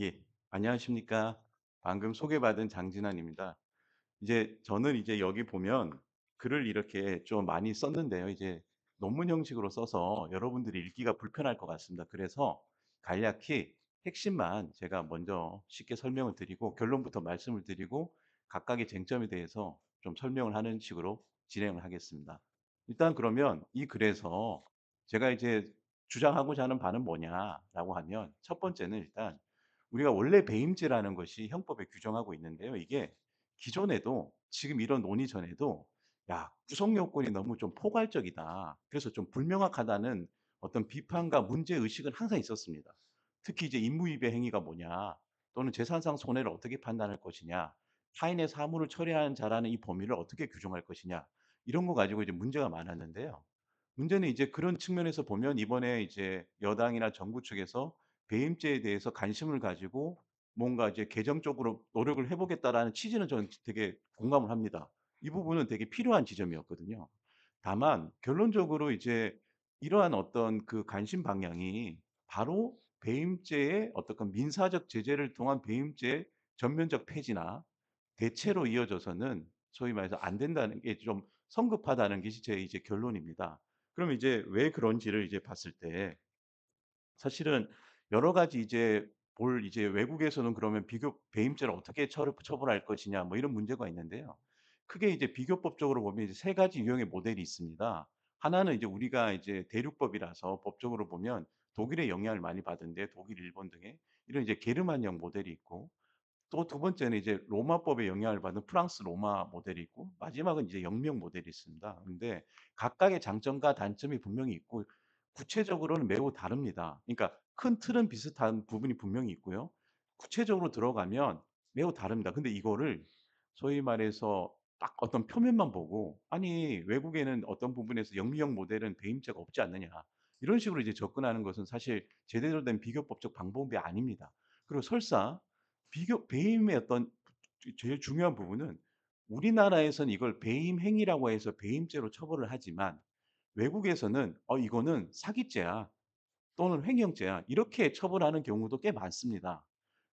예. 안녕하십니까. 방금 소개받은 장진환입니다. 이제 저는 이제 여기 보면 글을 이렇게 좀 많이 썼는데요. 이제 논문 형식으로 써서 여러분들이 읽기가 불편할 것 같습니다. 그래서 간략히 핵심만 제가 먼저 쉽게 설명을 드리고 결론부터 말씀을 드리고 각각의 쟁점에 대해서 좀 설명을 하는 식으로 진행을 하겠습니다. 일단 그러면 이 글에서 제가 이제 주장하고자 하는 바는 뭐냐라고 하면 첫 번째는 일단 우리가 원래 배임죄라는 것이 형법에 규정하고 있는데요. 이게 기존에도 지금 이런 논의 전에도 "야 구성 요건이 너무 좀 포괄적이다. 그래서 좀 불명확하다."는 어떤 비판과 문제 의식은 항상 있었습니다. 특히 이제 임무위배 행위가 뭐냐 또는 재산상 손해를 어떻게 판단할 것이냐, 타인의 사물을 처리하는 자라는 이 범위를 어떻게 규정할 것이냐 이런 거 가지고 이제 문제가 많았는데요. 문제는 이제 그런 측면에서 보면 이번에 이제 여당이나 정부 측에서 배임죄에 대해서 관심을 가지고 뭔가 이제 '개정적으로 노력을 해 보겠다.'라는 취지는 저는 되게 공감을 합니다. 이 부분은 되게 필요한 지점이었거든요. 다만 결론적으로 이제 이러한 어떤 그 관심 방향이 바로 배임죄의 어떤 민사적 제재를 통한 배임죄의 전면적 폐지나 대체로 이어져서는 소위 말해서 안 된다는 게 좀 성급하다는 것이 제 이제 결론입니다. 그럼 이제 왜 그런지를 이제 봤을 때 사실은 여러 가지 이제 이제 외국에서는 그러면 비교 배임죄를 어떻게 처벌할 것이냐 뭐 이런 문제가 있는데요. 크게 이제 비교법적으로 보면 이제 세 가지 유형의 모델이 있습니다. 하나는 이제 우리가 이제 대륙법이라서 법적으로 보면 독일의 영향을 많이 받은데 독일, 일본 등의 이런 이제 게르만형 모델이 있고 또 두 번째는 이제 로마법의 영향을 받은 프랑스 로마 모델이 있고 마지막은 이제 영명 모델이 있습니다. 근데 각각의 장점과 단점이 분명히 있고 구체적으로는 매우 다릅니다. 그러니까 큰 틀은 비슷한 부분이 분명히 있고요. 구체적으로 들어가면 매우 다릅니다. 근데 이거를 소위 말해서 딱 어떤 표면만 보고 '아니 외국에는 어떤 부분에서 영미형 모델은 배임죄가 없지 않느냐.' 이런 식으로 이제 접근하는 것은 사실 제대로 된 비교법적 방법이 아닙니다. 그리고 설사 배임의 어떤 제일 중요한 부분은 우리나라에서는 이걸 배임 행위라고 해서 배임죄로 처벌을 하지만 외국에서는 이거는 사기죄야." 또는 횡령죄야 이렇게 처벌하는 경우도 꽤 많습니다.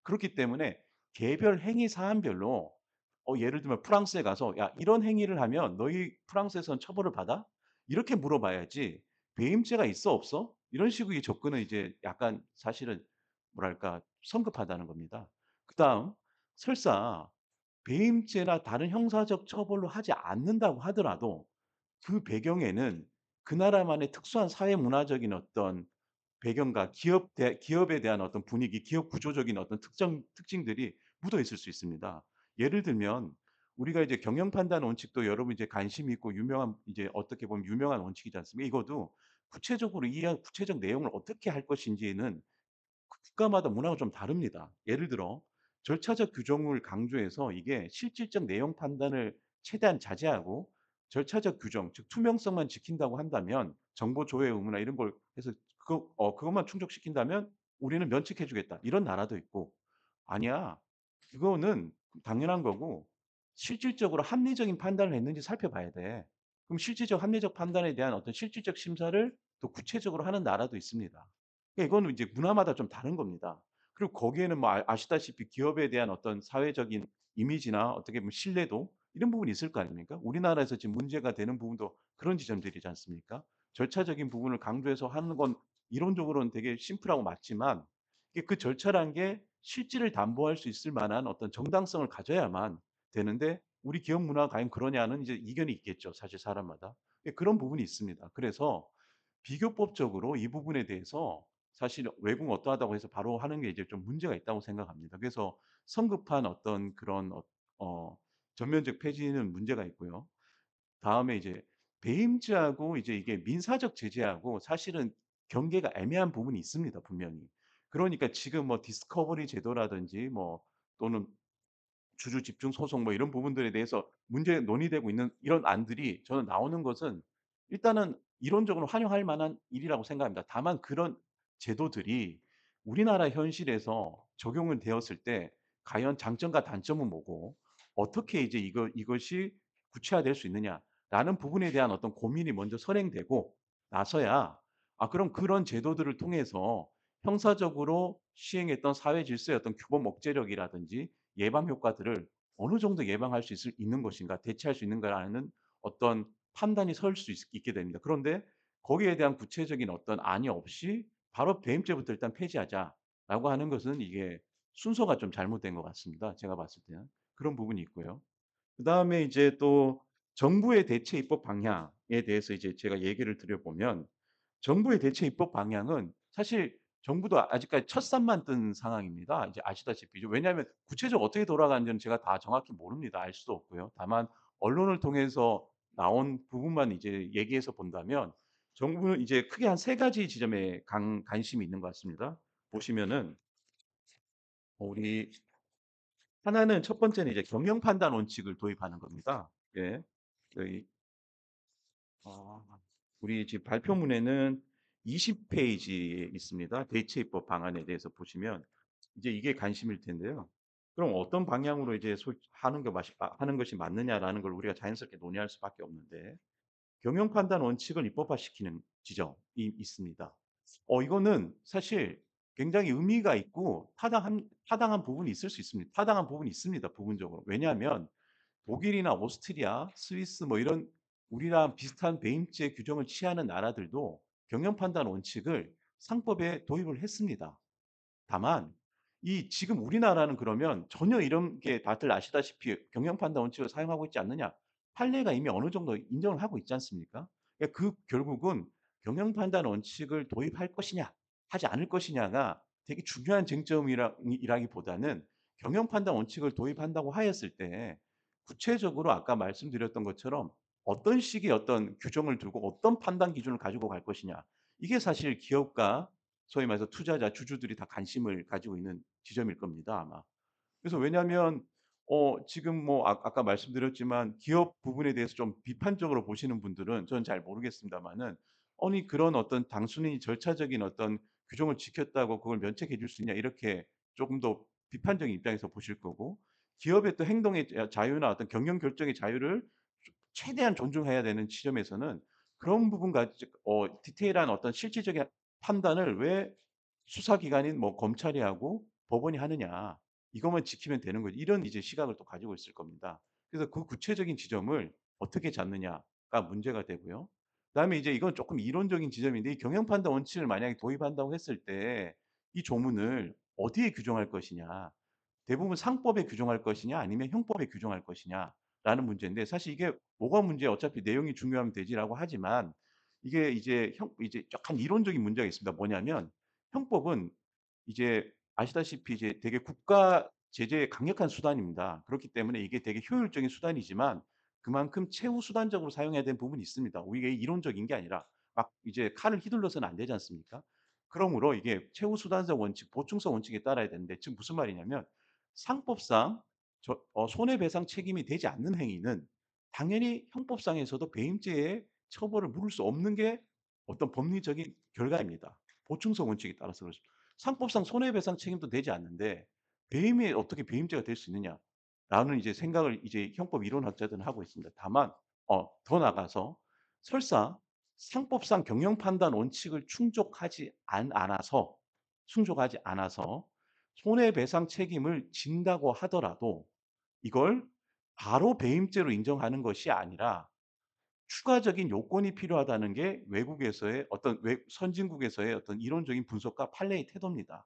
그렇기 때문에 개별 행위 사안별로 예를 들면 프랑스에 가서 "야 이런 행위를 하면 너희 프랑스에서는 처벌을 받아?" 이렇게 물어봐야지 "배임죄가 있어 없어?" 이런 식의 접근은 이제 약간 사실은 뭐랄까 성급하다는 겁니다. 그다음 설사 배임죄나 다른 형사적 처벌로 하지 않는다고 하더라도 그 배경에는 그 나라만의 특수한 사회 문화적인 어떤 배경과 기업에 대한 어떤 분위기, 기업 구조적인 어떤 특징들이 묻어 있을 수 있습니다. 예를 들면 우리가 이제 경영 판단 원칙도 여러분 이제 관심이 있고 유명한 이제 어떻게 보면 유명한 원칙이지 않습니까? 이것도 구체적으로 이 구체적 내용을 어떻게 할 것인지는 국가마다 문화가 좀 다릅니다. 예를 들어 절차적 규정을 강조해서 이게 실질적 내용 판단을 최대한 자제하고 절차적 규정 즉 투명성만 지킨다고 한다면 정보 조회 의무나 이런 걸 해서 그것만 충족시킨다면 "우리는 면책해 주겠다." 이런 나라도 있고 "아니야. 그거는 당연한 거고 실질적으로 합리적인 판단을 했는지 살펴봐야 돼." 그럼 실질적 합리적 판단에 대한 어떤 실질적 심사를 또 구체적으로 하는 나라도 있습니다. 이거는 이제 문화마다 좀 다른 겁니다. 그리고 거기에는 뭐 아시다시피 기업에 대한 어떤 사회적인 이미지나 어떻게 보면 신뢰도 이런 부분이 있을 거 아닙니까? 우리나라에서 지금 문제가 되는 부분도 그런 지점들이지 않습니까? 절차적인 부분을 강조해서 하는 건 이론적으로는 되게 심플하고 맞지만 이게 그 절차라는 게 실질을 담보할 수 있을 만한 어떤 정당성을 가져야만 되는데 우리 기업 문화가 과연 그러냐는 이제 이견이 있겠죠, 사실 사람마다. 그런 부분이 있습니다. 그래서 비교법적으로 이 부분에 대해서 사실 "외국은 어떠하다고 해서 바로 하는 게 이제 좀 문제가 있다고 생각합니다. 그래서 성급한 어떤 그런 어 전면적 폐지는 문제가 있고요. 다음에 이제 배임죄하고 이제 이게 민사적 제재하고 사실은 경계가 애매한 부분이 있습니다, 분명히. 그러니까 지금 뭐 디스커버리 제도라든지 뭐 또는 주주 집중 소송 뭐 이런 부분들에 대해서 문제 논의되고 있는 이런 안들이 저는 나오는 것은 일단은 이론적으로 환영할 만한 일이라고 생각합니다. 다만 그런 제도들이 우리나라 현실에서 적용은 되었을 때 과연 장점과 단점은 뭐고 어떻게 이제 이것이 구체화될 수 있느냐라는 부분에 대한 어떤 고민이 먼저 선행되고 나서야 그럼 그런 제도들을 통해서 형사적으로 시행했던 사회 질서의 어떤 규범 억제력이라든지 예방 효과들을 어느 정도 예방할 수 있는 것인가, 대체할 수 있는가라는 어떤 판단이 설 수 있게 됩니다. 그런데 거기에 대한 구체적인 어떤 안이 없이 바로 배임죄부터 일단 폐지하자라고 하는 것은 이게 순서가 좀 잘못된 것 같습니다, 제가 봤을 때는. 그런 부분이 있고요. 그다음에 이제 또 정부의 대체 입법 방향에 대해서 이제 제가 얘기를 드려 보면, 정부의 대체 입법 방향은 사실 정부도 아직까지 첫 산만 뜬 상황입니다. 이제 아시다시피. 왜냐하면 구체적으로 어떻게 돌아가는지는 제가 다 정확히 모릅니다. 알 수도 없고요. 다만 언론을 통해서 나온 부분만 이제 얘기해서 본다면 정부는 이제 크게 한 세 가지 지점에 관심이 있는 것 같습니다. 보시면은 우리 하나는, 첫 번째는 이제 경영 판단 원칙을 도입하는 겁니다. 예. 저희 어 우리 지금 발표문에는 20 페이지에 있습니다. 대체 입법 방안에 대해서 보시면 이제 이게 관심일 텐데요. 그럼 어떤 방향으로 이제 하는 것이 맞느냐라는 걸 우리가 자연스럽게 논의할 수밖에 없는데, 경영 판단 원칙을 입법화시키는 지점이 있습니다. 이거는 사실 굉장히 의미가 있고 타당한 부분이 있을 수 있습니다. 타당한 부분이 있습니다, 부분적으로. 왜냐하면 독일이나 오스트리아, 스위스 뭐 이런 우리랑 비슷한 배임죄 규정을 취하는 나라들도 경영 판단 원칙을 상법에 도입을 했습니다. 다만 지금 우리나라는 그러면 전혀 이런 게 다들 아시다시피 경영 판단 원칙을 사용하고 있지 않느냐. 판례가 이미 어느 정도 인정을 하고 있지 않습니까? 그러니까 결국은 경영 판단 원칙을 도입할 것이냐 하지 않을 것이냐가 되게 중요한 쟁점이라기보다는, 경영 판단 원칙을 도입한다고 하였을 때 구체적으로 아까 말씀드렸던 것처럼 어떤 식의 어떤 규정을 두고 어떤 판단 기준을 가지고 갈 것이냐. 이게 사실 기업가, 소위 말해서 투자자, 주주들이 다 관심을 가지고 있는 지점일 겁니다, 아마. 그래서 왜냐하면 지금 뭐 아까 말씀드렸지만 기업 부분에 대해서 좀 비판적으로 보시는 분들은 저는 잘 모르겠습니다마는, 아니 그런 어떤 단순히 절차적인 어떤 규정을 지켰다고 그걸 면책해 줄 수 있냐, 이렇게 조금 더 비판적인 입장에서 보실 거고, 기업의 또 행동의 자유나 어떤 경영 결정의 자유를 최대한 존중해야 되는 지점에서는 그런 부분 디테일한 어떤 실질적인 판단을 왜 수사기관인 뭐 검찰이 하고 법원이 하느냐. 이것만 지키면 되는 거지. 이런 이제 시각을 또 가지고 있을 겁니다. 그래서 그 구체적인 지점을 어떻게 잡느냐가 문제가 되고요. 그다음에 이제 이건 조금 이론적인 지점인데, 이 경영 판단 원칙을 만약에 도입한다고 했을 때 이 조문을 어디에 규정할 것이냐. 대부분 상법에 규정할 것이냐 아니면 형법에 규정할 것이냐라는 문제인데, 사실 이게 뭐가 문제야, 어차피 내용이 중요하면 되지라고 하지만 이게 이제 약간 이론적인 문제가 있습니다. 뭐냐면 형법은 이제 아시다시피 이제 되게 국가 제재의 강력한 수단입니다. 그렇기 때문에 이게 되게 효율적인 수단이지만 그만큼 최후 수단적으로 사용해야 되는 부분이 있습니다. 이게 이론적인 게 아니라 막 이제 칼을 휘둘러서는 안 되지 않습니까? 그러므로 이게 최후 수단적 원칙, 보충성 원칙에 따라야 되는데, 즉 무슨 말이냐면 상법상 손해배상 책임이 되지 않는 행위는 당연히 형법상에서도 배임죄의 처벌을 물을 수 없는 게 어떤 법리적인 결과입니다. 보충성 원칙에 따라서 그렇습니다. 상법상 손해배상 책임도 되지 않는데 배임이 어떻게 배임죄가 될 수 있느냐라는 이제 생각을 이제 형법 이론학자들은 하고 있습니다. 다만 더 나아가서 설사 상법상 경영 판단 원칙을 충족하지 않아서 손해배상 책임을 진다고 하더라도 이걸 바로 배임죄로 인정하는 것이 아니라 추가적인 요건이 필요하다는 게 외국에서의 어떤 선진국에서의 어떤 이론적인 분석과 판례의 태도입니다.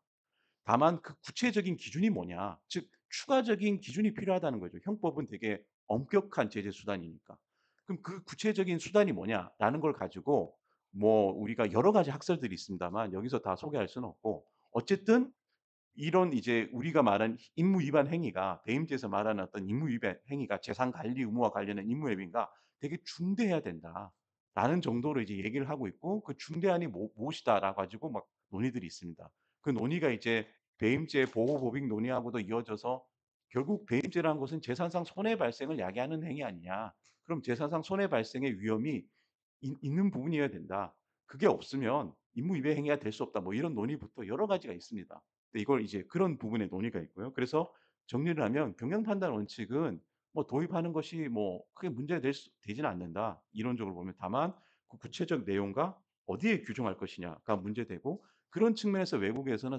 다만 그 구체적인 기준이 뭐냐. 즉 추가적인 기준이 필요하다는 거죠. 형법은 되게 엄격한 제재 수단이니까. 그럼 그 구체적인 수단이 뭐냐라는 걸 가지고 뭐 우리가 여러 가지 학설들이 있습니다만 여기서 다 소개할 수는 없고, 어쨌든 이런 이제 우리가 말한 임무 위반 행위가, 배임죄에서 말하는 어떤 임무 위반 행위가 재산 관리 의무와 관련된 임무 행위가 되게 중대해야 된다라는 정도로 이제 얘기를 하고 있고, 그 중대한이 무엇이다라 가지고 막 논의들이 있습니다. 그 논의가 이제 배임죄 보호법익 논의하고도 이어져서 결국 배임죄라는 것은 재산상 손해 발생을 야기하는 행위 아니냐. 그럼 재산상 손해 발생의 위험이 있는 부분이어야 된다. 그게 없으면 임무위배 행위가 될 수 없다. 뭐 이런 논의부터 여러 가지가 있습니다. 근데 이걸 이제 그런 부분에 논의가 있고요. 그래서 정리를 하면 경영 판단 원칙은 뭐 도입하는 것이 뭐 크게 문제가 되지는 않는다, 이론적으로 보면. 다만 그 구체적 내용과 어디에 규정할 것이냐가 문제되고, 그런 측면에서 외국에서는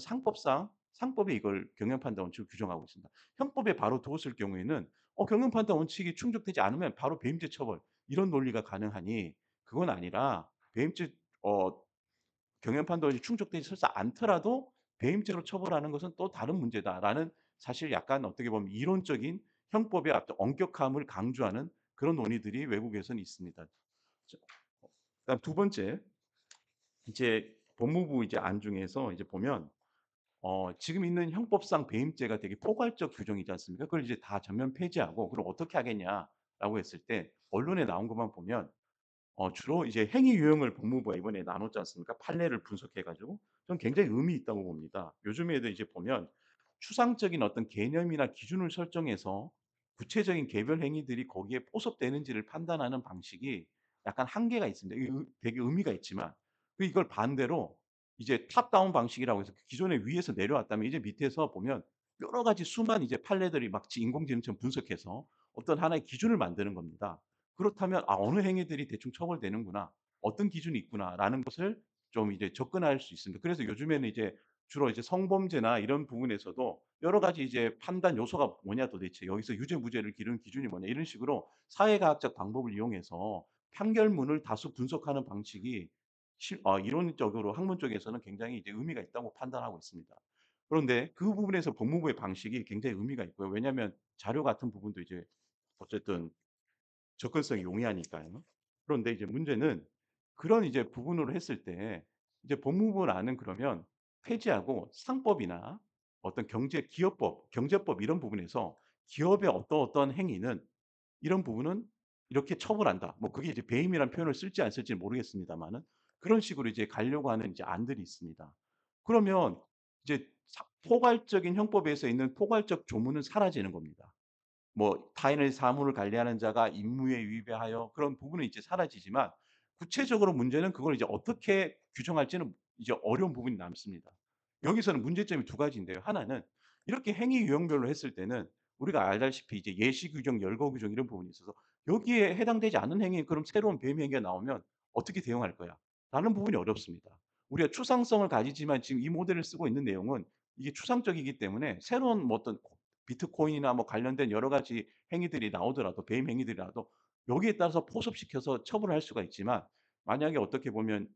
상법에 이걸 경영 판단 원칙을 규정하고 있습니다. 형법에 바로 두었을 경우에는 경영 판단 원칙이 충족되지 않으면 바로 배임죄 처벌 이런 논리가 가능하니 그건 아니라 배임죄 어 경영 판단이 충족되지 설사 않더라도 배임죄로 처벌하는 것은 또 다른 문제다라는 사실 약간 어떻게 보면 이론적인 형법의 어떤 엄격함을 강조하는 그런 논의들이 외국에서는 있습니다. 자 그다음 두 번째 이제 법무부 이제 안 중에서 이제 보면 지금 있는 형법상 배임죄가 되게 포괄적 규정이지 않습니까? 그걸 이제 다 전면 폐지하고 "그럼 어떻게 하겠냐?"라고 했을 때 언론에 나온 것만 보면 주로 이제 행위 유형을 법무부가 이번에 나눴지 않습니까? 판례를 분석해 가지고. 저는 굉장히 의미 있다고 봅니다. 요즘에도 이제 보면 추상적인 어떤 개념이나 기준을 설정해서 구체적인 개별 행위들이 거기에 포섭되는지를 판단하는 방식이 약간 한계가 있습니다. 이게 되게 의미가 있지만 이걸 반대로 이제 탑 다운 방식이라고 해서 기존에 위에서 내려왔다면 이제 밑에서 보면 여러 가지 수많은 이제 판례들이 막 인공지능처럼 분석해서 어떤 하나의 기준을 만드는 겁니다. 그렇다면 '아 어느 행위들이 대충 처벌되는구나. 어떤 기준이 있구나.'라는 것을 좀 이제 접근할 수 있습니다. 그래서 요즘에는 이제 주로 이제 성범죄나 이런 부분에서도 여러 가지 이제 판단 요소가 뭐냐 도대체 여기서 유죄 무죄를 기르는 기준이 뭐냐 이런 식으로 사회과학적 방법을 이용해서 판결문을 다수 분석하는 방식이 이론적으로 학문 쪽에서는 굉장히 이제 의미가 있다고 판단하고 있습니다. 그런데 그 부분에서 법무부의 방식이 굉장히 의미가 있고요. 왜냐하면 자료 같은 부분도 이제 어쨌든 접근성이 용이하니까요. 그런데 이제 문제는 그런 이제 부분으로 했을 때 이제 법무부란은 그러면 폐지하고 상법이나 어떤 기업법, 경제법 이런 부분에서 기업의 어떤 행위는 이런 부분은 이렇게 처벌한다. 뭐 그게 이제 배임이라는 표현을 쓸지 안 쓸지는 모르겠습니다마는 그런 식으로 이제 가려고 하는 이제 안들이 있습니다. 그러면 이제 포괄적인 형법에서 있는 포괄적 조문은 사라지는 겁니다. 뭐 타인의 사물을 관리하는 자가 임무에 위배하여 그런 부분은 이제 사라지지만 구체적으로 문제는 그걸 이제 어떻게 규정할지는 이제 어려운 부분이 남습니다. 여기서는 문제점이 두 가지인데요. 하나는 이렇게 행위 유형별로 했을 때는 우리가 알다시피 이제 예시 규정, 열거 규정 이런 부분이 있어서 여기에 해당되지 않는 행위 그럼 새로운 배임 행위가 나오면 어떻게 대응할 거야? 라는 부분이 어렵습니다. 우리가 추상성을 가지지만 지금 이 모델을 쓰고 있는 내용은 이게 추상적이기 때문에 새로운 뭐 어떤 비트코인이나 뭐 관련된 여러 가지 행위들이 나오더라도 배임 행위들이라도 여기에 따라서 포섭시켜서 처분을 할 수가 있지만 만약에 어떻게 보면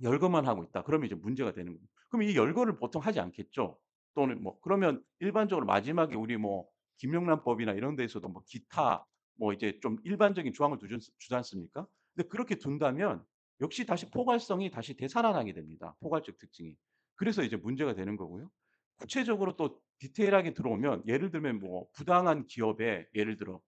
열거만 하고 있다. 그러면 이제 문제가 되는 거죠. 그럼 이 열거를 보통 하지 않겠죠. 또는 뭐 그러면 일반적으로 마지막에 우리 뭐 김영란법이나 이런 데에서도 뭐 기타 뭐 이제 좀 일반적인 조항을 두지 않습니까? 근데 그렇게 둔다면 역시 다시 포괄성이 다시 되살아나게 됩니다, 포괄적 특징이. 그래서 이제 문제가 되는 거고요. 구체적으로 또 디테일하게 들어오면 예를 들면 뭐 부당한 기업에 예를 들어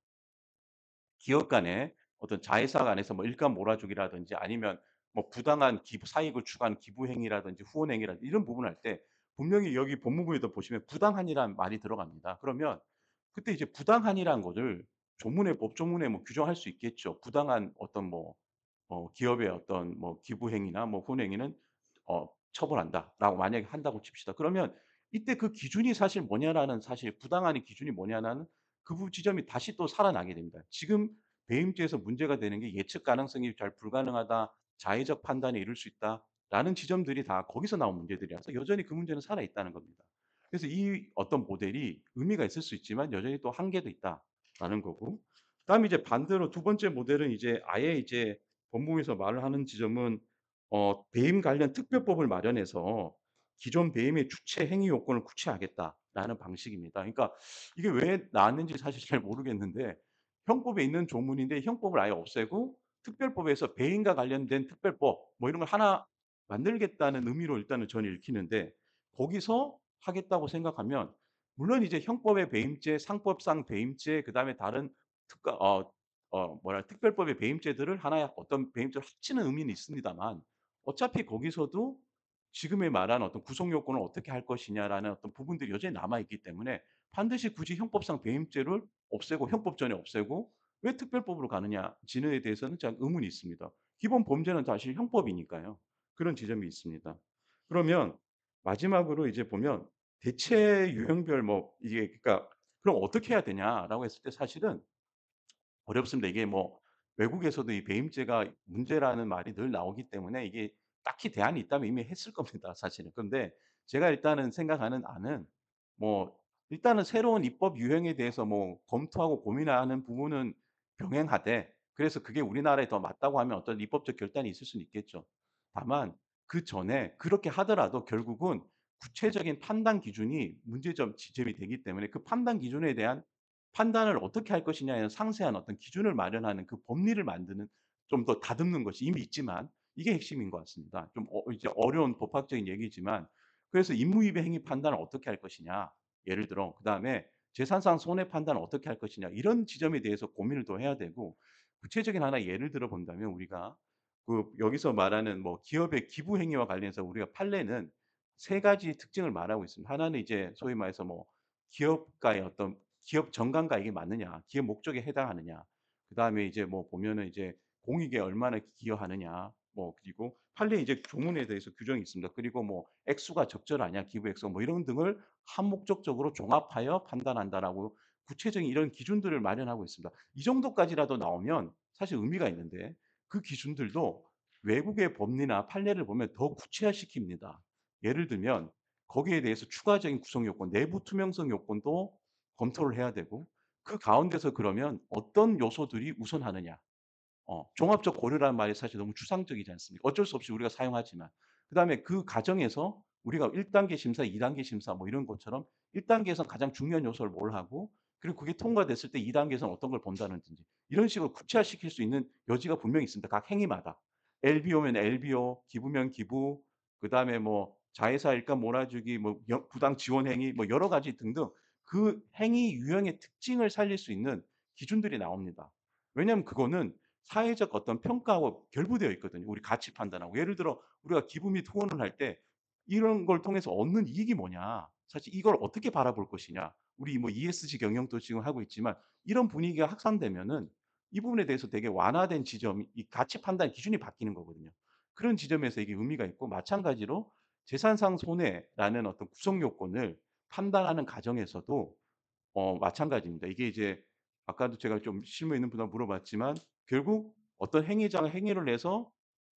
기업 간에 어떤 자회사 간에서 뭐 일감 몰아주기라든지 아니면 뭐 부당한 기부 사익을 추구하는 기부 행위라든지 후원 행위라든지 이런 부분을 할 때 분명히 여기 법무부에도 보시면 부당한이라는 말이 들어갑니다. 그러면 그때 이제 부당한이라는 거를 조문에 법조문에 뭐 규정할 수 있겠죠. 부당한 어떤 뭐 기업의 어떤 뭐 기부 행위나 뭐 후원 행위는 처벌한다라고 만약에 한다고 칩시다. 그러면 이때 그 기준이 사실 뭐냐라는 사실 부당한의 기준이 뭐냐라는 지점이 다시 또 살아나게 됩니다. 지금 배임죄에서 문제가 되는 게 "예측 가능성이 잘 불가능하다. 자의적 판단에 이를 수 있다."라는 지점들이 다 거기서 나온 문제들이라서 여전히 그 문제는 살아 있다는 겁니다. 그래서 이 어떤 모델이 의미가 있을 수 있지만 여전히 또 한계도 있다라는 거고 그다음에 이제 반대로 두 번째 모델은 이제 아예 이제 법무부에서 말을 하는 지점은 배임 관련 특별법을 마련해서 기존 배임의 주체 행위 요건을 구체하겠다라는 방식입니다. 그러니까 이게 왜 나왔는지 사실 잘 모르겠는데 형법에 있는 조문인데 형법을 아예 없애고 특별법에서 배임과 관련된 특별법 뭐 이런 걸 하나 만들겠다는 의미로 일단은 저는 읽히는데 거기서 하겠다고 생각하면 물론 이제 형법의 배임죄, 상법상 배임죄 그다음에 다른 특가 특별법의 배임죄들을 하나의 어떤 배임죄로 합치는 의미는 있습니다만 어차피 거기서도 지금의 말한 어떤 구속 요건을 어떻게 할 것이냐라는 어떤 부분들이 여전히 남아 있기 때문에 반드시 굳이 형법상 배임죄를 없애고 형법 전에 없애고 왜 특별법으로 가느냐.지에 대해서는 참 의문이 있습니다. 기본 범죄는 사실 형법이니까요. 그런 지점이 있습니다. 그러면 마지막으로 이제 보면 대체 유형별 뭐 이게 그러니까 '그럼 어떻게 해야 되냐.'라고 했을 때 사실은 어렵습니다. 이게 뭐 외국에서도 이 배임죄가 문제라는 말이 늘 나오기 때문에 이게 딱히 대안이 있다면 이미 했을 겁니다 사실은. 그런데 제가 일단은 생각하는 안은 뭐 일단은 새로운 입법 유형에 대해서 뭐 검토하고 고민하는 부분은 병행하되, 그래서 그게 우리나라에 더 맞다고 하면 어떤 입법적 결단이 있을 수는 있겠죠. 다만 그전에 그렇게 하더라도 결국은 구체적인 판단 기준이 문제점 지점이 되기 때문에 그 판단 기준에 대한 판단을 어떻게 할 것이냐에는 상세한 어떤 기준을 마련하는 그 법리를 만드는, 좀 더 다듬는 것이 이미 있지만 이게 핵심인 것 같습니다. 좀 이제 어려운 법학적인 얘기지만, 그래서 임무위배 행위 판단을 어떻게 할 것이냐. 예를 들어 그다음에 재산상 손해 판단을 어떻게 할 것이냐. 이런 지점에 대해서 고민을 더 해야 되고, 구체적인 하나 예를 들어 본다면 우리가 그 여기서 말하는 뭐 기업의 기부 행위와 관련해서 우리가 판례는 세 가지 특징을 말하고 있습니다. 하나는 이제 소위 말해서 뭐 기업가의 어떤 기업 정강과 이게 맞느냐, 기업 목적에 해당하느냐. 그다음에 이제 뭐 보면은 이제 공익에 얼마나 기여하느냐. 뭐 그리고 판례 이제 조문에 대해서 규정이 있습니다. 그리고 뭐 액수가 적절하냐, 기부 액수가 뭐 이런 등을 한 목적적으로 종합하여 판단한다라고 구체적인 이런 기준들을 마련하고 있습니다. 이 정도까지라도 나오면 사실 의미가 있는데, 그 기준들도 외국의 법리나 판례를 보면 더 구체화시킵니다. 예를 들면 거기에 대해서 추가적인 구성 요건, 내부 투명성 요건도 검토를 해야 되고, 그 가운데서 그러면 어떤 요소들이 우선하느냐. 종합적 고려라는 말이 사실 너무 추상적이지 않습니까? 어쩔 수 없이 우리가 사용하지만. 그다음에 그 과정에서 우리가 1 단계 심사, 2 단계 심사 뭐 이런 것처럼 1 단계에서 가장 중요한 요소를 뭘 하고, 그리고 그게 통과됐을 때 2 단계에서는 어떤 걸 본다든지 이런 식으로 구체화시킬 수 있는 여지가 분명히 있습니다, 각 행위마다. LBO면 LBO, 기부면 기부, 그다음에 뭐 자회사 일감 몰아주기, 뭐 부당 지원 행위 뭐 여러 가지 등등 그 행위 유형의 특징을 살릴 수 있는 기준들이 나옵니다. 왜냐하면 그거는 사회적 어떤 평가하고 결부되어 있거든요. 우리 가치 판단하고. 예를 들어 우리가 기부 및 후원을 할 때 이런 걸 통해서 얻는 이익이 뭐냐. 사실 이걸 어떻게 바라볼 것이냐. 우리 뭐 ESG 경영도 지금 하고 있지만 이런 분위기가 확산되면은 이 부분에 대해서 되게 완화된 지점이, 이 가치 판단 기준이 바뀌는 거거든요. 그런 지점에서 이게 의미가 있고, 마찬가지로 재산상 손해라는 어떤 구성 요건을 판단하는 과정에서도 마찬가지입니다. 이게 이제 아까도 제가 좀 실무 있는 분하고 물어봤지만 결국 어떤 행위자가 행위를 해서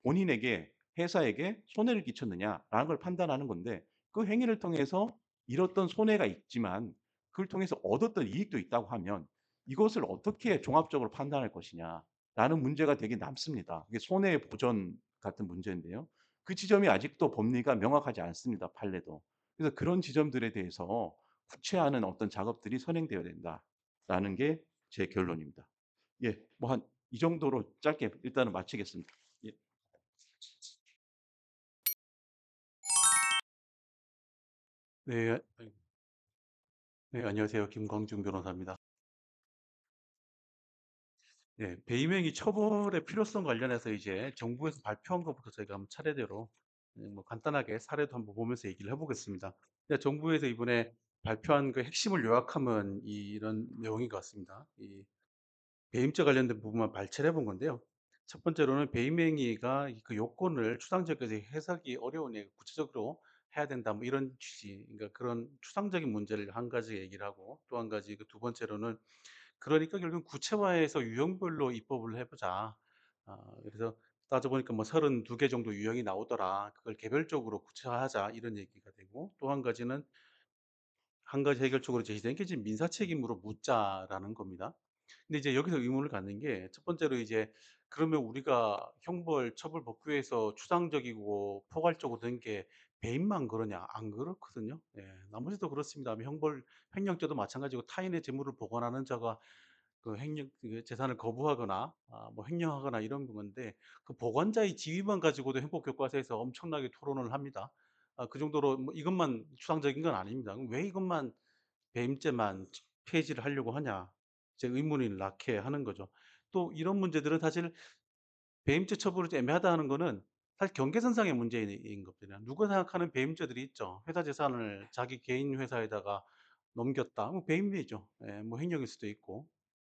본인에게, 회사에게 손해를 끼쳤느냐라는 걸 판단하는 건데, 그 행위를 통해서 잃었던 손해가 있지만 그걸 통해서 얻었던 이익도 있다고 하면 이것을 어떻게 종합적으로 판단할 것이냐라는 문제가 되게 남습니다. 이게 손해 보전 같은 문제인데요. 그 지점이 아직도 법리가 명확하지 않습니다, 판례도. 그래서 그런 지점들에 대해서 구체화하는 어떤 작업들이 선행되어야 된다라는 게 제 결론입니다. 예. 뭐 한 이 정도로 짧게 일단은 마치겠습니다. 예. 네. 네, 안녕하세요. 김광중 변호사입니다. 네. 배임행위 처벌의 필요성 관련해서 이제 정부에서 발표한 것부터 저희가 한번 차례대로 뭐 간단하게 사례도 한번 보면서 얘기를 해 보겠습니다. 정부에서 이번에 발표한 그 핵심을 요약하면 이런 내용인 것 같습니다. 이 배임죄 관련된 부분만 발췌를 해본 건데요. 첫 번째로는 배임행위가 그 요건을 추상적에서 해석이 어려우니 구체적으로 해야 된다, 뭐 이런 취지, 그러니까 그런 추상적인 문제를 한 가지 얘기를 하고, 또 한 가지 그 두 번째로는 그러니까 결국은 구체화해서 유형별로 입법을 해 보자. 그래서 따져 보니까 뭐 32개 정도 유형이 나오더라. 그걸 개별적으로 구체화하자, 이런 얘기가 되고, 또 한 가지는 한 가지 해결책으로 제시된 게 지금 민사 책임으로 묻자라는 겁니다. 근데 이제 여기서 의문을 갖는 게, 첫 번째로 이제 그러면 우리가 형벌 처벌 법규에서 추상적이고 포괄적으로 된 게 배임만 그러냐? 안 그렇거든요. 예. 나머지도 그렇습니다. 형벌 횡령죄도 마찬가지고, 타인의 재물을 보관하는 자가 그 횡령 그 재산을 거부하거나 뭐 횡령하거나 이런 건데, 그 보관자의 지위만 가지고도 형법 교과서에서 엄청나게 토론을 합니다. 그 정도로 뭐 이것만 추상적인 건 아닙니다. 그럼 왜 이것만 배임죄만 폐지를 하려고 하냐, 이제 의문이 낳게 하는 거죠. 또 이런 문제들은 사실 배임죄 처벌이 좀 애매하다는 거는 사실 경계선상의 문제인 겁니다. 누가 생각하는 배임죄들이 있죠. 회사 재산을 자기 개인 회사에다가 넘겼다, 뭐 배임죄죠. 예, 뭐 횡령일 수도 있고.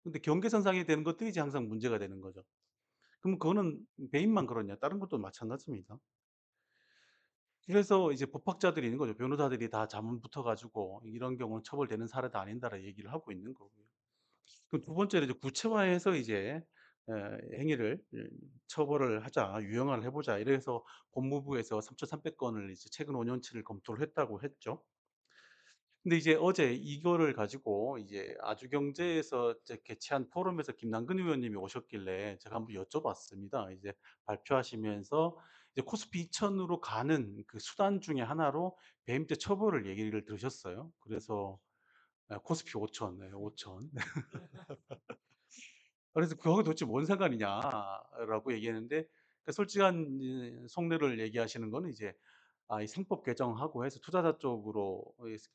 근데 경계선상이 되는 것들이 이제 항상 문제가 되는 거죠. 그럼 그거는 배임만 그러냐? 다른 것도 마찬가지입니다. 그래서 이제 법학자들이 있는 거죠. 변호사들이 다 자문 붙어 가지고 "이런 경우는 처벌되는 사례가 아닌다."라 얘기를 하고 있는 거고요. 그 두 번째로 이제 구체화해서 이제 행위를 처벌을 하자, 유형화를 해 보자 이래서 법무부에서 3,300 건을 이제 최근 5 년치를 검토를 했다고 했죠. 근데 이제 어제 이거를 가지고 이제 아주경제에서 이제 개최한 포럼에서 김남근 의원님이 오셨길래 제가 한번 여쭤봤습니다. 이제 발표하시면서 이제 코스피 2,000 으로 가는 그 수단 중에 하나로 배임죄 처벌을 얘기를 들으셨어요. 그래서 코스피 5,000, 네, 5,000. 그래서 "그거하고 도대체 뭔 상관이냐."라고 얘기했는데, 그 솔직한 속내를 얘기하시는 거는 이제 이 상법 개정하고 해서 투자자 쪽으로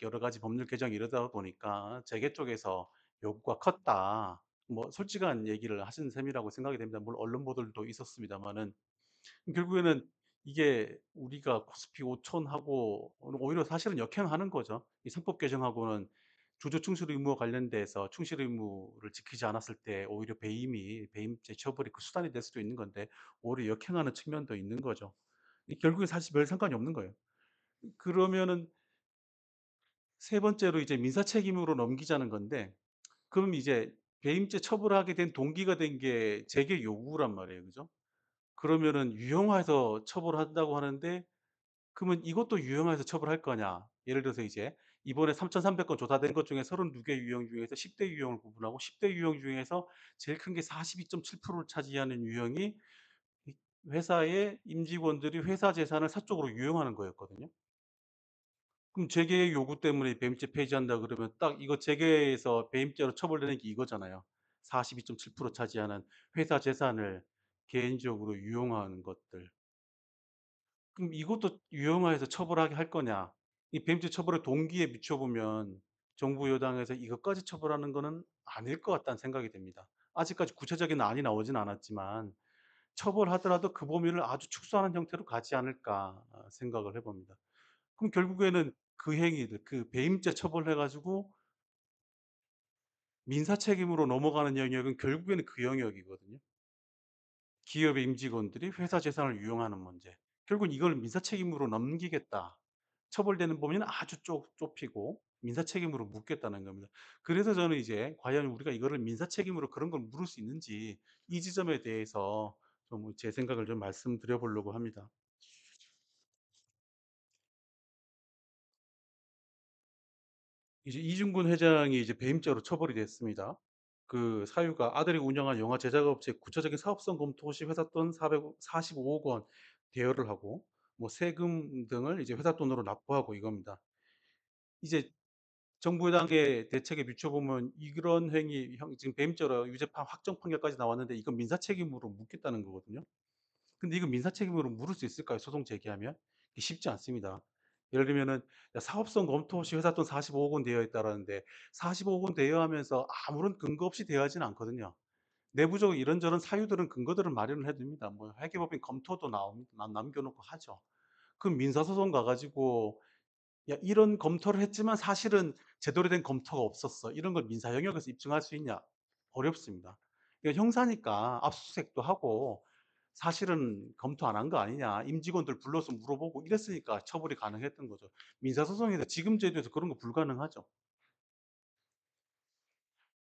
여러 가지 법률 개정이 이러다 보니까 재계 쪽에서 요구가 컸다. 뭐 솔직한 얘기를 하신 셈이라고 생각이 됩니다. 물론 언론 보도들도 있었습니다마는. 결국에는 이게 우리가 코스피 5천 하고 오히려 사실은 역행하는 거죠. 이 상법 개정하고는 주주 충실 의무와 관련돼서 충실 의무를 지키지 않았을 때 오히려 배임죄 처벌이 그 수단이 될 수도 있는 건데 오히려 역행하는 측면도 있는 거죠. 이 결국에 사실 별 상관이 없는 거예요. 그러면은 세 번째로 이제 민사 책임으로 넘기자는 건데, 그럼 이제 배임죄 처벌하게 된 동기가 된 게 재계 요구란 말이에요. 그죠? 그러면은 유형화해서 처벌한다고 하는데, 그러면 이것도 유형화해서 처벌할 거냐? 예를 들어서 이제 이번에 3,300건 조사된 것 중에 32개 유형 중에서 10대 유형을 구분하고 10대 유형 중에서 제일 큰 게 42.7%를 차지하는 유형이 이 회사의 임직원들이 회사 재산을 사적으로 유용하는 거였거든요. 그럼 재계 요구 때문에 배임죄 폐지한다 그러면 딱 이거 재계에서 배임죄로 처벌되는 게 이거잖아요. 42.7% 차지하는 회사 재산을 개인적으로 유용하는 것들. 그럼 이것도 유형화해서 처벌하게 할 거냐? 이 배임죄 처벌의 동기에 비춰 보면 정부 여당에서 이것까지 처벌하는 거는 아닐 것 같다는 생각이 듭니다. 아직까지 구체적인 안이 나오진 않았지만 처벌하더라도 그 범위를 아주 축소하는 형태로 가지 않을까 생각을 해 봅니다. 그럼 결국에는 그 행위들, 그 배임죄 처벌해 가지고 민사 책임으로 넘어가는 영역은 결국에는 그 영역이거든요. 기업의 임직원들이 회사 재산을 유용하는 문제. 결국은 이걸 민사 책임으로 넘기겠다. 처벌되는 범위는 아주 좁히고 민사 책임으로 묻겠다는 겁니다. 그래서 저는 이제 과연 우리가 이거를 민사 책임으로 그런 걸 물을 수 있는지, 이 지점에 대해서 좀 제 생각을 좀 말씀드려 보려고 합니다. 이제 이중근 회장이 이제 배임죄로 처벌이 됐습니다. 그 사유가 아들이 운영한 영화 제작업체 구체적인 사업성 검토 시 회사 돈 445억 원 대여를 하고 뭐 세금 등을 이제 회사 돈으로 납부하고 이겁니다. 이제 정부 여당의 대책에 비춰보면 이런 행위 지금 배임죄로 유죄 확정 판결까지 나왔는데 이건 민사 책임으로 묻겠다는 거거든요. 근데 이거 민사 책임으로 물을 수 있을까요? 소송 제기하면? 이게 쉽지 않습니다. 예를 들면은 야 사업성 검토 없이 회사 돈 45억 원 대여했다라는데 45억 원 대여하면서 아무런 근거 없이 대여하지는 않거든요. 내부적으로 이런저런 사유들은 근거들을 마련을 해 둡니다. 뭐 회계법인 검토도 나옵니다. 남겨 놓고 하죠. 그럼 민사소송 가 가지고 "야 이런 검토를 했지만 사실은 제대로 된 검토가 없었어." 이런 걸 민사 영역에서 입증할 수 있냐? 어렵습니다. 이거 형사니까 압수수색도 하고 "사실은 검토 안 한 거 아니냐." 임직원들 불러서 물어보고 이랬으니까 처벌이 가능했던 거죠. 민사소송에서 지금 제도에서 그런 거 불가능하죠.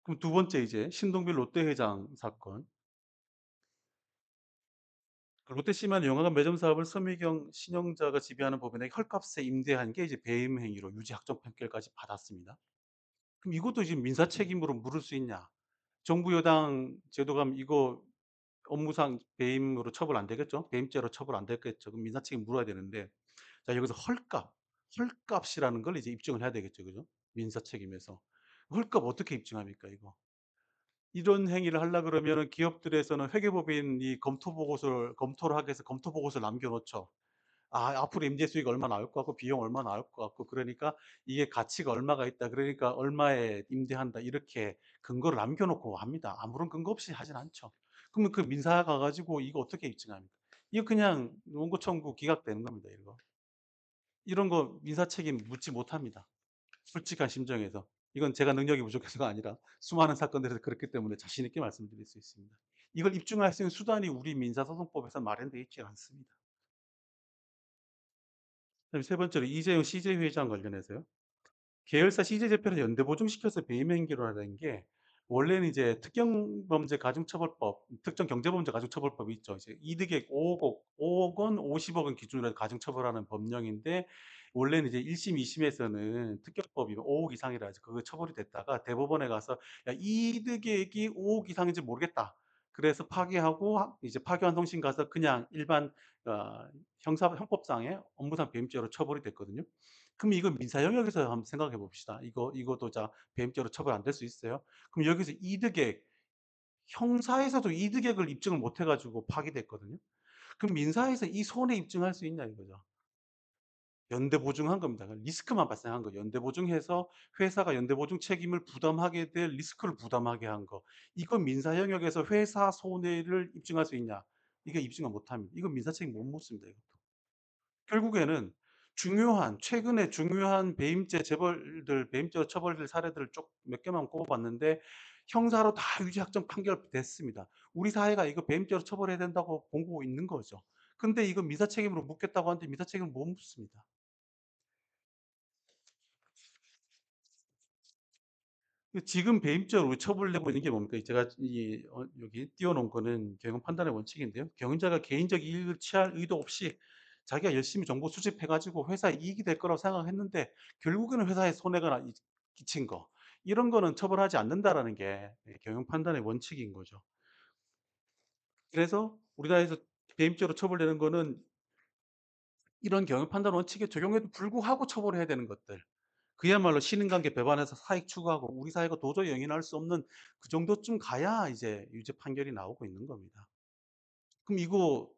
그럼 두 번째 이제 신동빈 롯데 회장 사건. 그 롯데시마는 영화관 매점 사업을 서미경 신영자가 지배하는 법인에게 헐값에 임대한 게 이제 배임 행위로 유죄 확정 판결까지 받았습니다. 그럼 이것도 지금 민사 책임으로 물을 수 있냐? 정부 여당 제도감 이거 업무상 배임으로 처벌 안 되겠죠? 배임죄로 처벌 안 되겠죠? 그럼 민사 책임 물어야 되는데, 자 여기서 헐값이라는 걸 이제 입증을 해야 되겠죠, 그죠? 민사 책임에서. 헐값 어떻게 입증합니까 이거? 이런 행위를 하려 그러면은 기업들에서는 회계법인이 검토를 하기 위해서 검토 보고서를 남겨 놓죠. 앞으로 임대 수익 얼마 나올 것 같고 비용 얼마 나올 것 같고 그러니까 이게 가치가 얼마가 있다. 그러니까 얼마에 임대한다. 이렇게 근거를 남겨 놓고 합니다. 아무런 근거 없이 하진 않죠. 그러면 그 민사 가 가지고 이거 어떻게 입증합니까? 이거 그냥 원고 청구 기각되는 겁니다, 이거. 이런 거 민사 책임 묻지 못합니다, 솔직한 심정에서. 이건 제가 능력이 부족해서가 아니라 수많은 사건들에서 그렇기 때문에 자신 있게 말씀드릴 수 있습니다. 이걸 입증할 수 있는 수단이 우리 민사소송법에서 마련되어 있지 않습니다. 그다음에 세 번째로 이재용 CJ 회장 관련해서요. 계열사 CJ 재편을 연대 보증시켜서 배임 행위로 하는 게 원래는 이제 특경범죄 가중처벌법, 특정경제범죄 가중처벌법이 있죠. 이제 이득액 5억 원, 50억 원 기준으로 해서 가중처벌하는 법령인데, 원래는 이제 1 심, 2 심에서는 특경법이 5억 이상이라 해서 그거 처벌이 됐다가 대법원에 가서 "야, 이득액이 5억 이상인지 모르겠다." 그래서 파기하고 이제 파기환송심 가서 그냥 일반 형법상의 업무상 배임죄로 처벌이 됐거든요. 그럼 이거 민사 영역에서 한번 생각해 봅시다. 이것도 자 배임죄로 처벌 안 될 수 있어요? 그럼 여기서 이득액, 형사에서도 이득액을 입증을 못해 가지고 파기됐거든요. 그럼 민사에서 이 손해 입증할 수 있냐 이거죠. 연대보증한 겁니다. 리스크만 발생한 거. 연대보증해서 회사가 연대보증 책임을 부담하게 될 리스크를 부담하게 한 거. 이건 민사 영역에서 회사 손해를 입증할 수 있냐? 이게 입증을 못 합니다. 이건 민사 책임 못 묻습니다, 이것도. 결국에는 최근에 중요한 배임죄 재벌들, 배임죄로 처벌될 사례들을 쭉 몇 개만 꼽아 봤는데 형사로 다 유죄 확정 판결됐습니다. 우리 사회가 이거 배임죄로 처벌해야 된다고 보고 있는 거죠. 근데 이거 민사 책임으로 묻겠다고 하는데 민사 책임을 못 묻습니다. 지금 배임죄로 처벌되고 있는 게 뭡니까? 제가 여기 띄워 놓은 거는 경영 판단의 원칙인데요. 경영자가 개인적 이익을 취할 의도 없이 자기가 열심히 정보 수집해 가지고 회사에 이익이 될 거라고 생각했는데 결국에는 회사에 손해가 끼친 거. 이런 거는 처벌하지 않는다라는 게 경영 판단의 원칙인 거죠. 그래서 우리나라에서 배임죄로 처벌되는 거는 이런 경영 판단 원칙에 적용에도 불구하고 처벌해야 되는 것들. 그야말로 신인관계 배반해서 사익 추구하고 우리 사회가 도저히 용인할 수 없는 그 정도쯤 가야 이제 유죄 판결이 나오고 있는 겁니다. 그럼 이거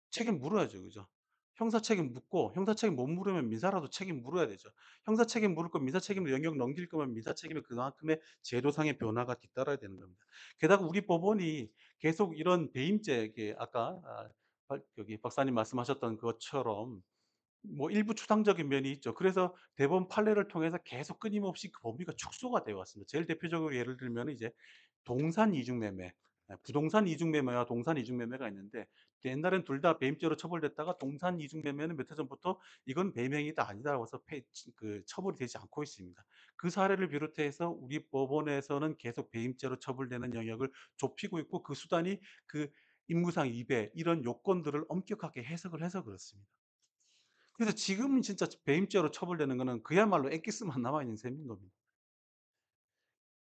책임 물어야죠. 그죠? 형사 책임 묻고 형사 책임 못 물으면 민사라도 책임 물어야 되죠. 형사 책임 물을 거 민사 책임으로 영역 넘길 거면 민사 책임에 그만큼의 제도상의 변화가 뒤따라야 되는 겁니다. 게다가 우리 법원이 계속 이런 배임죄, 이게 아까 여기 박사님 말씀하셨던 것처럼 뭐 일부 추상적인 면이 있죠. 그래서 대법원 판례를 통해서 계속 끊임없이 그 범위가 축소가 되어 왔습니다. 제일 대표적으로 예를 들면은 이제 동산 이중 매매, 부동산 이중 매매와 동산 이중 매매가 있는데 옛날엔 둘 다 배임죄로 처벌됐다가 동산 이중 매매는 몇 해 전부터 이건 배임 행위다 아니다라고 해서 처벌이 되지 않고 있습니다. 그 사례를 비롯해서 우리 법원에서는 계속 배임죄로 처벌되는 영역을 좁히고 있고 그 수단이 그 임무상 위배 이런 요건들을 엄격하게 해석을 해서 그렇습니다. 그래서 지금은 진짜 배임죄로 처벌되는 거는 그야말로 엑기스만 남아 있는 셈인 겁니다.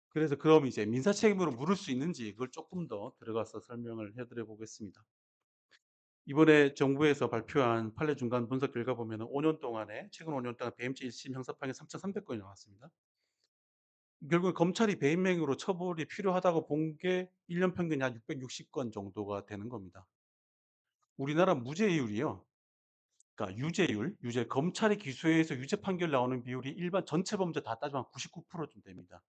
그래서 그럼 이제 민사 책임으로 물을 수 있는지 그걸 쪼끔 더 들어가서 설명을 해 드려 보겠습니다. 이번에 정부에서 발표한 판례 중간 분석 결과 보면은 5년 동안에 최근 5년 동안 배임죄 1심 형사 판결 3,300 건이 나왔습니다. 결국에 검찰이 배임행위로 처벌이 필요하다고 본 게 1년 평균이 한 660건 정도가 되는 겁니다. 우리나라 무죄율이요. 그러니까 유죄 검찰이 기소해서 유죄 판결 나오는 비율이 일반 전체 범죄 다 따지면 99%쯤 됩니다.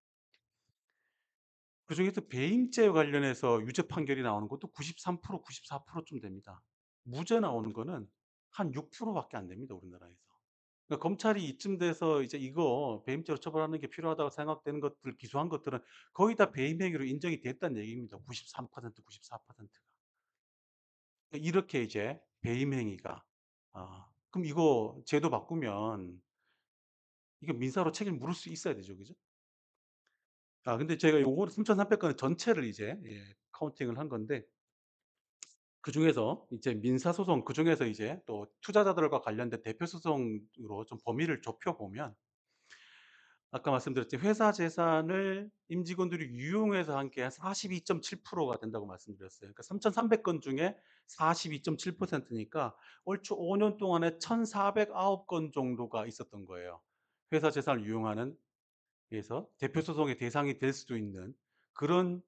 그중에서 배임죄 관련해서 유죄 판결이 나오는 것도 93% 94%쯤 됩니다. 무죄 나오는 거는 한 6% 밖에 안 됩니다, 우리나라에서. 그러니까 검찰이 이쯤 돼서 이제 이거 배임죄로 처벌하는 게 필요하다고 생각되는 것들, 기소한 것들은 거의 다 배임 행위로 인정이 됐다는 얘기입니다. 93% 94%가. 이렇게 이제 배임 행위가 그럼 이거 제도 바꾸면 이거 민사로 책임 물을 수 있어야 되죠. 그죠? 근데 제가 요거를 3,300 건을 전체를 이제 카운팅을 한 건데 그중에서 이제 민사소송, 그중에서 이제 또 투자자들과 관련된 대표 소송으로 좀 범위를 좁혀 보면 아까 말씀드렸지 회사 재산을 임직원들이 유용해서 한 게 한 42.7%가 된다고 말씀드렸어요. 그러니까 3,300건 중에 42.7% 니까 얼추 5년 동안에 1,409건 정도가 있었던 거예요. 회사 재산을 유용하는 에서 대표 소송의 대상이 될 수도 있는 그런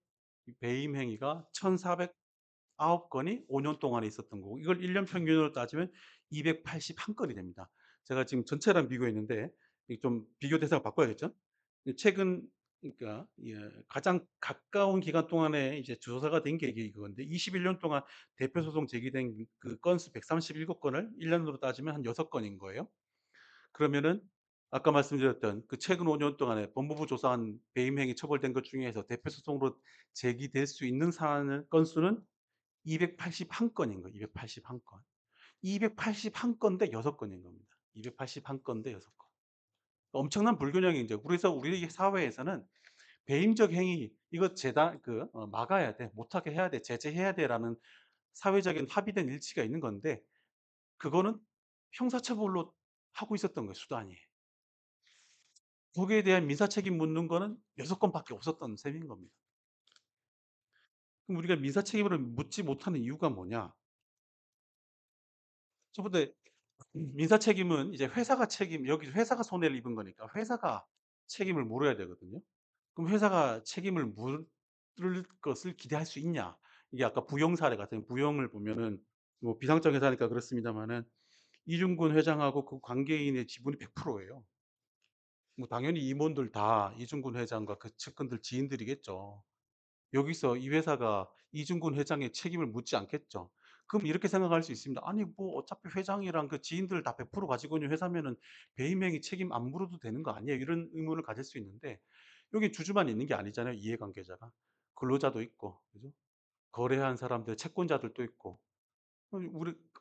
배임 행위가 1,409 건이 5년 동안에 있었던 거고 이걸 1년 평균으로 따지면 281 건이 됩니다. 제가 지금 전체랑 비교했는데 이 좀 비교 대상을 바꿔야겠죠? 최근 그러니까 가장 가까운 기간 동안에 이제 조사가 된 게 이게 이건데 21년 동안 대표 소송 제기된 그 건수 137 건을 1 년으로 따지면 한 6 건인 거예요. 그러면은 아까 말씀드렸던 그 최근 5년 동안에 법무부 조사한 배임 행위 처벌된 것 중에서 대표 소송으로 제기될 수 있는 사안 건수는 281 건인 거예요. 281 건. 281 건대 6 건인 겁니다. 281 건대 6 건. 엄청난 불균형이 인제 그래서 우리 사회에서는 배임적 행위 이거 재단 막아야 돼. 못하게 해야 돼. 제재해야 돼라는 사회적인 합의된 일치가 있는 건데 그거는 형사처벌로 하고 있었던 거예요, 수단이. 거기에 대한 민사 책임 묻는 거는 6 건밖에 없었던 셈인 겁니다. 그럼 우리가 민사 책임을 묻지 못하는 이유가 뭐냐? 첫 번째 민사 책임은 이제 회사가 여기 회사가 손해를 입은 거니까 회사가 책임을 물어야 되거든요. 그럼 회사가 책임을 물을 것을 기대할 수 있냐? 이게 아까 부영 사례 같은 부영을 보면은 뭐 비상장 회사니까 그렇습니다마는 이중근 회장하고 그 관계인의 지분이 100% 예요. 뭐 당연히 임원들 다 이중근 회장과 그 측근들 지인들이겠죠. 여기서 이 회사가 이중근 회장의 책임을 묻지 않겠죠. 그럼 이렇게 생각할 수 있습니다. 아니 뭐 어차피 회장이랑 그 지인들 다 100% 가지고 있는 회사면은 배임행위 책임 안 물어도 되는 거 아니에요? 이런 의문을 가질 수 있는데 여기 주주만 있는 게 아니잖아요, 이해관계자가. 근로자도 있고 그죠? 거래한 사람들 채권자들도 있고.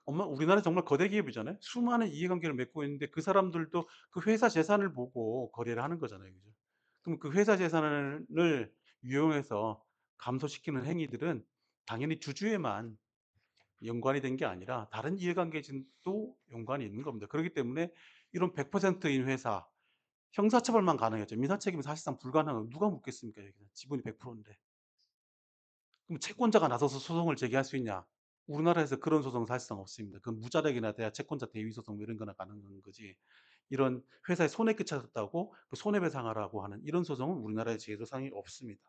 우리나라 정말 거대 기업이잖아요. 수많은 이해관계를 맺고 있는데 그 사람들도 그 회사 재산을 보고 거래를 하는 거잖아요. 그죠? 그럼 그 회사 재산을 유용해서 감소시키는 행위들은 당연히 주주에만 연관이 된 게 아니라 다른 이해관계진도 연관이 있는 겁니다. 그렇기 때문에 이런 100%인 회사 형사처벌만 가능했죠. 민사 책임은 사실상 불가능하고 누가 묻겠습니까 여기는. 지분이 100%인데. 그럼 채권자가 나서서 소송을 제기할 수 있냐? 우리나라에서 그런 소송은 사실상 없습니다. 그건 무자력이나 돼야 채권자 대위 소송 뭐 이런 거나 가능한 거지. 이런 회사에 손해 끼쳤다고 그 손해배상하라고 하는 이런 소송은 우리나라의 제도상에 없습니다.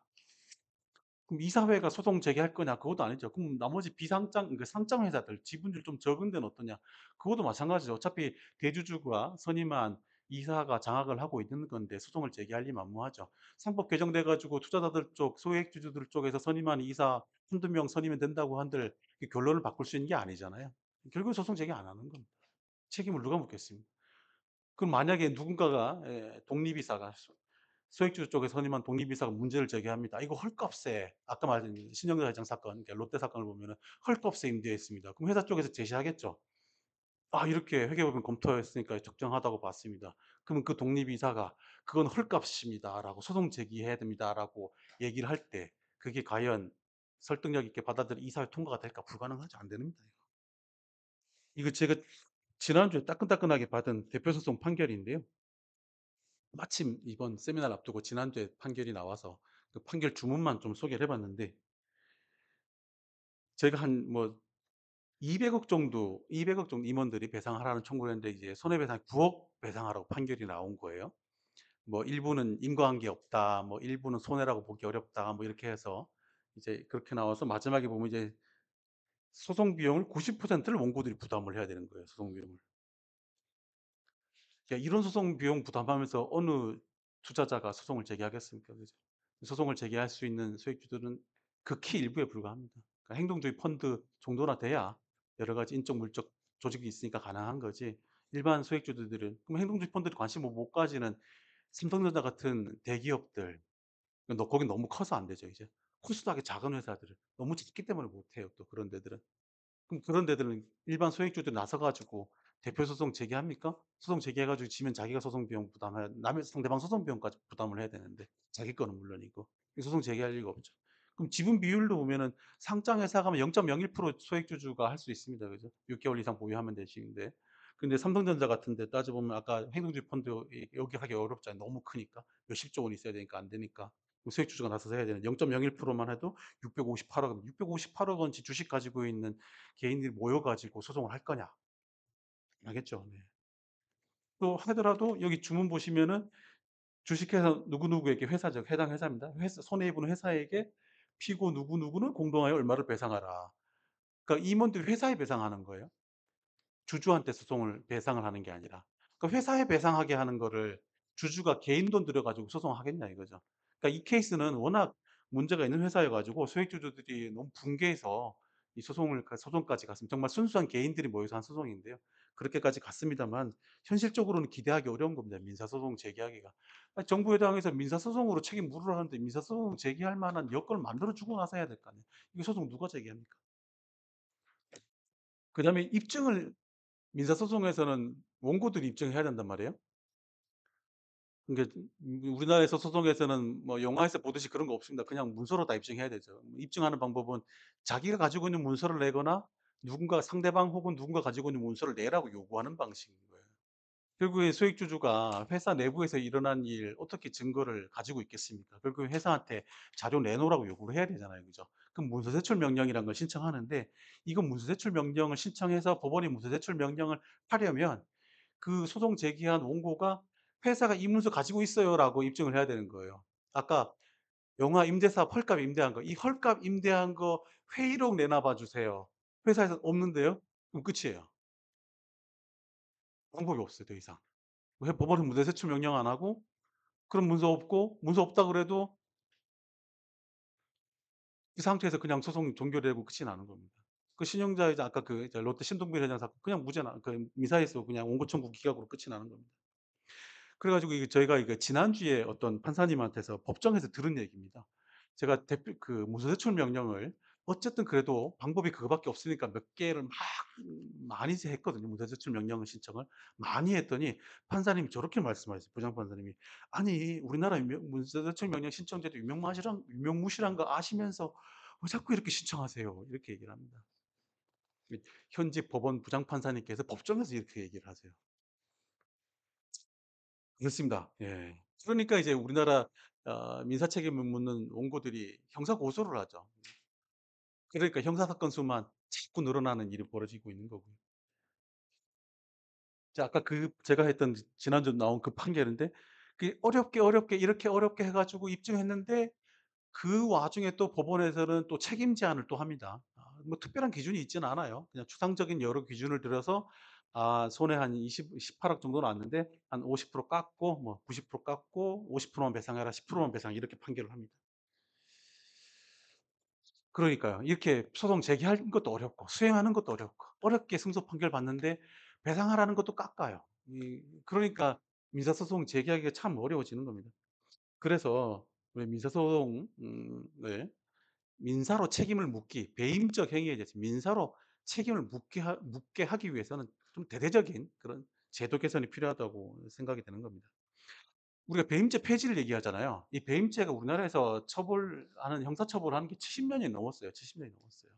그럼 이사회가 소송 제기할 거냐? 그것도 아니죠. 그럼 나머지 비상장 그러니까 상장 회사들 지분율 좀 적은 데는 어떠냐? 그것도 마찬가지죠. 어차피 대주주가 선임한 이사가 장악을 하고 있는 건데 소송을 제기할 리 만무하죠. 상법 개정돼 가지고 투자자들 쪽, 소액 주주들 쪽에서 선임한 이사 한두 명 선임이 된다고 한들 그 결론을 바꿀 수 있는 게 아니잖아요. 결국은 소송 제기 안 하는 겁니다. 책임을 누가 묻겠습니까? 그럼 만약에 누군가가 독립이사가 소액주주 쪽에 선임한 독립이사가 문제를 제기합니다. "이거 헐값에" 아까 말한 신영래 회장 사건 그러니까 롯데 사건을 보면은 "헐값에 임대했습니다." 그럼 회사 쪽에서 제시하겠죠. "아 이렇게 회계법인 검토했으니까 적정하다고 봤습니다." 그러면 그 독립이사가 "그건 헐값입니다."라고 "소송 제기해야 됩니다."라고 얘기를 할 때 그게 과연 설득력 있게 받아들여 이사회 통과가 될까? 불가능하죠. 안 됩니다 이거. 이거 제가 지난주에 따끈따끈하게 받은 대표 소송 판결인데요. 마침 이번 세미나를 앞두고 지난주에 판결이 나와서 그 판결 주문만 좀 소개를 해 봤는데 제가 한 뭐 200억 정도 임원들이 배상하라는 청구를 했는데 이제 손해배상이 9억 배상하라고 판결이 나온 거예요. 뭐 일부는 "인과관계 없다." 뭐 일부는 "손해라고 보기 어렵다." 뭐 이렇게 해서 이제 그렇게 나와서 마지막에 보면 이제 소송 비용을 90%를 원고들이 부담을 해야 되는 거예요, 소송 비용을. 야 이런 소송 비용 부담하면서 어느 투자자가 소송을 제기하겠습니까? 그죠? 소송을 제기할 수 있는 소액주들은 극히 일부에 불과합니다. 그러니까 행동주의 펀드 정도나 돼야 여러 가지 인적 물적 조직이 있으니까 가능한 거지 일반 소액주주들은 그럼 행동주의 펀드에 관심을 못 가지는 삼성전자 같은 대기업들 거긴 너무 커서 안 되죠 이제. 코스닥의 작은 회사들은 너무 작기 때문에 못 해요 또 그런 데들은. 그럼 그런 데들은 일반 소액주들이 나서 가지고 대표 소송 제기합니까? 소송 제기해 가지고 지면 자기가 소송 비용 부담해야 남의 상대방 소송 비용까지 부담을 해야 되는데 자기 거는 물론이고. 이 소송 제기할 리가 없죠. 그럼 지분 비율도 보면은 상장 회사가 면 0.01% 소액주주가 할 수 있습니다. 그죠? 6 개월 이상 보유하면 되시는데. 근데 삼성전자 같은 데 따져 보면 아까 행동주의 펀드 여기 하기 어렵잖아요. 너무 크니까. 몇십조 원 있어야 되니까 안 되니까. 소액주주가 나서서 해야 되는 0.01%만 해도 658억 658억 원치 주식 가지고 있는 개인들이 모여 가지고 소송을 할 거냐. 하겠죠. 네. 또 하더라도 여기 주문 보시면은 주식회사 누구누구에게 회사죠. 해당 회사입니다. 회사 손해 입은 회사에게 피고 누구누구는 공동하여 얼마를 배상하라. 그러니까 임원들이 회사에 배상하는 거예요. 주주한테 소송을 배상을 하는 게 아니라. 그러니까 회사에 배상하게 하는 거를 주주가 개인 돈 들여 가지고 소송하겠냐 이거죠. 그러니까 이 케이스는 워낙 문제가 있는 회사여 가지고 소액주주들이 너무 붕괴해서 이 소송까지 갔으면 정말 순수한 개인들이 모여서 한 소송인데요. 그렇게까지 갔습니다만 현실적으로는 기대하기 어려운 겁니다, 민사소송 제기하기가. 정부 여당에서 민사소송으로 책임 물으라는데 민사소송 제기할 만한 여건을 만들어 주고 나서 해야 될 거 아니에요. 이거 소송 누가 제기합니까? 그다음에 입증을 민사소송에서는 원고들이 입증해야 된단 말이에요. 그러니까 우리나라에서 소송에서는 뭐 영화에서 보듯이 그런 거 없습니다. 그냥 문서로 다 입증해야 되죠. 입증하는 방법은 자기가 가지고 있는 문서를 내거나 누군가 상대방 혹은 누군가 가지고 있는 문서를 내라고 요구하는 방식인 거예요. 결국에 수익주주가 회사 내부에서 일어난 일 어떻게 증거를 가지고 있겠습니까? 결국에 회사한테 자료 내놓으라고 요구를 해야 되잖아요. 그죠? 그럼 문서제출 명령이라는 걸 신청하는데, 이건 문서제출 명령을 신청해서 법원이 문서제출 명령을 하려면 그 소송 제기한 원고가 "회사가 이 문서 가지고 있어요."라고 입증을 해야 되는 거예요. 아까 영화 임대사 헐값 임대한 거, "이 헐값 임대한 거 회의록 내놔 봐 주세요." 회사에서 "없는데요?" 그럼 끝이에요. 방법이 없어요, 더 이상. 왜 법원은 문서 제출 명령 안 하고, 그럼 문서 없고, 문서 없다 그래도 이 상태에서 그냥 소송이 종결되고 끝이 나는 겁니다. 그 신용자이자 아까 그 이제 롯데 신동빈 회장 사건 그냥 무죄나 그 미사에서 그냥 원고 청구 기각으로 끝이 나는 겁니다. 그래 가지고 이게 저희가 이게 지난주에 어떤 판사님한테서 법정에서 들은 얘기입니다. 제가 대표 그 무소제출 명령을 어쨌든 그래도 방법이 그거밖에 없으니까 몇 개를 막 많이 했거든요. 무소제출 명령을 신청을 많이 했더니 판사님이 저렇게 말씀하셨어요. 부장 판사님이 "아니 우리나라 무소제출 명령 신청제도 유명무실한 거 아시면서 왜 자꾸 이렇게 신청하세요?" 이렇게 얘기를 합니다. 이 현직 법원 부장 판사님께서 법정에서 이렇게 얘기를 하세요. 그렇습니다. 예. 그러니까 이제 우리나라 민사 책임을 묻는 원고들이 형사 고소를 하죠. 그러니까 형사 사건 수만 자꾸 늘어나는 일이 벌어지고 있는 거고요. 자 아까 그 제가 했던 지난주 나온 그 판결인데, 그게 어렵게, 어렵게 이렇게 어렵게 해 가지고 입증했는데 그 와중에 또 법원에서는 또 책임 제한을 또 합니다. 뭐 특별한 기준이 있지는 않아요. 그냥 추상적인 여러 기준을 들어서 손해 한 18억 정도 났는데 한 50% 깎고 뭐 90% 깎고 50%만 배상해라, 10%만 배상 이렇게 판결을 합니다. 그러니까요. 이렇게 소송 제기하는 것도 어렵고 수행하는 것도 어렵고 어렵게 승소 판결 받는데 배상하라는 것도 깎아요. 그러니까 민사소송 제기하기가 참 어려워지는 겁니다. 그래서 왜 민사소송 네. 민사로 책임을 묻기, 배임적 행위에 대해서 민사로 책임을 묻게 하기 위해서는 좀 대대적인 그런 제도 개선이 필요하다고 생각이 되는 겁니다. 우리가 배임죄 폐지를 얘기하잖아요. 이 배임죄가 우리나라에서 처벌하는 형사 처벌하는 게 70 년이 넘었어요. 70 년이 넘었어요.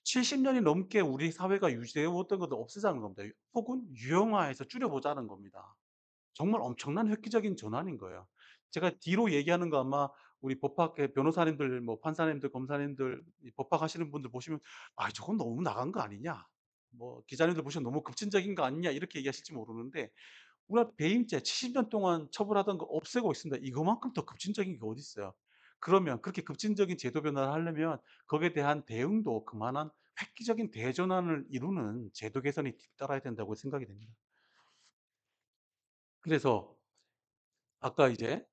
70 년이 넘게 우리 사회가 유지해 왔던 것을 없애자는 겁니다. 혹은 유형화해서 줄여 보자는 겁니다. 정말 엄청난 획기적인 전환인 거예요. 제가 뒤로 얘기하는 거 아마 우리 법학의 변호사님들 뭐 판사님들, 검사님들 이 법학하시는 분들 보시면 '아 저건 너무 나간 거 아니냐.' 뭐 기자님들 보시면 '너무 급진적인 거 아니냐.' 이렇게 얘기하실지 모르는데 우리나라 배임죄 70년 동안 처벌하던 거 없애고 있습니다. 이거만큼 더 급진적인 게 어디 있어요. 그러면 그렇게 급진적인 제도 변화를 하려면 거기에 대한 대응도 그만한 획기적인 대전환을 이루는 제도 개선이 뒤따라야 된다고 생각이 됩니다. 그래서 아까 이제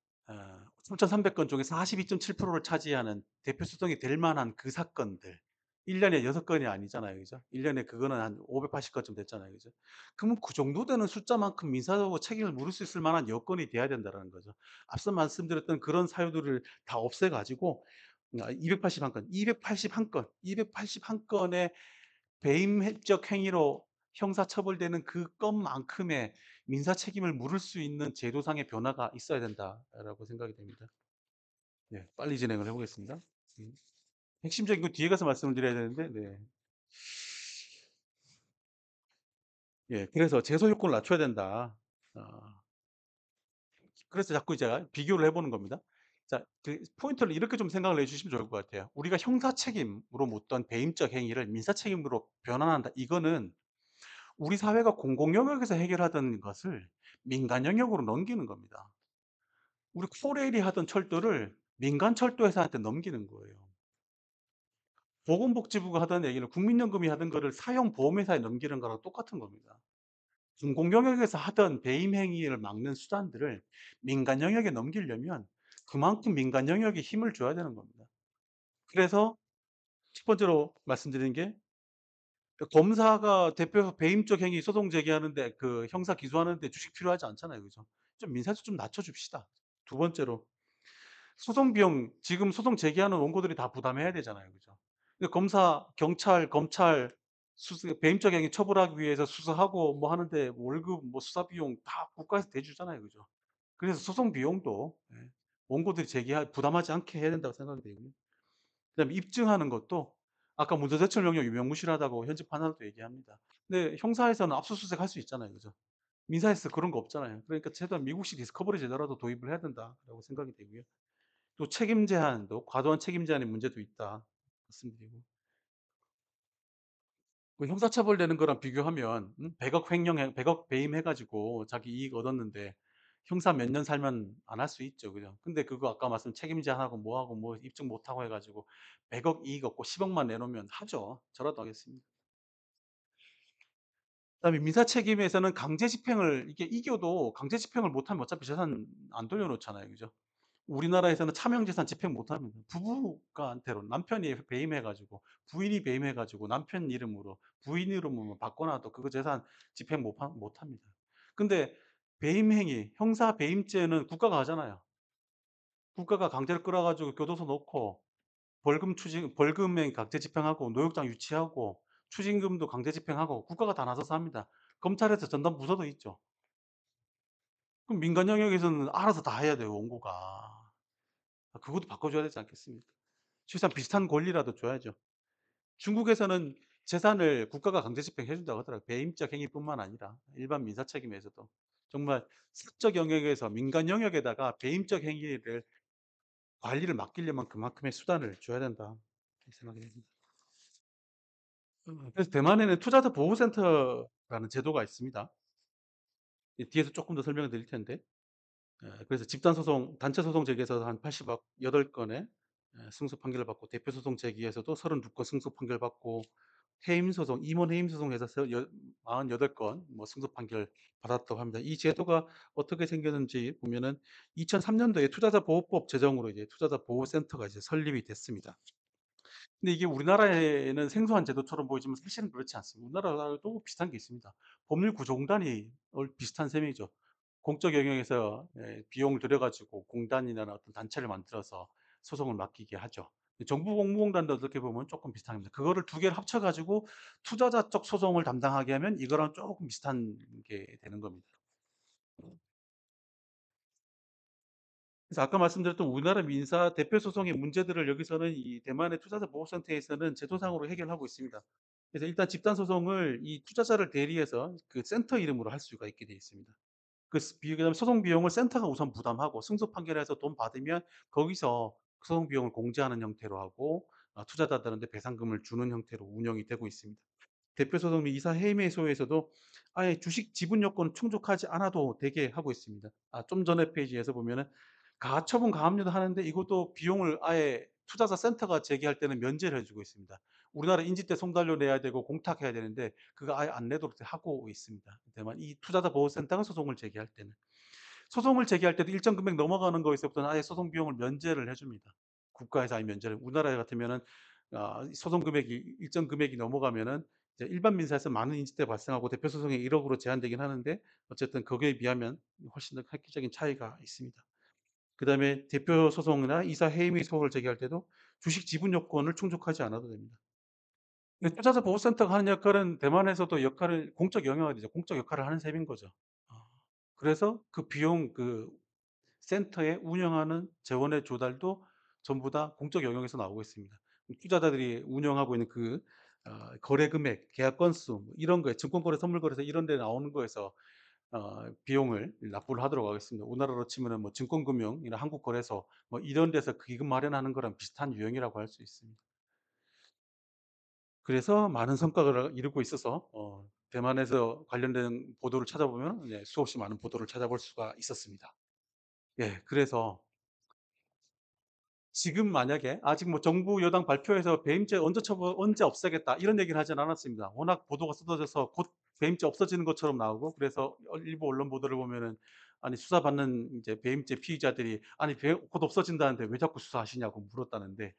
3,300건 중에 42.7%를 차지하는 대표 수성이 될 만한 그 사건들 1 년에 6 건이 아니잖아요. 그죠? 1 년에 그거는 한 580 건쯤 됐잖아요. 그죠? 그러면 그 정도 되는 숫자만큼 민사적으로 책임을 물을 수 있을 만한 여건이 돼야 된다라는 거죠. 앞서 말씀드렸던 그런 사유들을 다 없애 가지고 281 건, 281 건, 281 건의 배임적 행위로 형사 처벌되는 그 건만큼의 민사 책임을 물을 수 있는 제도상의 변화가 있어야 된다라고 생각이 됩니다. 예. 빨리 진행을 해 보겠습니다. 음. 핵심적인 건 뒤에 가서 말씀을 드려야 되는데 네. 예. 그래서 제소 요건을 낮춰야 된다. 아 그래서 자꾸 이제 비교를 해 보는 겁니다. 자 그 포인트를 이렇게 좀 생각을 해 주시면 좋을 것 같아요. 우리가 형사 책임으로 묻던 배임적 행위를 민사 책임으로 변환한다. 이거는 우리 사회가 공공 영역에서 해결하던 것을 민간 영역으로 넘기는 겁니다. 우리 코레일이 하던 철도를 민간 철도 회사한테 넘기는 거예요. 보건복지부가 하던 얘기를 국민연금이 하던 거를 사용보험회사에 넘기는 거랑 똑같은 겁니다. 공공 영역에서 하던 배임 행위를 막는 수단들을 민간 영역에 넘기려면 그만큼 민간 영역에 힘을 줘야 되는 겁니다. 그래서 첫 번째로 말씀드린 게 검사가 대표에서 배임적 행위 소송 제기하는데 그 형사 기소하는데 주식 필요하지 않잖아요. 그죠? 좀 민사적 좀 낮춰 줍시다. 두 번째로 소송 비용 지금 소송 제기하는 원고들이 다 부담해야 되잖아요. 그죠? 근데 검사, 경찰, 검찰 배임적 행위 처벌하기 위해서 수사하고 뭐 하는데 월급 뭐 수사 비용 다 국가에서 대주잖아요. 그죠? 그래서 소송 비용도 원고들이 제기할 부담하지 않게 해야 된다고 생각이 되고요. 그다음에 입증하는 것도 아까 문서제출 능력 유명무실하다고 현직 판사도 얘기합니다. 근데 형사에서는 압수수색할 수 있잖아요. 그죠? 민사에서 그런 거 없잖아요. 그러니까 최소한 미국식 디스커버리 제도라도 도입을 해야 된다라고 생각이 되고요. 또 책임 제한도 과도한 책임 제한의 문제도 있다 말씀드리고 그 형사처벌되는 거랑 비교하면 100억 횡령해 100억 배임해 가지고 자기 이익 얻었는데 형사 몇 년 살면 안 할 수 있죠. 그죠? 근데 그거 아까 말씀 책임 제한하고 뭐 하고 뭐 입증 못 하고 해 가지고 100억 이익 얻고 10억만 내놓으면 하죠. 저라도 하겠습니다. 그다음에 민사 책임에서는 강제 집행을 이게 이겨도 강제 집행을 못하면 어차피 재산 안 돌려놓잖아요. 그죠? 우리나라에서는 차명재산 집행 못합니다. 부부가한테로 남편이 배임해 가지고 부인이 배임해 가지고 남편 이름으로 부인 이름으로 바꿔 놔도 그거 재산 집행 못합니다. 근데 배임 행위 형사 배임죄는 국가가 하잖아요. 국가가 강제로 끌어 가지고 교도소 넣고 벌금에 강제 집행하고 노역장 유치하고 추징금도 강제 집행하고 국가가 다 나서서 합니다. 검찰에서 전담 부서도 있죠. 그럼 민간 영역에서는 알아서 다 해야 돼요 원고가. 그것도 바꿔 줘야 되지 않겠습니까? 실상 비슷한 권리라도 줘야죠. 중국에서는 재산을 국가가 강제 집행해 준다고 하더라고요. 배임적 행위뿐만 아니라 일반 민사 책임에서도. 정말 사적 영역에서 민간 영역에다가 배임적 행위를 관리를 맡기려면 그만큼의 수단을 줘야 된다. 이렇게 생각이 됩니다. 그래서 대만에는 투자자 보호센터라는 제도가 있습니다. 뒤에서 쪼끔 더 설명을 드릴 텐데 그래서 집단 소송, 단체 소송 제기에서 한 80억 8건의 승소 판결을 받고 대표 소송 제기에서도 32건 승소 판결 받고 해임 소송, 임원 해임 소송에서 48건 뭐 승소 판결 받았다고 합니다. 이 제도가 어떻게 생겼는지 보면은 2003 년도에 투자자 보호법 제정으로 이제 투자자 보호센터가 이제 설립이 됐습니다. 근데 이게 우리나라에는 생소한 제도처럼 보이지만 사실은 그렇지 않습니다. 우리나라도 비슷한 게 있습니다. 법률 구조공단이 비슷한 셈이죠. 공적 영역에서 비용을 들여 가지고 공단이나 어떤 단체를 만들어서 소송을 맡기게 하죠. 정부 공무공단도 어떻게 보면 쪼끔 비슷합니다. 그거를 두 개를 합쳐 가지고 투자자 쪽 소송을 담당하게 하면 이거랑 쪼금 비슷한 게 되는 겁니다. 그래서 아까 말씀드렸던 우리나라 민사 대표 소송의 문제들을 여기서는 이 대만의 투자자 보호센터에서는 제도상으로 해결하고 있습니다. 그래서 일단 집단 소송을 이 투자자를 대리해서 그 센터 이름으로 할 수가 있게 되어 있습니다. 그다음에 소송 비용을 센터가 우선 부담하고 승소 판결해서 돈 받으면 거기서 그 소송 비용을 공제하는 형태로 하고 투자자들한테 배상금을 주는 형태로 운영이 되고 있습니다. 대표 소송 및 이사 해임해소에서도 아예 주식 지분 요건을 충족하지 않아도 되게 하고 있습니다. 좀 전에 페이지에서 보면은 가처분 가압류도 하는데 이것도 비용을 아예 투자자 센터가 제기할 때는 면제를 해 주고 있습니다. 우리나라 인지대 송달료 내야 되고 공탁해야 되는데 그거 아예 안 내도록 하고 있습니다. 다만 이 투자자 보호센터가 소송을 제기할 때는. 소송을 제기할 때도 일정 금액 넘어가는 거에서부터는 아예 소송 비용을 면제를 해 줍니다. 국가에서 아예 면제를. 우리나라 같으면은 소송 금액이 일정 금액이 넘어가면은 이제 일반 민사에서 많은 인지대 발생하고 대표 소송이 1억 억으로 제한되긴 하는데 어쨌든 거기에 비하면 훨씬 더 획기적인 차이가 있습니다. 그다음에 대표 소송이나 이사 해임의 소를 제기할 때도 주식 지분 요건을 충족하지 않아도 됩니다. 근데 투자자 보호센터가 하는 역할은 대만에서도 역할을 공적 영역이 되죠. 공적 역할을 하는 셈인 거죠. 아. 그래서 그 비용 센터에 운영하는 재원의 조달도 전부 다 공적 영역에서 나오고 있습니다. 투자자들이 운영하고 있는 거래 금액, 계약 건수 뭐 이런 거에 증권거래, 선물거래소 이런 데 나오는 거에서 비용을 납부를 하도록 하겠습니다. 우리나라로 치면은 뭐 증권금융이나 한국거래소 뭐 이런 데서 기금 마련하는 거랑 비슷한 유형이라고 할 수 있습니다. 그래서 많은 성과를 이루고 있어서 대만에서 관련된 보도를 찾아보면 수없이 많은 보도를 찾아볼 수가 있었습니다. 예. 그래서 지금 만약에 아직 뭐 정부 여당 발표에서 "배임죄 언제 없애겠다." 이런 얘기를 하진 않았습니다. 워낙 보도가 쏟아져서 곧 배임죄 없어지는 것처럼 나오고 그래서 일부 언론 보도를 보면은 아니 수사받는 이제 배임죄 피의자들이 "아니 곧 없어진다는데 왜 자꾸 수사하시냐."고 물었다는데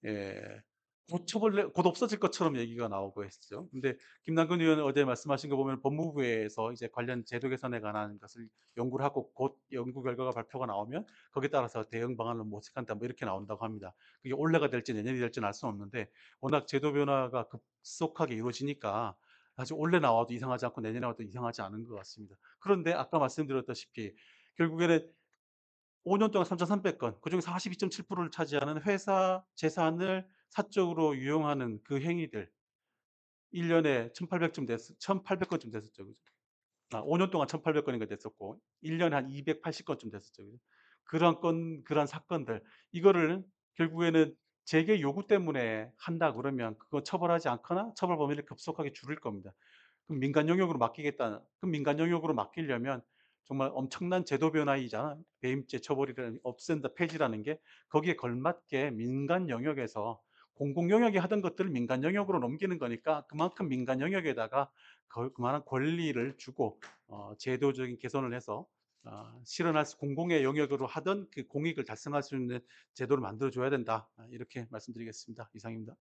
예 곧 없어질 것처럼 얘기가 나오고 했죠. 근데 김남근 의원은 어제 말씀하신 거 보면 법무부에서 이제 관련 제도 개선에 관한 것을 연구를 하고 곧 연구 결과가 발표가 나오면 거기에 따라서 대응 방안을 모색한다 뭐 이렇게 나온다고 합니다. 그게 올해가 될지 내년이 될지는 알 수는 없는데 워낙 제도 변화가 급속하게 이루어지니까 사실 올해 나와도 이상하지 않고 내년에 나와도 이상하지 않은 것 같습니다. 그런데 아까 말씀드렸다시피 결국에는 5년 동안 3,300 건, 그중에서 42.7%를 차지하는 회사 재산을 사적으로 유용하는 그 행위들, 1 년에 1,800쯤 됐 1,800 건쯤 됐었죠. 그죠? 5년 동안 1,800 건인가 됐었고 1 년에 한 280 건쯤 됐었죠. 그죠? 그런 사건들, 이거를 결국에는 재계 요구 때문에 한다 그러면 그거 처벌하지 않거나 처벌 범위를 급속하게 줄일 겁니다. 그럼 민간 영역으로 맡기겠다. 그럼 민간 영역으로 맡기려면 정말 엄청난 제도 변화이자 배임죄 처벌이라는 없앤다, 폐지라는 게 거기에 걸맞게 민간 영역에서 공공 영역이 하던 것들을 민간 영역으로 넘기는 거니까 그만큼 민간 영역에다가 그만한 권리를 주고 제도적인 개선을 해서 실현할 수 공공의 영역으로 하던 그 공익을 달성할 수 있는 제도를 만들어 줘야 된다. 이렇게 말씀드리겠습니다. 이상입니다.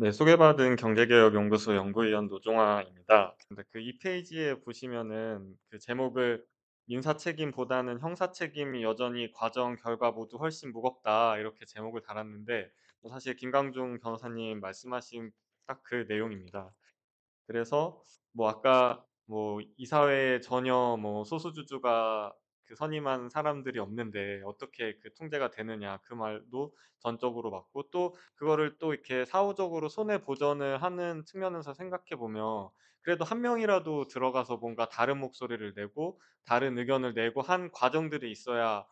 네. 소개받은 경제개혁연구소 연구위원 노종아입니다. 근데 그 2 페이지에 보시면은 그 제목을 "민사 책임보다는 형사 책임이 여전히 과정 결과 모두 훨씬 무겁다." 이렇게 제목을 달았는데 사실 김강중 변호사님 말씀하신 딱 그 내용입니다. 그래서 뭐 아까 뭐 "이사회에 전혀 뭐 소수주주가 그 선임한 사람들이 없는데 어떻게 그 통제가 되느냐." 그 말도 전적으로 맞고, 또 그거를 또 이렇게 사후적으로 손해 보전을 하는 측면에서 생각해 보면 그래도 한 명이라도 들어가서 뭔가 다른 목소리를 내고 다른 의견을 내고 한 과정들이 있어야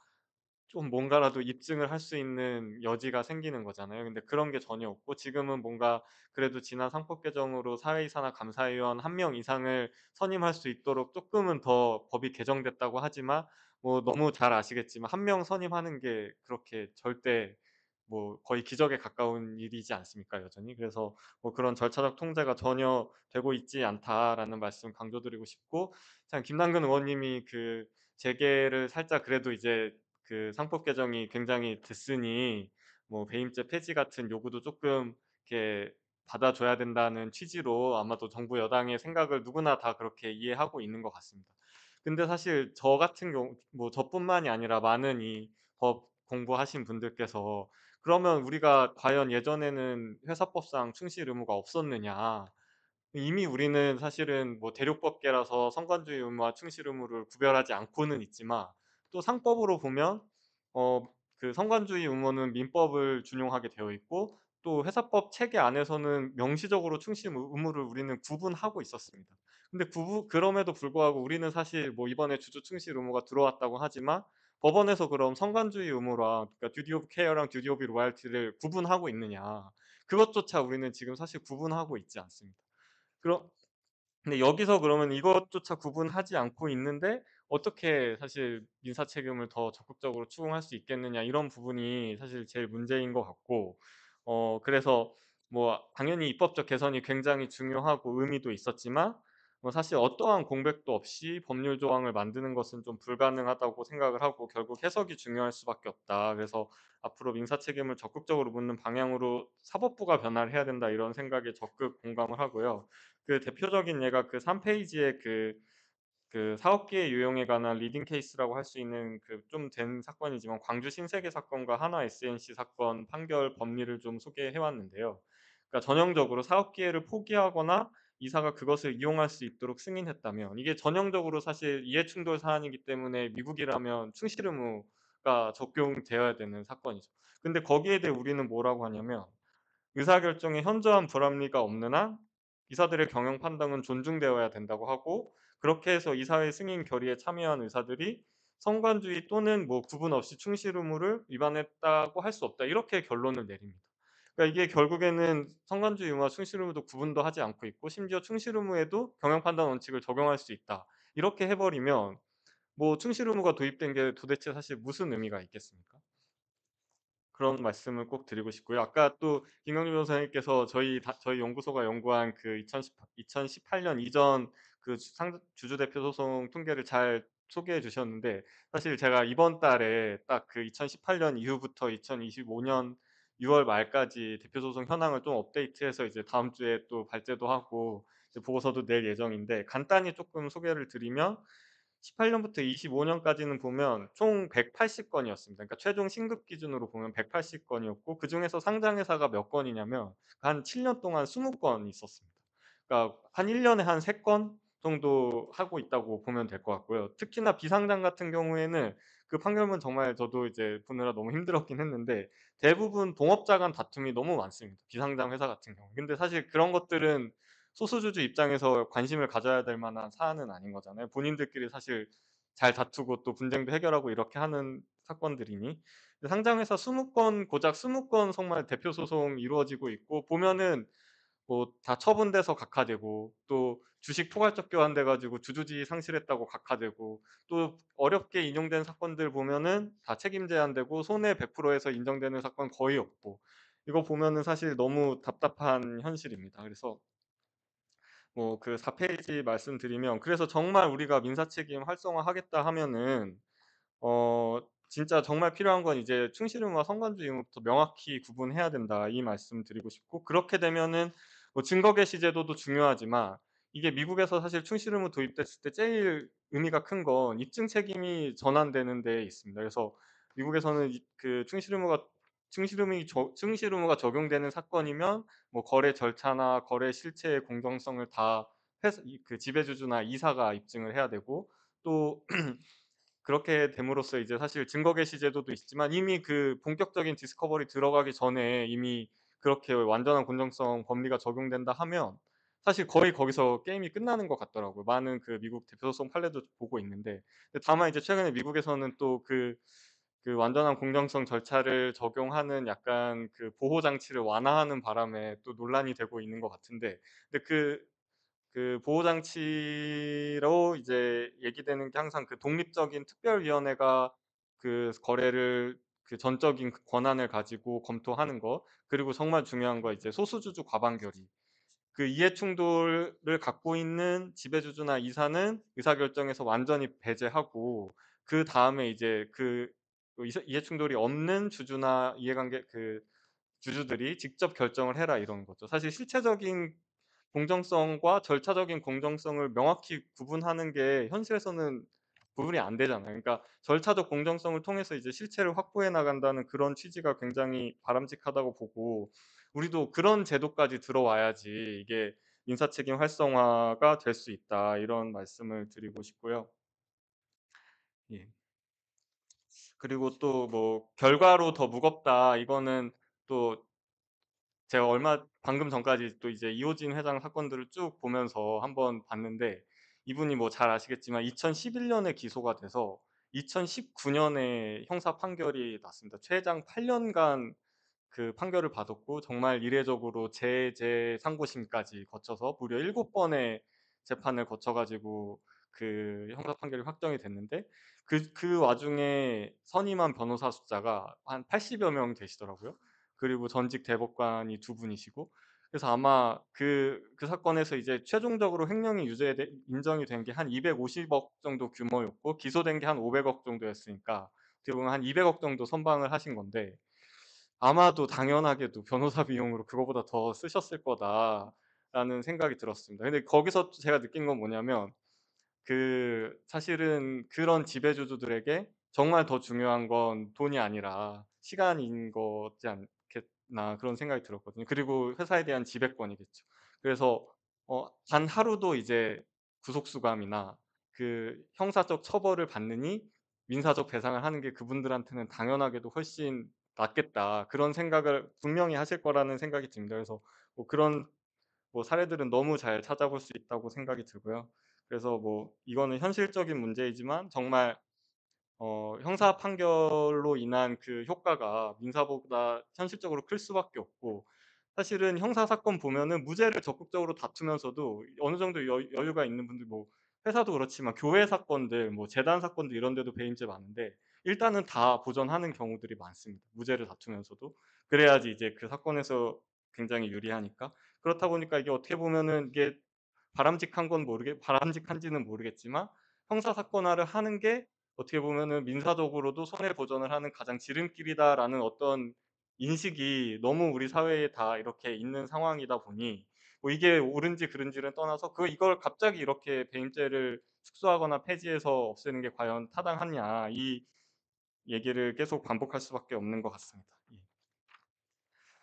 좀 뭔가라도 입증을 할 수 있는 여지가 생기는 거잖아요. 근데 그런 게 전혀 없고, 지금은 뭔가 그래도 지난 상법 개정으로 사회이사나 감사위원 1명 이상을 선임할 수 있도록 쪼끔은 더 법이 개정됐다고 하지만, 뭐 너무 잘 아시겠지만 1명 선임하는 게 그렇게 절대 뭐 거의 기적에 가까운 일이지 않습니까, 여전히. 그래서 뭐 그런 절차적 통제가 전혀 되고 있지 않다라는 말씀 강조드리고 싶고, 참 김남근 의원님이 그 재계를 살짝 그래도 이제 그 상법 개정이 굉장히 됐으니 뭐 배임죄 폐지 같은 요구도 쪼끔 이렇게 받아줘야 된다는 취지로 아마도 정부 여당의 생각을 누구나 다 그렇게 이해하고 있는 것 같습니다. 근데 사실 저 같은 경우, 뭐 저뿐만이 아니라 많은 이 법 공부하신 분들께서 "그러면 우리가 과연 예전에는 회사법상 충실 의무가 없었느냐. 이미 우리는 사실은 뭐 대륙법계라서 성관주의 의무와 충실 의무를 구별하지 않고는 있지만 또 상법으로 보면 어 그 성관주의 의무는 민법을 준용하게 되어 있고, 또 회사법 체계 안에서는 명시적으로 충실 의무를 우리는 구분하고 있었습니다. 근데 그럼에도 불구하고 우리는 사실 뭐 이번에 주주 충실 의무가 들어왔다고 하지만 법원에서 그럼 성관주의 의무랑, 그러니까 duty of care랑 duty of loyalty를 구분하고 있느냐. 그것조차 우리는 지금 사실 구분하고 있지 않습니다. 그럼 근데 여기서 그러면 이것조차 구분하지 않고 있는데 어떻게 사실 민사 책임을 더 적극적으로 추궁할 수 있겠느냐, 이런 부분이 사실 제일 문제인 것 같고, 그래서 뭐 당연히 입법적 개선이 굉장히 중요하고 의미도 있었지만 뭐 사실 어떠한 공백도 없이 법률 조항을 만드는 것은 좀 불가능하다고 생각을 하고, 결국 해석이 중요할 수밖에 없다. 그래서 앞으로 민사 책임을 적극적으로 묻는 방향으로 사법부가 변화를 해야 된다, 이런 생각에 적극 공감을 하고요. 그 대표적인 예가 그 3 페이지에 사업계의 유용에 관한 리딩 케이스라고 할 수 있는 그 좀 된 사건이지만 광주 신세계 사건과 한화 SNC 사건 판결 법리를 좀 소개해 왔는데요. 그러니까 전형적으로 사업 기회를 포기하거나 이사가 그것을 이용할 수 있도록 승인했다면, 이게 전형적으로 사실 이해충돌 사안이기 때문에 미국이라면 충실 의무가 적용되어야 되는 사건이죠. 근데 거기에 대해 우리는 뭐라고 하냐면 의사결정에 현저한 불합리가 없는 한 이사들의 경영 판단은 존중되어야 된다고 하고, 그렇게 해서 이사회 승인 결의에 참여한 의사들이 성관주의 또는 뭐 구분 없이 충실 의무를 위반했다고 할 수 없다, 이렇게 결론을 내립니다. 그러니까 이게 결국에는 성관주의 의무와 충실 의무도 구분도 하지 않고 있고 심지어 충실 의무에도 경영 판단 원칙을 적용할 수 있다, 이렇게 해 버리면 뭐 충실 의무가 도입된 게 도대체 사실 무슨 의미가 있겠습니까? 그런 말씀을 꼭 드리고 싶고요. 아까 또 김경림 변호사님께서 저희 연구소가 연구한 그 2018년 이전 그 주주 대표 소송 통계를 잘 소개해 주셨는데, 사실 제가 이번 달에 딱 그 2018년 이후부터 2025년 6월 말까지 대표 소송 현황을 좀 업데이트해서 이제 다음 주에 또 발제도 하고 이제 보고서도 낼 예정인데, 간단히 쪼끔 소개를 드리면 18 년부터 25 년까지는 보면 총 180 건이었습니다. 그러니까 최종 신급 기준으로 보면 180 건이었고, 그중에서 상장 회사가 몇 건이냐면 한 7년 동안 20 건이 있었습니다. 그러니까 한 1 년에 한 3건 정도 하고 있다고 보면 될 것 같고요. 특히나 비상장 같은 경우에는 그 판결문 정말 저도 이제 보느라 너무 힘들었긴 했는데 대부분 동업자 간 다툼이 너무 많습니다, 비상장 회사 같은 경우. 근데 사실 그런 것들은 소수주주 입장에서 관심을 가져야 될 만한 사안은 아닌 거잖아요. 본인들끼리 사실 잘 다투고 또 분쟁도 해결하고 이렇게 하는 사건들이니. 상장회사 20건 고작 20건 정말 대표 소송 이루어지고 있고 보면은 뭐 다 처분돼서 각하되고 또 주식 포괄적 교환돼 가지고 주주지위 상실했다고 각하되고 또 어렵게 인용된 사건들 보면은 다 책임 제한되고 손해 100%에서 인정되는 사건 거의 없고 이거 보면은 사실 너무 답답한 현실입니다. 그래서 뭐 그 4 페이지 말씀드리면 그래서 정말 우리가 민사책임 활성화하겠다 하면은 진짜 정말 필요한 건 이제 충실 의무와 성관주 의무부터 명확히 구분해야 된다 이 말씀 드리고 싶고 그렇게 되면은 뭐 증거 개시 제도도 중요하지만 이게 미국에서 사실 충실 의무 도입됐을 때 제일 의미가 큰 건 입증 책임이 전환되는 데 있습니다. 그래서 미국에서는 그 충실 의무가 적용되는 사건이면 뭐 거래 절차나 거래 실체의 공정성을 다 회사 그 지배주주나 이사가 입증을 해야 되고 또 그렇게 됨으로써 이제 사실 증거 개시 제도도 있지만 이미 그 본격적인 디스커버리 들어가기 전에 이미 그렇게 완전한 공정성 법리가 적용된다 하면 사실 거의 거기서 게임이 끝나는 것 같더라고요. 많은 그 미국 대표소송 판례도 보고 있는데. 근데 다만 이제 최근에 미국에서는 또 그 완전한 공정성 절차를 적용하는 약간 그 보호 장치를 완화하는 바람에 또 논란이 되고 있는 것 같은데 근데 그 보호 장치로 이제 얘기되는 게 항상 그 독립적인 특별위원회가 그 거래를 그 전적인 그 권한을 가지고 검토하는 거 그리고 정말 중요한 거 이제 소수주주 과반 결의. 그 이해 충돌을 갖고 있는 지배주주나 이사는 의사결정에서 완전히 배제하고 그다음에 이제 이해 충돌이 없는 주주나 이해관계 그 주주들이 직접 결정을 해라 이런 거죠. 사실 실체적인 공정성과 절차적인 공정성을 명확히 구분하는 게 현실에서는 구분이 안 되잖아요. 그러니까 절차적 공정성을 통해서 이제 실체를 확보해 나간다는 그런 취지가 굉장히 바람직하다고 보고 우리도 그런 제도까지 들어와야지 이게 인사책임 활성화가 될 수 있다. 이런 말씀을 드리고 싶고요. 예. 그리고 또 뭐 결과로 더 무겁다. 이거는 또 제가 방금 전까지 또 이제 이호진 회장 사건들을 쭉 보면서 한번 봤는데 이분이 뭐 잘 아시겠지만 2011 년에 기소가 돼서 2019 년에 형사 판결이 났습니다. 최장 8 년간 그 판결을 받았고 정말 이례적으로 재상고심까지 거쳐서 무려 7 번의 재판을 거쳐 가지고 그 형사 판결이 확정이 됐는데 그 와중에 선임한 변호사 숫자가 한 80여 명 되시더라고요. 그리고 전직 대법관이 2 분이시고 그래서 아마 그 사건에서 이제 최종적으로 횡령이 인정이 된 게 한 250억 정도 규모였고 기소된 게 한 500억 정도였으니까 어떻게 보면 한 200억 정도 선방을 하신 건데 아마도 당연하게도 '변호사 비용으로 그거보다 더 쓰셨을 거다.'라는 생각이 들었습니다. 근데 거기서 제가 느낀 건 뭐냐면 사실은 그런 지배주주들에게 정말 더 중요한 건 돈이 아니라 시간인 거지 않겠나 그런 생각이 들었거든요. 그리고 회사에 대한 지배권이겠죠. 그래서 단 하루도 이제 구속 수감이나 그 형사적 처벌을 받느니 민사적 배상을 하는 게 그분들한테는 당연하게도 훨씬 낫겠다. 그런 생각을 분명히 하실 거라는 생각이 듭니다. 그래서 뭐 그런 뭐 사례들은 너무 잘 찾아볼 수 있다고 생각이 들고요. 그래서 뭐 이거는 현실적인 문제이지만 정말 형사 판결로 인한 그 효과가 민사보다 현실적으로 클 수밖에 없고 사실은 형사 사건 보면은 무죄를 적극적으로 다투면서도 어느 정도 여유가 있는 분들 뭐 회사도 그렇지만 교회 사건들 뭐 재단 사건들 이런 데도 배임죄 많은데 일단은 다 보전하는 경우들이 많습니다, 무죄를 다투면서도. 그래야지 이제 그 사건에서 굉장히 유리하니까. 그렇다 보니까 이게 어떻게 보면은 이게 바람직한지는 모르겠지만 형사 사건화를 하는 게 어떻게 보면은 '민사적으로도 손해 보전을 하는 가장 지름길이다.'라는 어떤 인식이 너무 우리 사회에 다 이렇게 있는 상황이다 보니 뭐 이게 옳은지 그른지를 떠나서 이걸 갑자기 이렇게 배임죄를 축소하거나 폐지해서 없애는 게 과연 타당하냐 이 얘기를 계속 반복할 수밖에 없는 것 같습니다. 예.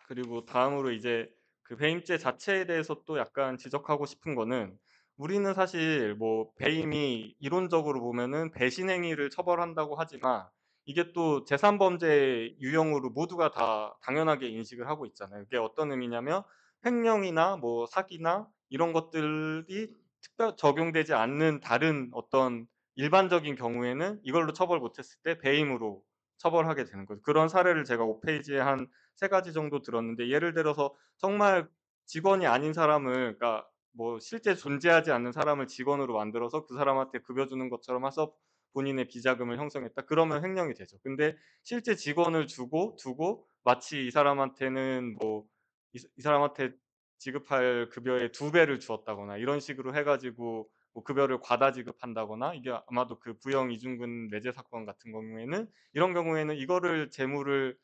그리고 다음으로 이제 그 배임죄 자체에 대해서 또 약간 지적하고 싶은 거는 우리는 사실 뭐 배임이 이론적으로 보면은 배신 행위를 처벌한다고 하지만 이게 또 재산 범죄 유형으로 모두가 다 당연하게 인식을 하고 있잖아요. 이게 어떤 의미냐면 횡령이나 뭐 사기나 이런 것들이 특별 적용되지 않는 다른 어떤 일반적인 경우에는 이걸로 처벌 못했을 때 배임으로 처벌하게 되는 거죠. 그런 사례를 제가 5페이지에 한 3가지 정도 들었는데, 예를 들어서 정말 직원이 아닌 사람을, 그러니까 뭐 실제 존재하지 않는 사람을 직원으로 만들어서 그 사람한테 급여 주는 것처럼 해서 본인의 비자금을 형성했다. 그러면 횡령이 되죠. 근데 실제 직원을 두고 마치 이 사람한테는 뭐 이 사람한테 지급할 급여의 2배를 주었다거나 이런 식으로 해 가지고 뭐 급여를 과다 지급한다거나, 이게 아마도 그 부영 이중근 매제 사건 같은 경우에는, 이런 경우에는 이거를 재물을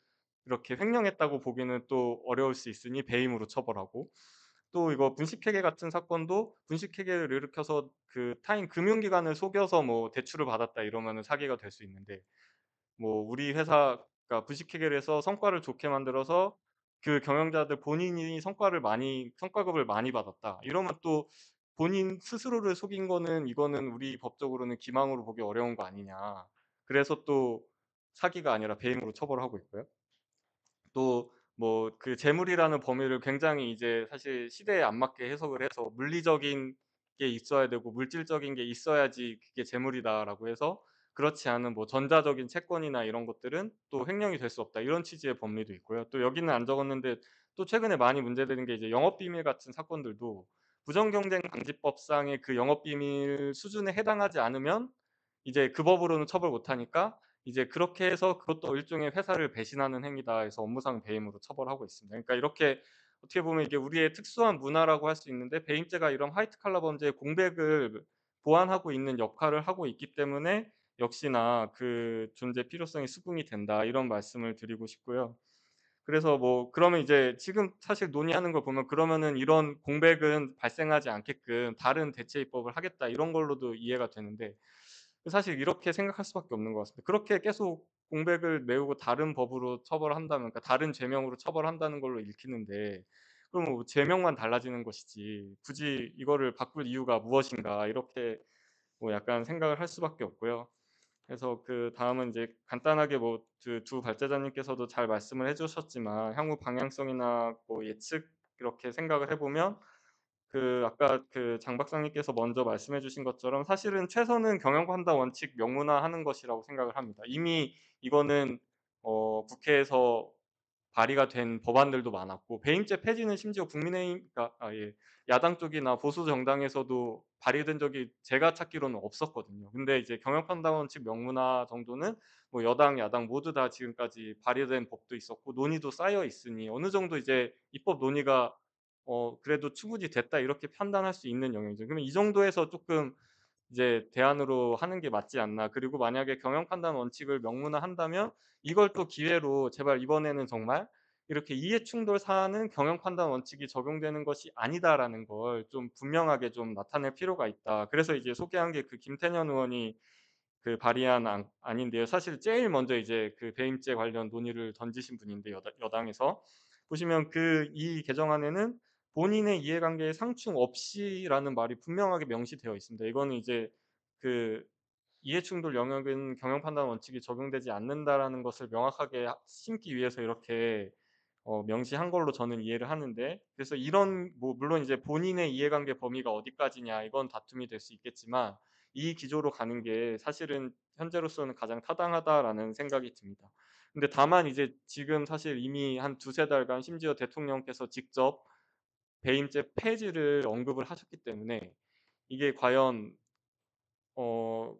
이렇게 횡령했다고 보기는 또 어려울 수 있으니 배임으로 처벌하고, 또 이거 분식회계 같은 사건도 분식회계를 일으켜서 그 타인 금융기관을 속여서 뭐 대출을 받았다 이러면은 사기가 될 수 있는데, 뭐 우리 회사가 분식회계를 해서 성과를 좋게 만들어서 그 경영자들 본인이 성과급을 많이 받았다 이러면 또 본인 스스로를 속인 거는, 이거는 우리 법적으로는 기망으로 보기 어려운 거 아니냐. 그래서 또 사기가 아니라 배임으로 처벌하고 있고요. 또 뭐 그 재물이라는 범위를 굉장히 이제 사실 시대에 안 맞게 해석을 해서 물리적인 게 있어야 되고 물질적인 게 있어야지 그게 재물이다라고 해서, 그렇지 않은 뭐 전자적인 채권이나 이런 것들은 또 횡령이 될 수 없다, 이런 취지의 법리도 있고요. 또 여기는 안 적었는데, 또 최근에 많이 문제되는 게 이제 영업비밀 같은 사건들도 부정경쟁방지법상의 그 영업비밀 수준에 해당하지 않으면 이제 그 법으로는 처벌 못 하니까, 이제 그렇게 해서 그것도 일종의 회사를 배신하는 행위다 해서 업무상 배임으로 처벌하고 있습니다. 그러니까 이렇게 어떻게 보면 이게 우리의 특수한 문화라고 할 수 있는데, 배임죄가 이런 화이트 칼라 범죄의 공백을 보완하고 있는 역할을 하고 있기 때문에 역시나 그 존재 필요성이 수긍이 된다, 이런 말씀을 드리고 싶고요. 그래서 뭐 그러면 이제 지금 사실 논의하는 걸 보면, 그러면은 이런 공백은 발생하지 않게끔 다른 대체 입법을 하겠다, 이런 걸로도 이해가 되는데, 사실 이렇게 생각할 수밖에 없는 것 같습니다. 그렇게 계속 공백을 메우고 다른 법으로 처벌한다면, 그러니까 다른 죄명으로 처벌한다는 걸로 읽히는데, 그럼 뭐 죄명만 달라지는 것이지 굳이 이거를 바꿀 이유가 무엇인가, 이렇게 뭐 약간 생각을 할 수밖에 없고요. 그래서 그다음은 이제 간단하게 뭐 그 두 발제자님께서도 잘 말씀을 해 주셨지만, 향후 방향성이나 뭐 예측 이렇게 생각을 해 보면, 아까 장 박사님께서 먼저 말씀해 주신 것처럼 사실은 최선은 경영 판단 원칙 명문화하는 것이라고 생각을 합니다. 이미 이거는 국회에서 발의가 된 법안들도 많았고, 배임죄 폐지는 심지어 국민의힘, 야당 쪽이나 보수 정당에서도 발의된 적이 제가 찾기로는 없었거든요. 근데 이제 경영 판단 원칙 명문화 정도는 뭐 여당 야당 모두 다 지금까지 발의된 법도 있었고 논의도 쌓여 있으니, 어느 정도 이제 입법 논의가 그래도 충분히 됐다, 이렇게 판단할 수 있는 영역이죠. 그러면 이 정도에서 조금 이제 대안으로 하는 게 맞지 않나. 그리고 만약에 경영 판단 원칙을 명문화한다면 이걸 또 기회로 제발 이번에는 정말 이렇게 이해 충돌 사안은 경영 판단 원칙이 적용되는 것이 아니다라는 걸 좀 분명하게 좀 나타낼 필요가 있다. 그래서 이제 소개한 게 그 김태년 의원이 발의한 안인데요. 사실 제일 먼저 이제 배임죄 관련 논의를 던지신 분인데, 여당에서 보시면 이 개정안에는 본인의 이해관계에 상충 없이라는 말이 분명하게 명시되어 있습니다. 이거는 이제 그 이해충돌 영역은 경영 판단 원칙이 적용되지 않는다라는 것을 명확하게 심기 위해서 이렇게 명시한 걸로 저는 이해를 하는데, 그래서 이런 뭐 물론 이제 본인의 이해관계 범위가 어디까지냐 이건 다툼이 될 수 있겠지만, 이 기조로 가는 게 사실은 현재로서는 가장 타당하다라는 생각이 듭니다. 근데 다만 이제 지금 사실 이미 한 두세 달간 심지어 대통령께서 직접 배임죄 폐지를 언급을 하셨기 때문에, 이게 과연 어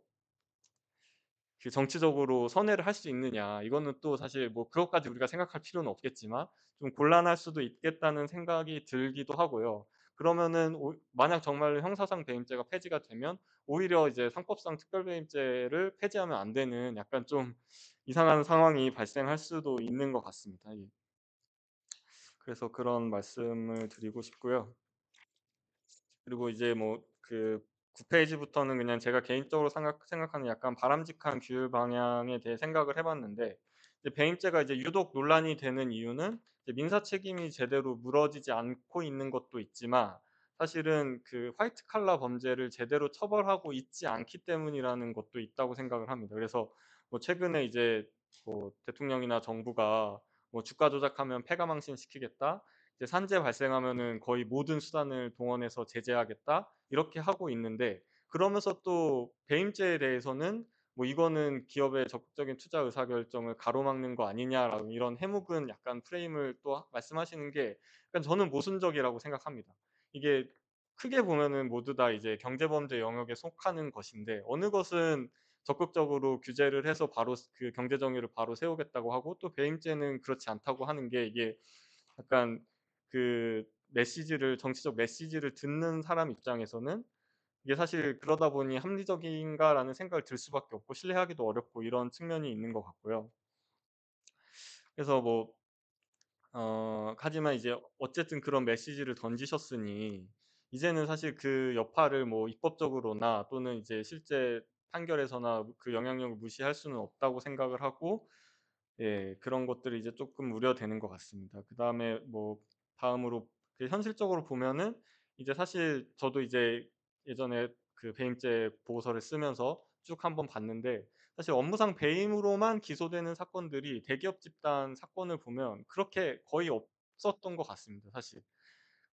정치적으로 선회를 할 수 있느냐, 이거는 또 사실 뭐 그것까지 우리가 생각할 필요는 없겠지만 좀 곤란할 수도 있겠다는 생각이 들기도 하고요. 그러면은 만약 정말로 형사상 배임죄가 폐지가 되면 오히려 이제 상법상 특별배임죄를 폐지하면 안 되는 약간 좀 이상한 상황이 발생할 수도 있는 것 같습니다. 예. 그래서 그런 말씀을 드리고 싶고요. 그리고 이제 뭐 9페이지부터는 그냥 제가 개인적으로 생각하는 약간 바람직한 규율 방향에 대해 생각을 해 봤는데, 이제 배임죄가 이제 유독 논란이 되는 이유는 이제 민사 책임이 제대로 물어지지 않고 있는 것도 있지만, 사실은 그 화이트 칼라 범죄를 제대로 처벌하고 있지 않기 때문이라는 것도 있다고 생각을 합니다. 그래서 뭐 최근에 이제 뭐 대통령이나 정부가 뭐 "주가 조작하면 패가망신시키겠다. 이제 산재 발생하면은 거의 모든 수단을 동원해서 제재하겠다." 이렇게 하고 있는데, 그러면서 또 배임죄에 대해서는 뭐 "이거는 기업의 적극적인 투자 의사결정을 가로막는 거 아니냐."라는 이런 해묵은 약간 프레임을 또 말씀하시는 게 약간 저는 모순적이라고 생각합니다. 이게 크게 보면은 모두 다 이제 경제범죄 영역에 속하는 것인데, 어느 것은 적극적으로 규제를 해서 바로 그 경제 정의를 바로 세우겠다고 하고, 또 배임죄는 그렇지 않다고 하는 게, 이게 약간 그 메시지를 정치적 메시지를 듣는 사람 입장에서는 이게 사실 그러다 보니 '합리적인가.'라는 생각을 들 수밖에 없고 신뢰하기도 어렵고 이런 측면이 있는 것 같고요. 그래서 뭐 하지만 이제 어쨌든 그런 메시지를 던지셨으니 이제는 사실 그 여파를 뭐 입법적으로나 또는 이제 실제 판결에서나 그 영향력을 무시할 수는 없다고 생각을 하고, 예, 그런 것들이 이제 쪼끔 우려되는 것 같습니다. 그다음에 뭐 다음으로 그 현실적으로 보면은 이제 사실 저도 이제 예전에 그 배임죄 보고서를 쓰면서 쭉 한번 봤는데, 사실 업무상 배임으로만 기소되는 사건들이 대기업 집단 사건을 보면 그렇게 거의 없었던 것 같습니다, 사실.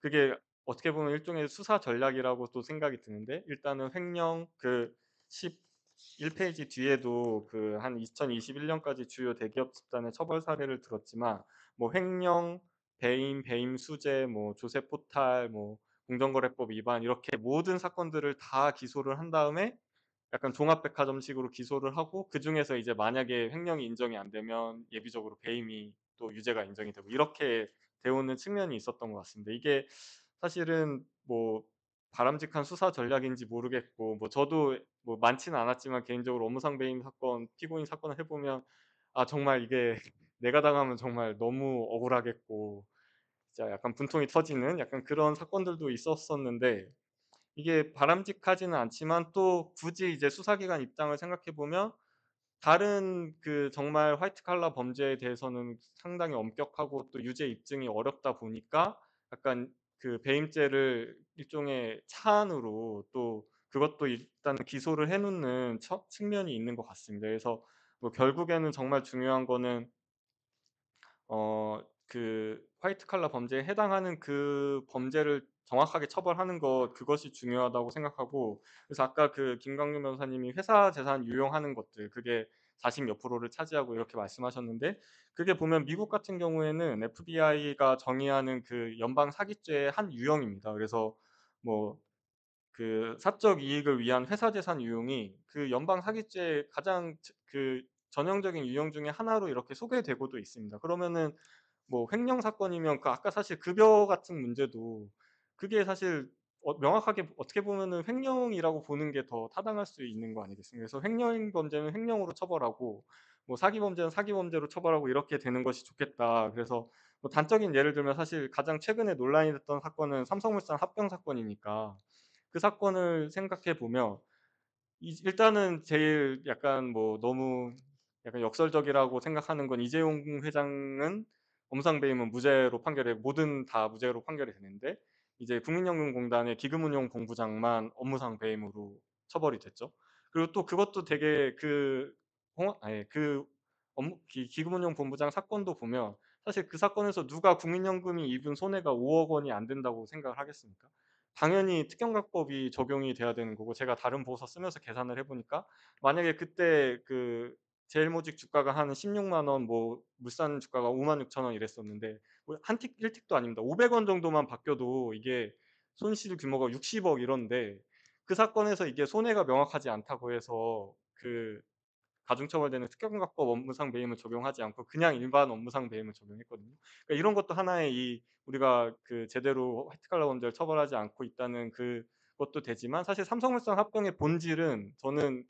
그게 어떻게 보면 일종의 수사 전략이라고도 생각이 드는데, 일단은 횡령 그 11 페이지 뒤에도 그 한 2021 년까지 주요 대기업 집단의 처벌 사례를 들었지만, 뭐 횡령, 배임, 배임 수재, 뭐 조세 포탈, 뭐 공정거래법 위반, 이렇게 모든 사건들을 다 기소를 한 다음에 약간 종합백화점식으로 기소를 하고, 그중에서 이제 만약에 횡령이 인정이 안 되면 예비적으로 배임이 또 유죄가 인정이 되고, 이렇게 되오는 측면이 있었던 것 같습니다. 이게 사실은 뭐 바람직한 수사 전략인지 모르겠고, 뭐 저도 뭐 많지는 않았지만 개인적으로 업무상 배임 사건 피고인 사건을 해 보면 정말 이게 내가 당하면 정말 너무 억울하겠고 진짜 약간 분통이 터지는 약간 그런 사건들도 있었었는데, 이게 바람직하지는 않지만 또 굳이 이제 수사기관 입장을 생각해 보면 다른 그 정말 화이트 칼라 범죄에 대해서는 상당히 엄격하고 또 유죄 입증이 어렵다 보니까 약간 그 배임죄를 일종의 차안으로 또 그것도 일단 기소를 해 놓는 측면이 있는 것 같습니다. 그래서 뭐 결국에는 정말 중요한 거는 그 화이트 칼라 범죄에 해당하는 그 범죄를 정확하게 처벌하는 것, 그것이 중요하다고 생각하고, 그래서 아까 그 김광준 변호사님이 회사 재산 유용하는 것들 그게 40 몇 프로를 차지하고 이렇게 말씀하셨는데, 그게 보면 미국 같은 경우에는 FBI가 정의하는 그 연방 사기죄의 한 유형입니다. 그래서 뭐 그 사적 이익을 위한 회사 재산 유용이 그 연방 사기죄의 가장 그 전형적인 유형 중에 하나로 이렇게 소개되고도 있습니다. 그러면은 뭐 횡령 사건이면 그 아까 사실 급여 같은 문제도 그게 사실 명확하게 어떻게 보면은 횡령이라고 보는 게 더 타당할 수 있는 거 아니겠습니까? 그래서 횡령 범죄는 횡령으로 처벌하고 뭐 사기 범죄는 사기 범죄로 처벌하고 이렇게 되는 것이 좋겠다. 그래서 뭐 단적인 예를 들면 사실 가장 최근에 논란이 됐던 사건은 삼성물산 합병 사건이니까, 그 사건을 생각해 보면 일단은 제일 약간 뭐 너무 약간 역설적이라고 생각하는 건, 이재용 회장은 업무상 배임은 무죄로 모든 다 무죄로 판결이 되는데, 이제 국민연금공단의 기금운용 본부장만 업무상 배임으로 처벌이 됐죠. 그리고 또 그것도 되게 그 그 업무 기금운용 본부장 사건도 보면 사실 그 사건에서 누가 국민연금이 입은 손해가 5억 원이 안 된다고 생각을 하겠습니까? 당연히 특경각법이 적용이 돼야 되는 거고, 제가 다른 보고서 쓰면서 계산을 해 보니까 만약에 그때 그 제일모직 주가가 한 16만 원, 뭐 물산 주가가 5만 6천 원 이랬었는데, 뭐 한 틱 1 틱도 아닙니다. 500원 정도만 바뀌어도 이게 손실 규모가 60억 이런데, 그 사건에서 이게 손해가 명확하지 않다고 해서 그 가중처벌되는 특경각법 업무상 배임을 적용하지 않고 그냥 일반 업무상 배임을 적용했거든요. 그러니까 이런 것도 하나의 우리가 그 제대로 화이트 칼라 범죄를 처벌하지 않고 있다는 그것도 되지만, 사실 삼성물산 합병의 본질은 저는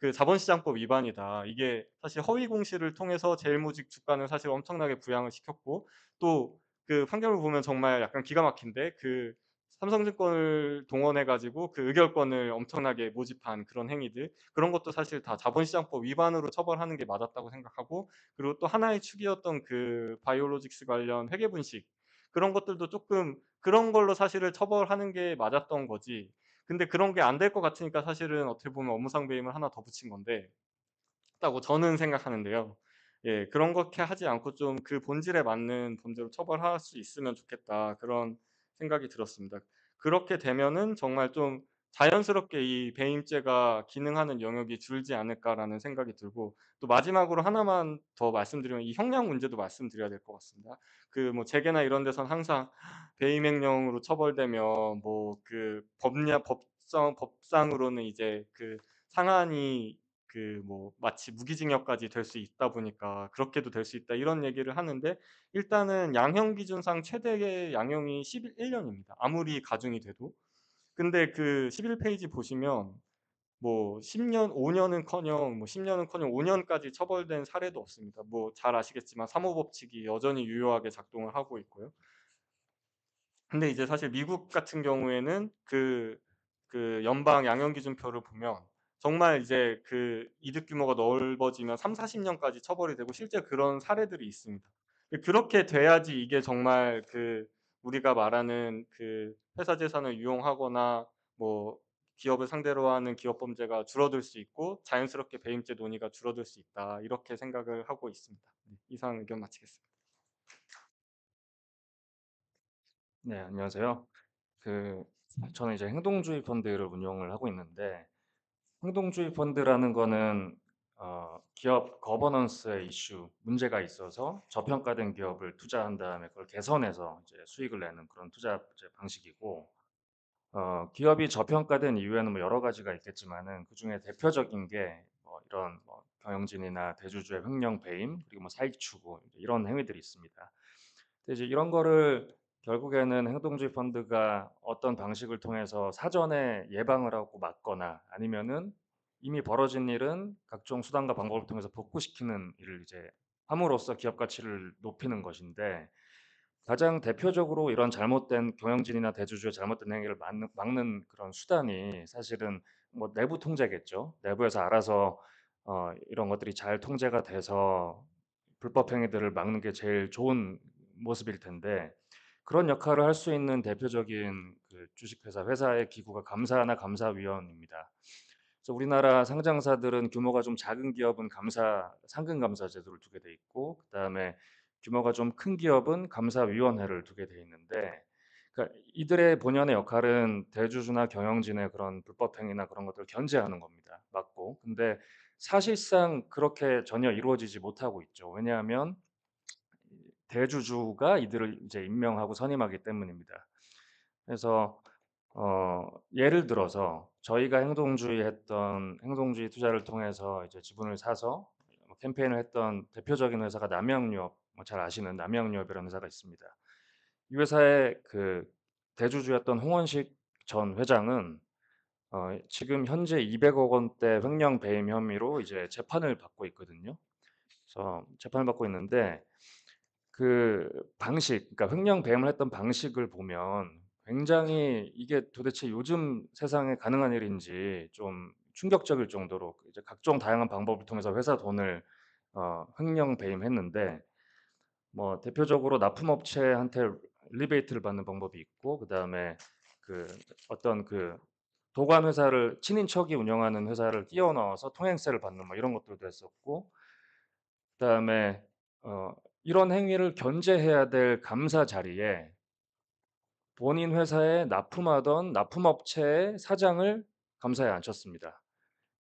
그 자본시장법 위반이다. 이게 사실 허위 공시를 통해서 제일모직 주가는 사실 엄청나게 부양을 시켰고, 또 그 판결을 보면 정말 약간 기가 막힌데, 그 삼성증권을 동원해 가지고 그 의결권을 엄청나게 모집한 그런 행위들, 그런 것도 사실 다 자본시장법 위반으로 처벌하는 게 맞았다고 생각하고, 그리고 또 하나의 축이었던 그 바이오로직스 관련 회계 분식, 그런 것들도 조금 그런 걸로 사실은 처벌하는 게 맞았던 거지. 근데 그런 게 안 될 것 같으니까 사실은 어떻게 보면 업무상 배임을 하나 더 붙인 건데 다고 저는 생각하는데요. 예. 그런 거렇게 하지 않고 좀 그 본질에 맞는 범죄로 처벌할 수 있으면 좋겠다. 그런 생각이 들었습니다. 그렇게 되면은 정말 좀 자연스럽게 이 배임죄가 기능하는 영역이 줄지 않을까라는 생각이 들고 또 마지막으로 하나만 더 말씀드리면 이 형량 문제도 말씀드려야 될 것 같습니다. 그 뭐 재계나 이런 데서는 항상 배임 행령으로 처벌되면 뭐 그 법상으로는 이제 그 상한이 그 뭐 마치 무기징역까지 될 수 있다 보니까 "그렇게도 될 수 있다." 이런 얘기를 하는데 일단은 양형 기준상 최대의 양형이 11 년입니다, 아무리 가중이 돼도. 근데 그 11 페이지 보시면 뭐 10 년, 5 년은커녕 뭐 10 년은커녕 5 년까지 처벌된 사례도 없습니다. 뭐 잘 아시겠지만 사모법칙이 여전히 유효하게 작동을 하고 있고요. 근데 이제 사실 미국 같은 경우에는 그 연방 양형 기준표를 보면 정말 이제 그 이득 규모가 넓어지면 30-40 년까지 처벌이 되고 실제 그런 사례들이 있습니다. 그렇게 돼야지 이게 정말 그 우리가 말하는 그 회사 재산을 유용하거나 뭐 기업을 상대로 하는 기업 범죄가 줄어들 수 있고 자연스럽게 배임죄 논의가 줄어들 수 있다. 이렇게 생각을 하고 있습니다. 이상 의견 마치겠습니다. 네, 안녕하세요. 그 저는 이제 행동주의 펀드를 운용을 하고 있는데 행동주의 펀드라는 거는 기업 거버넌스의 이슈, 문제가 있어서 저평가된 기업을 투자한 다음에 그걸 개선해서 이제 수익을 내는 그런 투자 이제 방식이고 기업이 저평가된 이유에는 뭐 여러 가지가 있겠지만은 그중에 대표적인 게 이런 경영진이나 대주주의 횡령 배임 그리고 뭐 사익 추구 이런 행위들이 있습니다. 근데 이제 이런 거를 결국에는 행동주의 펀드가 어떤 방식을 통해서 사전에 예방을 하고 막거나 아니면은 이미 벌어진 일은 각종 수단과 방법을 통해서 복구시키는 일을 이제 함으로써 기업 가치를 높이는 것인데 가장 대표적으로 이런 잘못된 경영진이나 대주주의 잘못된 행위를 막는 그런 수단이 사실은 뭐 내부 통제겠죠. 내부에서 알아서 이런 것들이 잘 통제가 돼서 불법 행위들을 막는 게 제일 좋은 모습일 텐데 그런 역할을 할 수 있는 대표적인 그 주식회사 회사의 기구가 감사나 감사위원입니다. 그래서 우리나라 상장사들은 규모가 좀 작은 기업은 상근 감사 제도를 두게 돼 있고 그다음에 규모가 좀 큰 기업은 감사위원회를 두게 돼 있는데 그러니까 이들의 본연의 역할은 대주주나 경영진의 그런 불법 행위나 그런 것들을 견제하는 겁니다. 막고. 근데 사실상 그렇게 전혀 이루어지지 못하고 있죠. 왜냐하면 대주주가 이들을 이제 임명하고 선임하기 때문입니다. 그래서 예를 들어서 저희가 행동주의 투자를 통해서 이제 지분을 사서 캠페인을 했던 대표적인 회사가 남양유업, 잘 아시는 남양유업이라는 회사가 있습니다. 이 회사의 그 대주주였던 홍원식 전 회장은 지금 현재 200억 원대 횡령 배임 혐의로 이제 재판을 받고 있거든요. 그래서 재판을 받고 있는데 그 방식, 그러니까 횡령 배임을 했던 방식을 보면 굉장히 이게 도대체 요즘 세상에 가능한 일인지 좀 충격적일 정도로 이제 각종 다양한 방법을 통해서 회사 돈을 횡령 배임했는데 뭐 대표적으로 납품업체한테 리베이트를 받는 방법이 있고 그다음에 그 어떤 그 도관 회사를 친인척이 운영하는 회사를 끼워 넣어서 통행세를 받는 뭐 이런 것들도 했었고 그다음에 이런 행위를 견제해야 될 감사 자리에 본인 회사에 납품하던 납품업체의 사장을 감사에 앉혔습니다.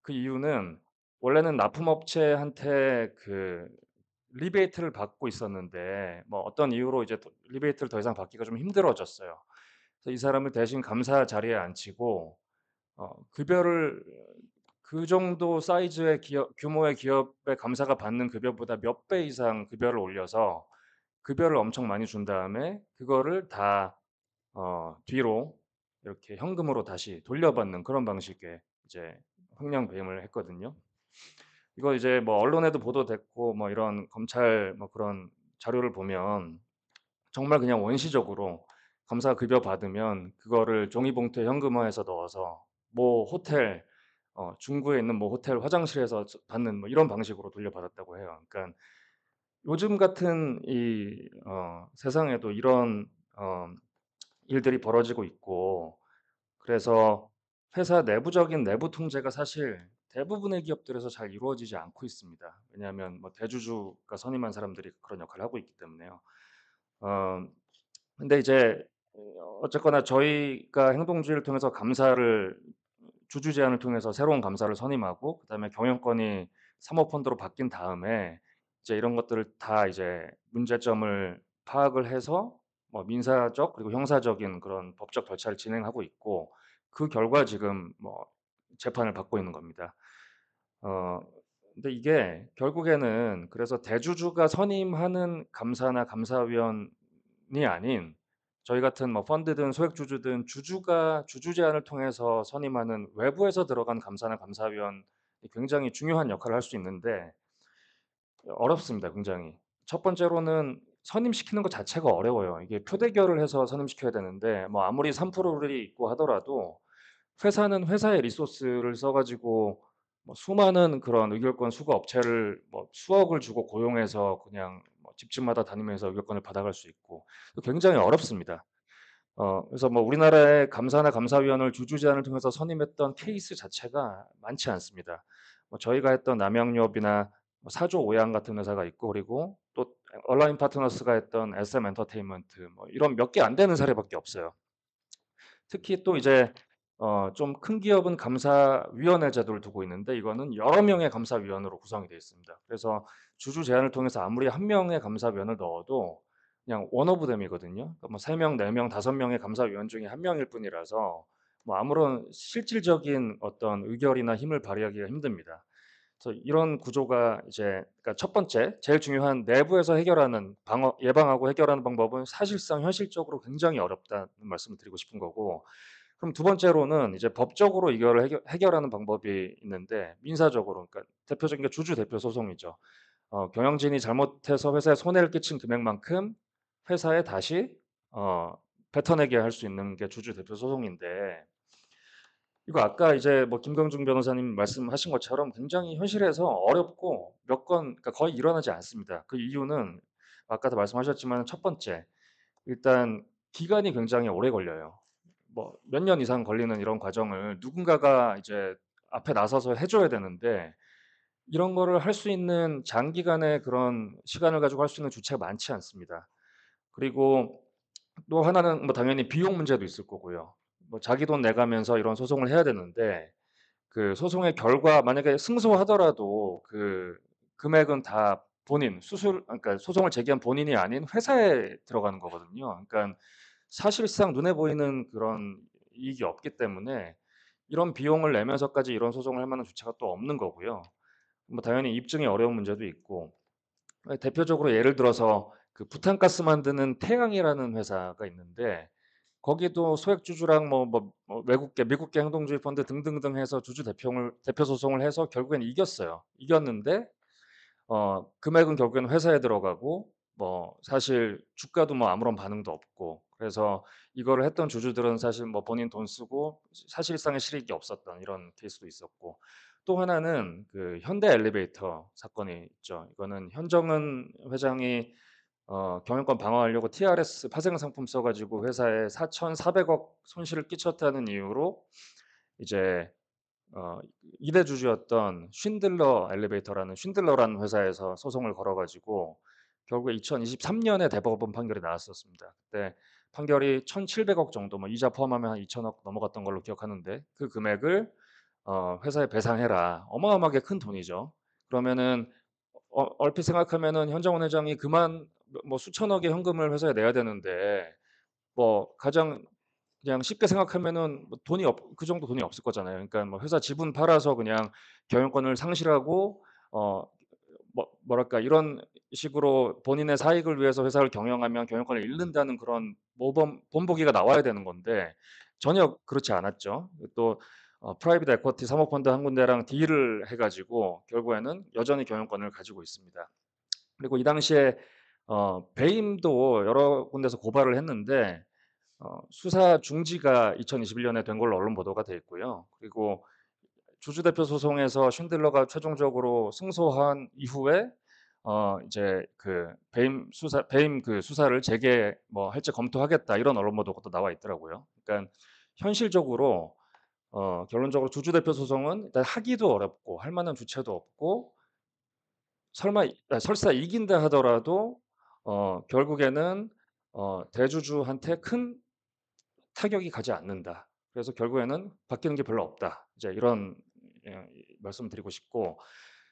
그 이유는 원래는 납품업체한테 그 리베이트를 받고 있었는데 뭐 어떤 이유로 이제 리베이트를 더 이상 받기가 좀 힘들어졌어요. 그래서 이 사람을 대신 감사 자리에 앉히고 급여를 그 정도 사이즈의 규모의 기업의 감사가 받는 급여보다 몇 배 이상 급여를 올려서 급여를 엄청 많이 준 다음에 그거를 다 뒤로 이렇게 현금으로 다시 돌려받는 그런 방식의 이제 횡령 배임을 했거든요. 이거 이제 뭐 언론에도 보도됐고 뭐 이런 검찰 뭐 그런 자료를 보면 정말 그냥 원시적으로 검사 급여 받으면 그거를 종이봉투에 현금화해서 넣어서 뭐 호텔 중구에 있는 뭐 호텔 화장실에서 받는 뭐 이런 방식으로 돌려받았다고 해요. 그러니까 요즘 같은 이 세상에도 이런 일들이 벌어지고 있고, 그래서 회사 내부적인 내부 통제가 사실 대부분의 기업들에서 잘 이루어지지 않고 있습니다. 왜냐하면 뭐 대주주가 선임한 사람들이 그런 역할을 하고 있기 때문에요. 어 근데 이제 어쨌거나 저희가 행동주의를 통해서 감사를 주주 제안을 통해서 새로운 감사를 선임하고, 그다음에 경영권이 사모펀드로 바뀐 다음에 이제 이런 것들을 다 이제 문제점을 파악을 해서 뭐 민사적 그리고 형사적인 그런 법적 절차를 진행하고 있고, 그 결과 지금 뭐 재판을 받고 있는 겁니다. 어 근데 이게 결국에는 그래서 대주주가 선임하는 감사나 감사위원이 아닌 저희 같은 뭐 펀드든 소액주주든 주주가 주주 제안을 통해서 선임하는 외부에서 들어간 감사나 감사위원이 굉장히 중요한 역할을 할 수 있는데 어렵습니다, 굉장히. 첫 번째로는 선임시키는 것 자체가 어려워요. 이게 표대결을 해서 선임시켜야 되는데 뭐 아무리 3%를 있고 하더라도 회사는 회사의 리소스를 써 가지고 뭐 수많은 그런 의결권 수거 업체를 뭐 수억을 주고 고용해서 그냥 뭐 집집마다 다니면서 의결권을 받아갈 수 있고 굉장히 어렵습니다. 그래서 뭐 우리나라의 감사나 감사위원을 주주 제안을 통해서 선임했던 케이스 자체가 많지 않습니다. 뭐 저희가 했던 남양유업이나 뭐 사조 오양 같은 회사가 있고, 그리고 또 얼라인 파트너스가 했던 SM 엔터테인먼트, 뭐 이런 몇 개 안 되는 사례밖에 없어요. 특히 또 이제 좀 큰 기업은 감사위원회 제도를 두고 있는데 이거는 여러 명의 감사위원으로 구성이 되어 있습니다. 그래서 주주 제안을 통해서 아무리 한 명의 감사위원을 넣어도 그냥 원 오브 댐이거든요. 그러니까 뭐 3명, 4명, 5명의 감사위원 중에 한 명일 뿐이라서 뭐 아무런 실질적인 어떤 의결이나 힘을 발휘하기가 힘듭니다. 그래서 이런 구조가 이제, 그러니까 첫 번째 제일 중요한 내부에서 해결하는 방어 예방하고 해결하는 방법은 사실상 현실적으로 굉장히 어렵다는 말씀을 드리고 싶은 거고, 그럼 두 번째로는 이제 법적으로 이거를 해결하는 방법이 있는데 민사적으로, 그러니까 대표적인 게 주주 대표 소송이죠. 경영진이 잘못해서 회사에 손해를 끼친 금액만큼 회사에 다시 뱉어내게 할 수 있는 게 주주 대표 소송인데, 이거 아까 이제 뭐 김경중 변호사님 말씀하신 것처럼 굉장히 현실에서 어렵고 몇 건, 그러니까 거의 일어나지 않습니다. 그 이유는 아까도 말씀하셨지만 첫 번째, 일단 기간이 굉장히 오래 걸려요. 뭐 몇 년 이상 걸리는 이런 과정을 누군가가 이제 앞에 나서서 해 줘야 되는데 이런 거를 할 수 있는 장기간의 그런 시간을 가지고 할 수 있는 주체가 많지 않습니다. 그리고 또 하나는 뭐 당연히 비용 문제도 있을 거고요. 뭐 자기 돈 내가면서 이런 소송을 해야 되는데 그 소송의 결과 만약에 승소하더라도 그 금액은 다 본인 그러니까 소송을 제기한 본인이 아닌 회사에 들어가는 거거든요. 그러니까 사실상 눈에 보이는 그런 이익이 없기 때문에 이런 비용을 내면서까지 이런 소송을 할 만한 주체가 또 없는 거고요. 뭐 당연히 입증이 어려운 문제도 있고, 대표적으로 예를 들어서 그 부탄가스 만드는 태양이라는 회사가 있는데 거기도 소액주주랑 외국계, 미국계 행동주의 펀드 등등등 해서 주주 대표 소송을 해서 결국엔 이겼어요. 이겼는데 금액은 결국엔 회사에 들어가고 뭐 사실 주가도 뭐 아무런 반응도 없고, 그래서 이거를 했던 주주들은 사실 뭐 본인 돈 쓰고 사실상의 실익이 없었던 이런 케이스도 있었고, 또 하나는 그 현대 엘리베이터 사건이 있죠. 이거는 현정은 회장이 경영권 방어하려고 TRS 파생 상품 써 가지고 회사에 4,400억 손실을 끼쳤다는 이유로 이제 어 2대 주주였던 쉰들러라는 회사에서 소송을 걸어 가지고 결국에 2023년에 대법원 판결이 나왔었습니다. 그때 판결이 1,700억 정도, 뭐 이자 포함하면 한 2,000억 넘어갔던 걸로 기억하는데 그 금액을 "회사에 배상해라." 어마어마하게 큰 돈이죠. 그러면은 얼핏 생각하면은 현정원 회장이 뭐 수천억의 현금을 회사에 내야 되는데 뭐 가장 그냥 쉽게 생각하면은 뭐 그 정도 돈이 없을 거잖아요. 그러니까 뭐 회사 지분 팔아서 그냥 경영권을 상실하고 어 뭐랄까 이런 식으로 본인의 사익을 위해서 회사를 경영하면 경영권을 잃는다는 그런 모범 본보기가 나와야 되는 건데 전혀 그렇지 않았죠. 또 프라이빗 에쿼티 사모펀드 한 군데랑 딜을 해 가지고 결국에는 여전히 경영권을 가지고 있습니다. 그리고 이 당시에 배임도 여러 군데서 고발을 했는데 수사 중지가 2021년에 된 걸로 언론 보도가 돼 있고요. 그리고 주주 대표 소송에서 쉰들러가 최종적으로 승소한 이후에 이제 그 배임 그 수사를 재개 뭐 할지 검토하겠다 이런 언론 보도가 나와 있더라고요. 그러니까 현실적으로 결론적으로 주주 대표 소송은 일단 하기도 어렵고 할 만한 주체도 없고 설사 이긴다 하더라도 결국에는 대주주한테 큰 타격이 가지 않는다. 그래서 결국에는 바뀌는 게 별로 없다. 이제 이런 말씀드리고 싶고,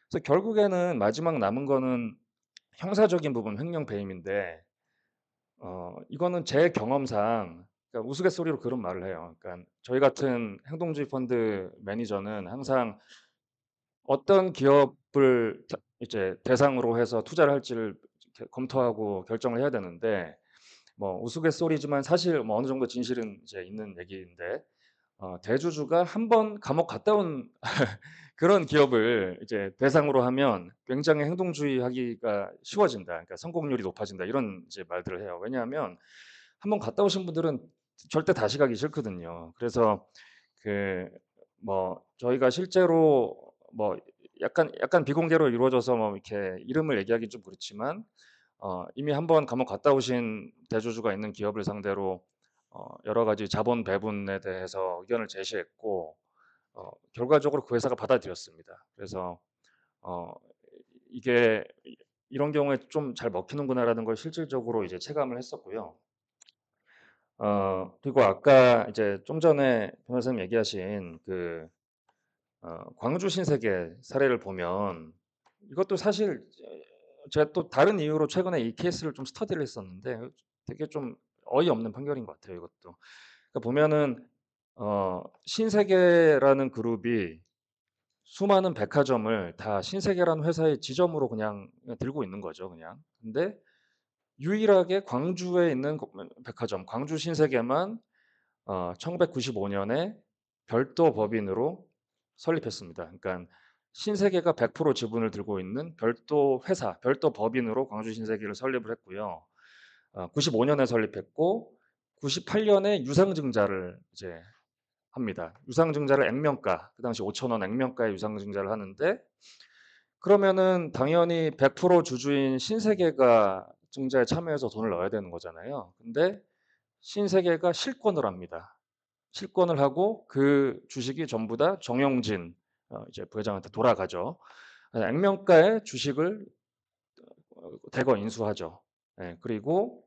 그래서 결국에는 마지막 남은 거는 형사적인 부분, 횡령 배임인데 이거는 제 경험상 그러니까 우스갯소리로 그런 말을 해요. 그러니까 저희 같은 행동주의 펀드 매니저는 항상 어떤 기업을 이제 대상으로 해서 투자를 할지를 이렇게 검토하고 결정을 해야 되는데 뭐 우스갯소리지만 사실 뭐 어느 정도 진실은 이제 있는 얘기인데 대주주가 한 번 감옥 갔다 온 그런 기업을 이제 대상으로 하면 굉장히 행동주의하기가 쉬워진다. 그러니까 성공률이 높아진다. 이런 이제 말들을 해요. 왜냐하면 한 번 갔다 오신 분들은 절대 다시 가기 싫거든요. 그래서 그 뭐 저희가 실제로 뭐 약간 비공개로 이루어져서 뭐 이렇게 이름을 얘기하기 좀 그렇지만 이미 한 번 감옥 갔다 오신 대주주가 있는 기업을 상대로 여러 가지 자본 배분에 대해서 의견을 제시했고 결과적으로 그 회사가 받아들였습니다. 그래서 어 이게 이런 경우에 좀 잘 먹히는구나라는 걸 실질적으로 이제 체감을 했었고요. 그리고 아까 이제 좀 전에 변호사님 얘기하신 그 광주 신세계 사례를 보면 이것도 사실 제가 또 다른 이유로 최근에 이 케이스를 좀 스터디를 했었는데 되게 좀 어이없는 판결인 것 같아요, 이것도. 그러니까 보면은 신세계라는 그룹이 수많은 백화점을 다 신세계라는 회사의 지점으로 그냥 들고 있는 거죠, 그냥. 근데 유일하게 광주에 있는 백화점, 광주 신세계만 1995년에 별도 법인으로 설립했습니다. 그러니까 신세계가 100% 지분을 들고 있는 별도 회사, 별도 법인으로 광주 신세계를 설립을 했고요. 95년에 설립했고 98년에 유상증자를 이제 합니다. 유상증자를 액면가, 그 당시 5,000원 액면가의 유상증자를 하는데 그러면은 당연히 100% 주주인 신세계가 증자에 참여해서 돈을 넣어야 되는 거잖아요. 근데 신세계가 실권을 합니다. 실권을 하고 그 주식이 전부 다 정영진 이제 부회장한테 돌아가죠. 액면가의 주식을 대거 인수하죠. 예, 그리고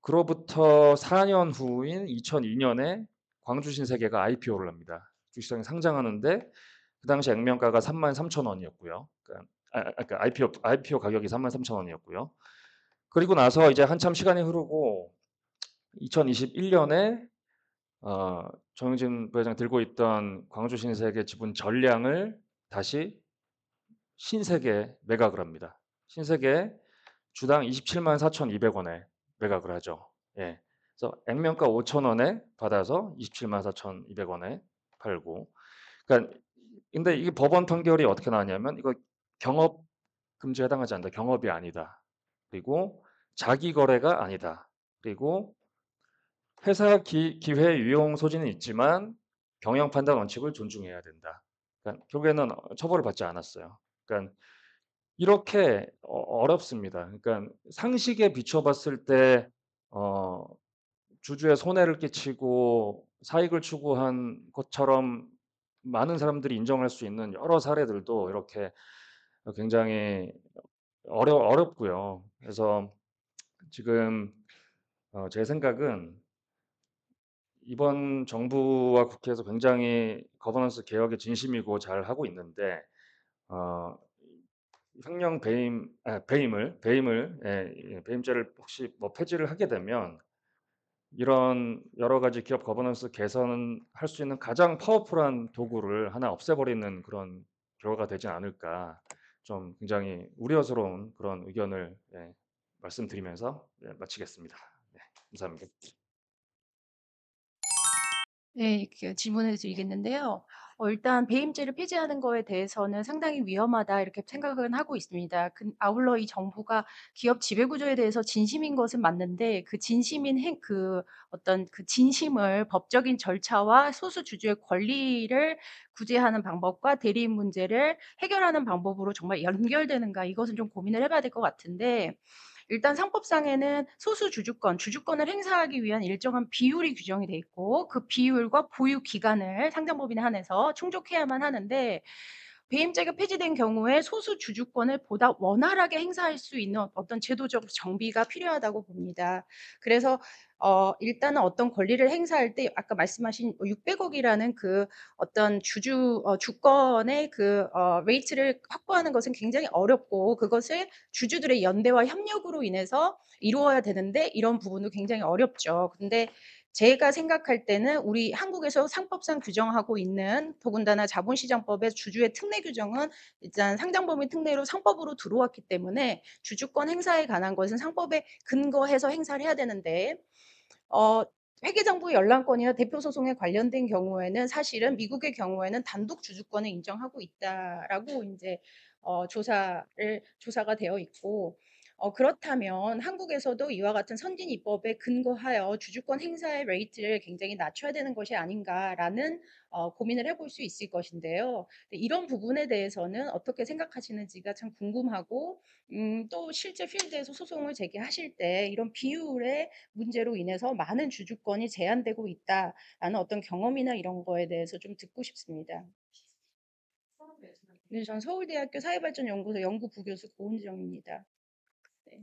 그로부터 4년 후인 2002년에 광주 신세계가 IPO를 합니다. 주식시장에 상장하는데 그 당시 액면가가 33,000원이었고요. 그러니까 IPO 가격이 33,000원이었고요. 그리고 나서 이제 한참 시간이 흐르고 2021년에 정영진 부회장 들고 있던 광주 신세계 지분 전량을 다시 신세계에 매각을 합니다. 신세계 주당 27만 4,200원에 매각을 하죠. 예. 그래서 액면가 5,000원에 받아서 27만 4,200원에 팔고. 그러니까 근데 이게 법원 판결이 어떻게 나왔냐면 이거 경업 금지에 해당하지 않는다. 경업이 아니다. 그리고 자기 거래가 아니다. 그리고 회사 기회 유용 소지는 있지만 경영 판단 원칙을 존중해야 된다. 그러니까 결국에는 처벌을 받지 않았어요. 그러니까 이렇게 어렵습니다. 그러니까 상식에 비춰봤을 때 주주에 손해를 끼치고 사익을 추구한 것처럼 많은 사람들이 인정할 수 있는 여러 사례들도 이렇게 굉장히 어렵고요. 그래서 지금 제 생각은 이번 정부와 국회에서 굉장히 거버넌스 개혁에 진심이고 잘 하고 있는데 어, 횡령 배임을 배임죄를 혹시 뭐 폐지를 하게 되면 이런 여러 가지 기업 거버넌스 개선할 수 있는 가장 파워풀한 도구를 하나 없애버리는 그런 결과가 되지 않을까 좀 굉장히 우려스러운 그런 의견을 말씀드리면서 마치겠습니다. 네, 감사합니다. 네. 질문을 드리겠는데요. 일단 배임죄를 폐지하는 거에 대해서는 상당히 위험하다 이렇게 생각은 하고 있습니다. 아울러 이 정부가 기업 지배 구조에 대해서 진심인 것은 맞는데 그 진심인 어떤 그 진심을 법적인 절차와 소수 주주의 권리를 구제하는 방법과 대리인 문제를 해결하는 방법으로 정말 연결되는가 이것은 좀 고민을 해 봐야 될 것 같은데 일단 상법상에는 소수 주주권을 행사하기 위한 일정한 비율이 규정이 돼 있고 그 비율과 보유 기간을 상장법인에 한해서 충족해야만 하는데 배임죄가 폐지된 경우에 소수 주주권을 보다 원활하게 행사할 수 있는 어떤 제도적 정비가 필요하다고 봅니다. 그래서 일단은 어떤 권리를 행사할 때 아까 말씀하신 600억이라는 그 어떤 주권의 레이트를 확보하는 것은 굉장히 어렵고 그것을 주주들의 연대와 협력으로 인해서 이루어야 되는데 이런 부분도 굉장히 어렵죠. 근데 제가 생각할 때는 우리 한국에서 상법상 규정하고 있는 더군다나 자본시장법의 주주의 특례 규정은 일단 상장법인 특례로 상법으로 들어왔기 때문에 주주권 행사에 관한 것은 상법에 근거해서 행사를 해야 되는데 회계정보 열람권이나 대표 소송에 관련된 경우에는 사실은 미국의 경우에는 단독 주주권을 인정하고 있다라고 인제 조사가 되어 있고 그렇다면 한국에서도 이와 같은 선진 입법에 근거하여 '주주권 행사의 레이트를 굉장히 낮춰야 되는 것이 아닌가.'라는 고민을 해볼 수 있을 것인데요. 네, 이런 부분에 대해서는 어떻게 생각하시는지가 참 궁금하고 또 실제 필드에서 소송을 제기하실 때 이런 비율의 문제로 인해서 많은 주주권이 제한되고 있다라는 어떤 경험이나 이런 거에 대해서 좀 듣고 싶습니다. 네, 전 서울대학교 사회발전연구소 연구 부교수 고은정입니다. 네.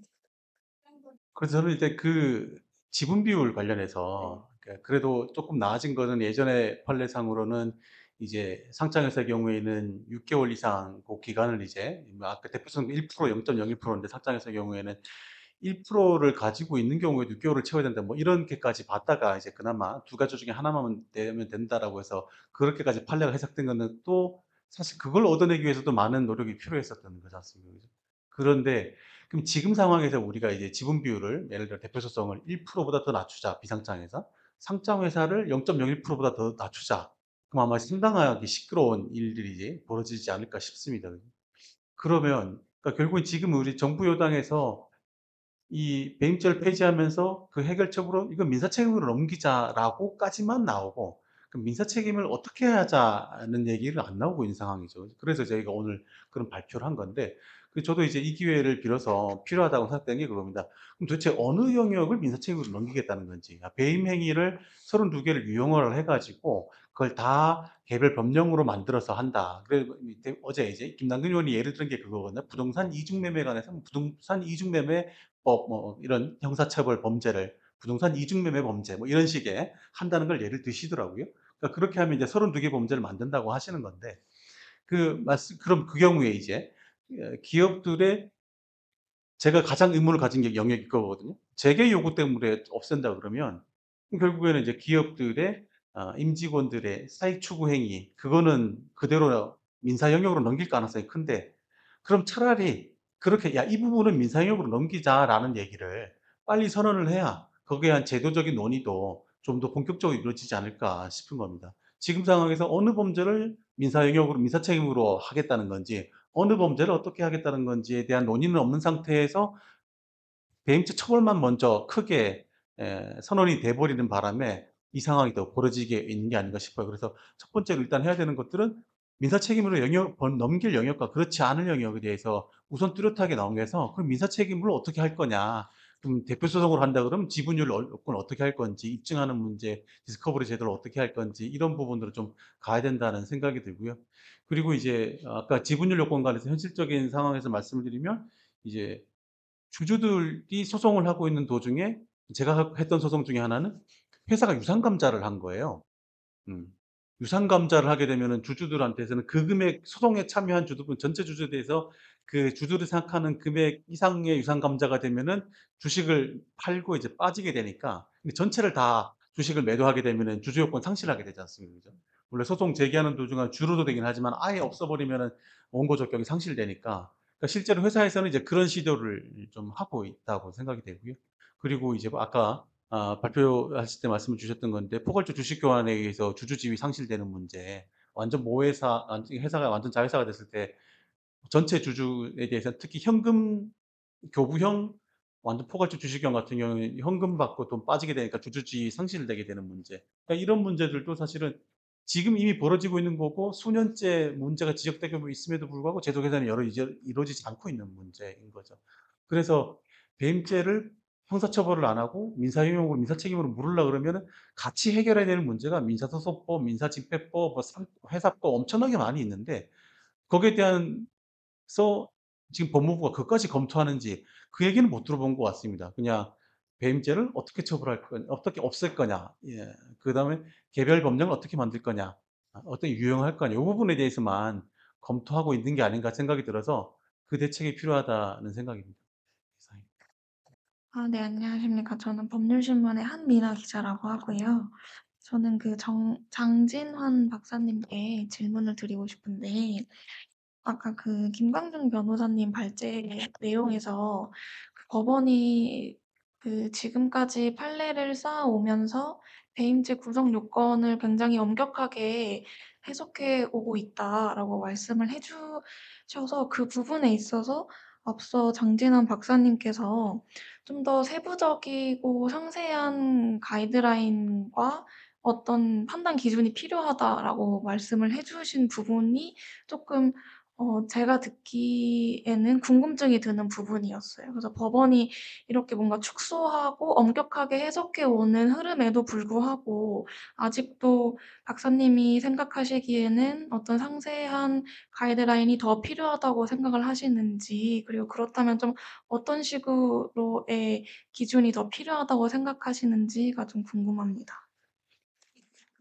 그래서 저는 이제 그 지분 비율 네. 관련해서 그래도 조금 나아진 거는 예전의 판례상으로는 이제 상장회사의 경우에는 6개월 이상 그 기간을 이제 아까 대표성 1% 0.01%인데 상장회사의 경우에는 1%를 가지고 있는 경우에도 6개월을 채워야 된다 뭐 이렇게까지 봤다가 이제 그나마 두 가지 중에 하나만 되면 된다라고 해서 그렇게까지 판례가 해석된 거는 또 사실 그걸 얻어내기 위해서도 많은 노력이 필요했었던 거지 않습니까? 그죠? 그런데 그럼 지금 상황에서 우리가 이제 지분 비율을 예를 들어 대표 소송을 1%보다 더 낮추자 비상장에서 상장 회사를 0.01%보다 더 낮추자. 그럼 아마 상당하게 시끄러운 일들이 이제 벌어지지 않을까 싶습니다. 그러면 그러니까 결국은 지금 우리 정부 여당에서 이 배임죄를 폐지하면서 그 해결책으로 "이거 민사 책임으로 넘기자."라고까지만 나오고 그럼 민사 책임을 어떻게 하자는 얘기는 안 나오고 있는 상황이죠. 그래서 저희가 오늘 그런 발표를 한 건데 저도 이제 이 기회를 빌어서 필요하다고 생각되는 게 그겁니다. 그럼 도대체 어느 영역을 민사 책임으로 넘기겠다는 건지. 배임 행위를 32 개를 유형화를 해 가지고 그걸 다 개별 법령으로 만들어서 한다. 어제 이제 김남근 의원이 예를 든 게 그거거든요. 부동산 이중매매에 관해서 부동산 이중매매 뭐 이런 형사처벌 범죄를 부동산 이중매매 범죄 뭐 이런 식의 한다는 걸 예를 드시더라고요. 그러니까 그렇게 하면 이제 32개 범죄를 만든다고 하시는 건데 그럼 그 경우에 이제 기업들의 제가 가장 의문을 가진 게 영역일 거거든요. 재계 요구 때문에 없앤다 그러면 결국에는 이제 기업들의 임직원들의 사익 추구 행위 그거는 그대로 민사 영역으로 넘길 가능성이 큰데 그럼 차라리 그렇게 "야 이 부분은 민사 영역으로 넘기자."라는 얘기를 빨리 선언을 해야 거기에 대한 제도적인 논의도 좀 더 본격적으로 이루어지지 않을까 싶은 겁니다. 지금 상황에서 어느 범죄를 민사 영역으로 민사 책임으로 하겠다는 건지 어느 범죄를 어떻게 하겠다는 건지에 대한 논의는 없는 상태에서 배임죄 처벌만 먼저 크게 선언이 돼 버리는 바람에 이 상황이 더 벌어지게 있는 게 아닌가 싶어요. 그래서 첫 번째로 일단 해야 되는 것들은 민사 책임으로 넘길 영역과 그렇지 않은 영역에 대해서 우선 뚜렷하게 나오면서 그럼 민사 책임을 어떻게 할 거냐. 그럼 대표 소송을 한다 그러면 지분율 요건 어떻게 할 건지, 입증하는 문제, 디스커버리 제도를 어떻게 할 건지 이런 부분들을 좀 가야 된다는 생각이 들고요. 그리고 이제 아까 지분율 요건 관해서 현실적인 상황에서 말씀을 드리면 이제 주주들이 소송을 하고 있는 도중에 제가 했던 소송 중에 하나는 회사가 유상감자를 한 거예요. 음. 유상감자를 하게 되면은 주주들한테서는 그 금액 소송에 참여한 주주분 전체 주주에 대해서 그 주주들이 생각하는 금액 이상의 유상감자가 되면은 주식을 팔고 이제 빠지게 되니까 전체를 다 주식을 매도하게 되면은 주주요건 상실하게 되지 않습니까? 그죠? 원래 소송 제기하는 도중에 줄어도 되긴 하지만 아예 없어 버리면은 원고 적격이 상실되니까 그러니까 실제로 회사에서는 이제 그런 시도를 좀 하고 있다고 생각이 되고요. 그리고 이제 아까 발표하실 때 말씀을 주셨던 건데 포괄적 주식 교환에 의해서 주주 지위 상실되는 문제 완전 모회사 회사가 완전 자회사가 됐을 때 전체 주주에 대해서 특히 현금 교부형 완전 포괄적 주식형 같은 경우는 현금 받고 돈 빠지게 되니까 주주주의 상실되게 되는 문제. 그러니까 이런 문제들도 사실은 지금 이미 벌어지고 있는 거고 수년째 문제가 지적되고 있음에도 불구하고 제도 개선이 여러 이루어지지 않고 있는 문제인 거죠. 그래서 배임죄를 형사처벌을 안 하고 민사형용으로 민사책임으로 물으려고 그러면은 같이 해결해야 되는 문제가 민사소송법, 민사집행법, 뭐 회사법 엄청나게 많이 있는데 거기에 대한 지금 법무부가 그것까지 검토하는지 그 얘기는 못 들어본 것 같습니다. 그냥 배임죄를 어떻게 처벌할 거냐, 어떻게 없앨 거냐, 예. 그다음에 개별 법령을 어떻게 만들 거냐, 어떻게 유형할 거냐, 이 부분에 대해서만 검토하고 있는 게 아닌가 생각이 들어서 그 대책이 필요하다는 생각입니다. 이상입니다. 아, 네, 안녕하십니까. 저는 법률신문의 한미나 기자라고 하고요. 저는 장진환 박사님께 질문을 드리고 싶은데, 아까 김광준 변호사님 발제 내용에서 법원이 지금까지 판례를 쌓아오면서 배임죄 구성 요건을 굉장히 엄격하게 해석해 오고 있다라고 말씀을 해주셔서 그 부분에 있어서 앞서 장진환 박사님께서 좀 더 세부적이고 상세한 가이드라인과 어떤 판단 기준이 필요하다라고 말씀을 해주신 부분이 조금 제가 듣기에는 궁금증이 드는 부분이었어요. 그래서 법원이 이렇게 뭔가 축소하고 엄격하게 해석해 오는 흐름에도 불구하고 아직도 박사님이 생각하시기에는 어떤 상세한 가이드라인이 더 필요하다고 생각을 하시는지, 그리고 그렇다면 좀 어떤 식으로의 기준이 더 필요하다고 생각하시는지가 좀 궁금합니다.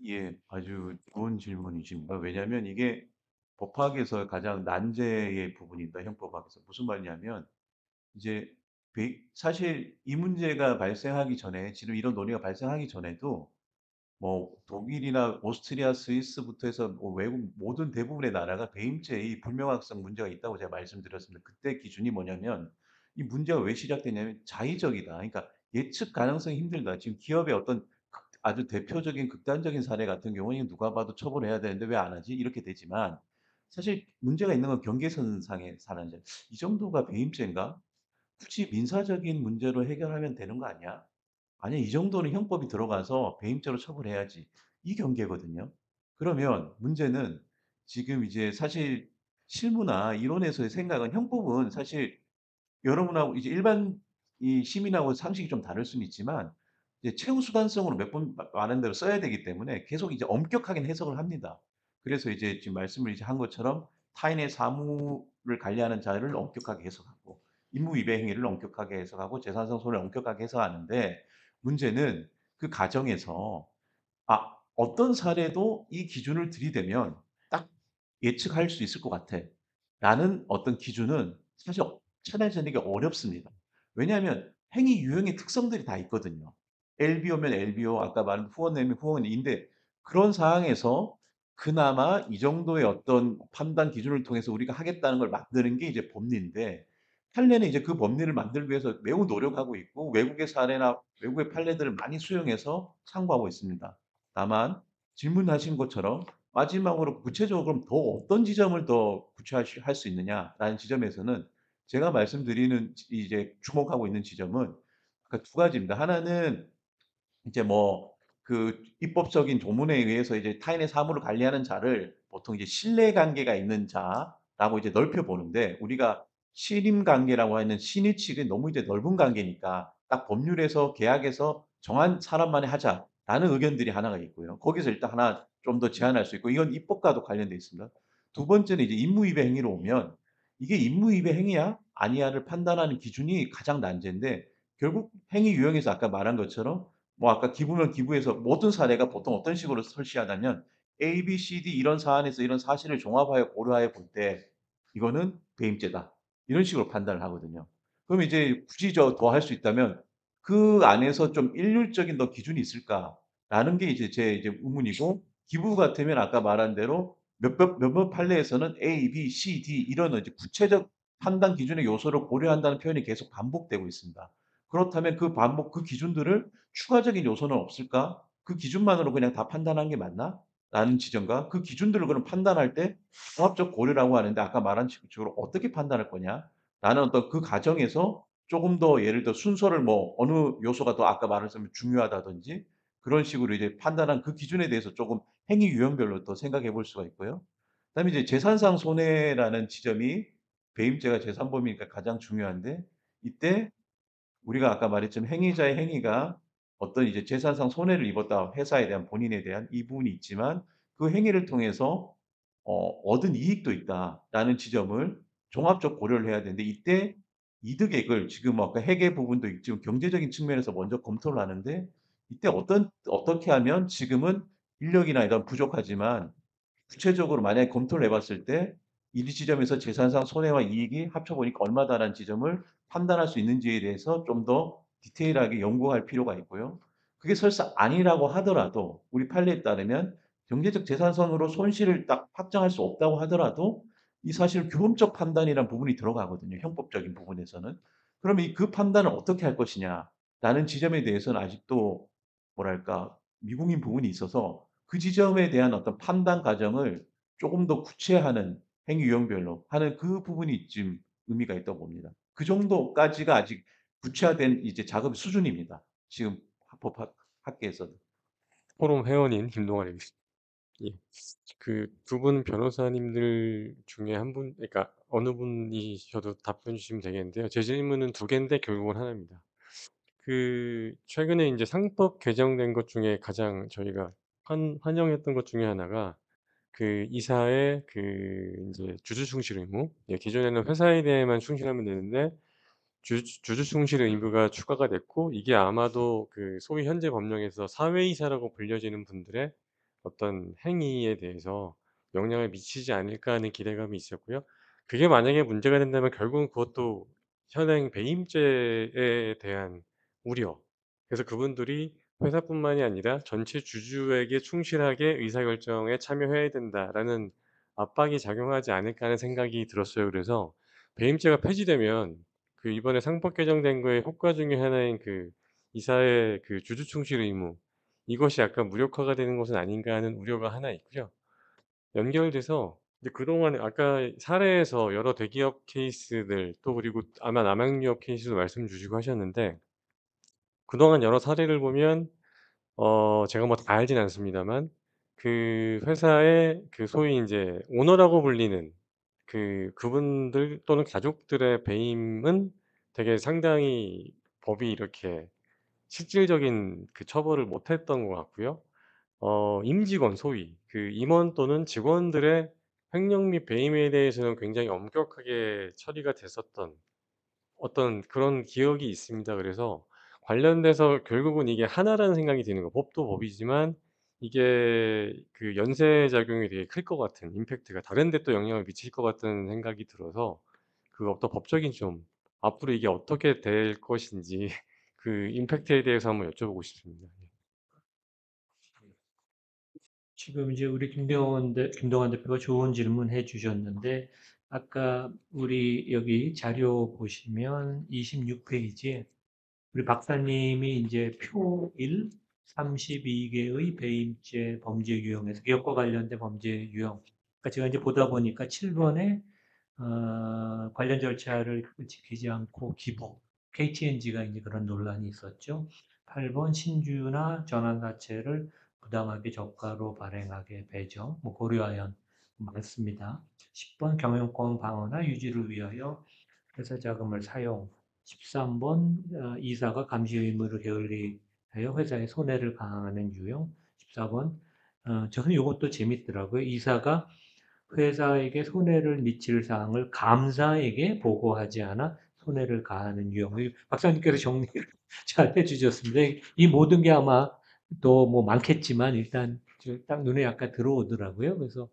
예. 아주 좋은 질문이십니다. 왜냐하면 이게 법학에서 가장 난제의 부분입니다, 형법학에서. 무슨 말이냐면 이제 사실 이 문제가 발생하기 전에 지금 이런 논의가 발생하기 전에도 뭐 독일이나 오스트리아, 스위스부터 해서 뭐 외국 모든 대부분의 나라가 배임죄의 불명확성 문제가 있다고 제가 말씀드렸습니다. 그때 기준이 뭐냐면 이 문제가 왜 시작되냐면 자의적이다. 그러니까 예측 가능성이 힘들다. 지금 기업의 어떤 아주 대표적인 극단적인 사례 같은 경우에는 누가 봐도 처벌해야 되는데 왜 안 하지? 이렇게 되지만 사실 문제가 있는 건 경계선상의 사례죠. 이 정도가 배임죄인가? 굳이 민사적인 문제로 해결하면 되는 거 아니야? 아니 이 정도는 형법이 들어가서 배임죄로 처벌해야지. 이 경계거든요. 그러면 문제는 지금 이제 사실 실무나 이론에서의 생각은 형법은 사실 여러분하고 이제 일반 이 시민하고 상식이 좀 다를 수는 있지만 이제 최후 수단성으로 몇 번 말한 대로 써야 되기 때문에 계속 이제 엄격하게 해석을 합니다. 그래서 이제 지금 말씀을 이제 한 것처럼 타인의 사무를 관리하는 자를 엄격하게 해석하고 임무위배 행위를 엄격하게 해석하고 재산상 손해를 엄격하게 해석하는데 문제는 그 과정에서 어떤 사례도 이 기준을 들이대면 딱 예측할 수 있을 것 같아. 라는 어떤 기준은 사실 찾아내기 어렵습니다. 왜냐하면 행위 유형의 특성들이 다 있거든요. LBO면 LBO, 아까 말한 후원 내면 후원인데 그런 상황에서 그나마 이 정도의 어떤 판단 기준을 통해서 우리가 하겠다는 걸 만드는 게 이제 법리인데 판례는 이제 그 법리를 만들기 위해서 매우 노력하고 있고 외국의 사례나 외국의 판례들을 많이 수용해서 참고하고 있습니다. 다만 질문하신 것처럼 마지막으로 구체적으로 그럼 더 어떤 지점을 더 할 수 있느냐라는 지점에서는 제가 말씀드리는 이제 주목하고 있는 지점은 두 가지입니다. 하나는 이제 뭐 입법적인 조문에 의해서 이제 타인의 사무를 관리하는 자를 보통 이제 신뢰 관계가 있는 자라고 이제 넓혀 보는데 우리가 신임 관계라고 하는 신의 측은 너무 이제 넓은 관계니까 딱 법률에서 계약에서 정한 사람만이 하자라는 의견들이 하나가 있고요. 거기서 일단 하나 좀 더 제한할 수 있고 이건 입법과도 관련돼 있습니다. 두 번째는 이제 임무위배 행위로 오면 이게 임무위배 행위야 아니야를 판단하는 기준이 가장 난제인데 결국 행위 유형에서 아까 말한 것처럼 뭐 아까 기부면 기부에서 모든 사례가 보통 어떤 식으로 설치하냐면 A, B, C, D 이런 사안에서 이런 사실을 종합하여 고려하여 볼 때 이거는 배임죄다. 이런 식으로 판단을 하거든요. 그럼 이제 굳이 더 할 수 있다면 그 안에서 좀 일률적인 더 기준이 있을까라는 게 이제 제 의문이고 기부 같으면 아까 말한 대로 몇몇 판례에서는 A, B, C, D 이런 이제 구체적 판단 기준의 요소를 고려한다는 표현이 계속 반복되고 있습니다. 그렇다면 그 기준들을 '추가적인 요소는 없을까? 그 기준만으로 그냥 다 판단하는 게 맞나?' 라는 지점과 그 기준들을 그럼 판단할 때 종합적 고려라고 하는데 아까 말한 식으로 어떻게 판단할 거냐라는 어떤 그 과정에서 조금 더 예를 들어 순서를 뭐 어느 요소가 더 아까 말했지만 중요하다든지 그런 식으로 이제 판단한 그 기준에 대해서 조금 행위 유형별로 또 생각해 볼 수가 있고요. 그다음에 이제 재산상 손해라는 지점이 배임죄가 재산 범위니까 가장 중요한데 이때 우리가 아까 말했지만 행위자의 행위가 어떤 이제 재산상 손해를 입었다 회사에 대한 본인에 대한 이 부분이 있지만 그 행위를 통해서 얻은 이익도 있다라는 지점을 종합적 고려를 해야 되는데 이때 이득액을 지금 아까 회계 부분도 지금 경제적인 측면에서 먼저 검토를 하는데 이때 어떻게 하면 지금은 인력이나 이런 부족하지만 구체적으로 만약에 검토를 해 봤을 때 이 지점에서 재산상 손해와 이익이 합쳐 보니까 얼마다라는 지점을 판단할 수 있는지에 대해서 좀 더 디테일하게 연구할 필요가 있고요. 그게 설사 아니라고 하더라도 우리 판례에 따르면 경제적 재산상으로 손실을 딱 확정할 수 없다고 하더라도 이 사실 규범적 판단이라는 부분이 들어가거든요, 형법적인 부분에서는. 그러면 그 판단을 어떻게 할 것이냐라는 지점에 대해서는 아직도 뭐랄까 미궁인 부분이 있어서 그 지점에 대한 어떤 판단 과정을 조금 더 구체화하는 행위 유형별로 하는 그 부분이 좀 의미가 있다고 봅니다. 그 정도까지가 아직 구체화된 이제 작업 수준입니다. 지금 학계에서도. 포럼 회원인 김동환입니다. 예. 그 두 분 변호사님들 중에 한 분, 그러니까 어느 분이셔도 답변 주시면 되겠는데요. 제 질문은 두 개인데 결국은 하나입니다. 그 최근에 이제 상법 개정된 것 중에 가장 저희가 환영했던 것 중에 하나가 그 이사의 그 이제 주주 충실 의무. 예, 기존에는 회사에 대해만 충실하면 되는데 주주 충실 의무가 추가가 됐고 이게 아마도 그 소위 현재 법령에서 사회이사라고 불려지는 분들의 어떤 행위에 대해서 영향을 미치지 않을까 하는 기대감이 있었고요. 그게 만약에 문제가 된다면 결국은 그것도 현행 배임죄에 대한 우려. 그래서 그분들이 회사뿐만이 아니라 전체 주주에게 충실하게 의사결정에 참여해야 된다라는 압박이 작용하지 않을까 하는 생각이 들었어요. 그래서 배임죄가 폐지되면 그 이번에 상법 개정된 거의 효과 중에 하나인 그 이사의 그 주주 충실 의무, 이것이 약간 무력화가 되는 것은 아닌가 하는 우려가 하나 있고요. 연결돼서 이제 그동안 아까 사례에서 여러 대기업 케이스들 또 그리고 아마 남양유업 케이스도 말씀 주시고 하셨는데 그동안 여러 사례를 보면 제가 뭐 다 알진 않습니다만 그 회사의 그 소위 인제 오너라고 불리는 그분들 또는 가족들의 배임은 되게 상당히 법이 이렇게 실질적인 그 처벌을 못 했던 것 같고요. 임직원 소위 그 임원 또는 직원들의 횡령 및 배임에 대해서는 굉장히 엄격하게 처리가 됐었던 어떤 그런 기억이 있습니다. 그래서 관련돼서 결국은 이게 하나라는 생각이 드는 거예요. 법도 법이지만 이게 그 연쇄 작용이 되게 클 것 같은 임팩트가 다른 데 또 영향을 미칠 것 같다는 생각이 들어서 그 어떤 법적인 좀 앞으로 이게 어떻게 될 것인지 그 임팩트에 대해서 한번 여쭤보고 싶습니다. 예. 지금 이제 우리 김동완 대표가 좋은 질문해 주셨는데, 아까 우리 여기 자료 보시면 26페이지에 우리 박사님이 이제 표 1, 32개의 배임죄 범죄 유형에서 기업과 관련된 범죄 유형. 그러니까 제가 이제 보다 보니까 7번에 관련 절차를 지키지 않고 기부, KTNG가 이제 그런 논란이 있었죠. 8번 신주나 전환사채를 부당하게 저가로 발행하게 배정, 뭐 고려하연 많습니다. 10번 경영권 방어나 유지를 위하여 회사 자금을 사용. 13번 이사가 감시 의무를 게을리하여 회사의 손해를 가하는 유형. 14번 저는 이것도 재밌더라고요. 이사가 회사에게 손해를 미칠 사항을 감사에게 보고하지 않아 손해를 가하는 유형. 박사님께서 정리를 잘 해주셨습니다. 이 모든 게 아마 또 뭐 많겠지만 일단 딱 눈에 약간 들어오더라고요. 그래서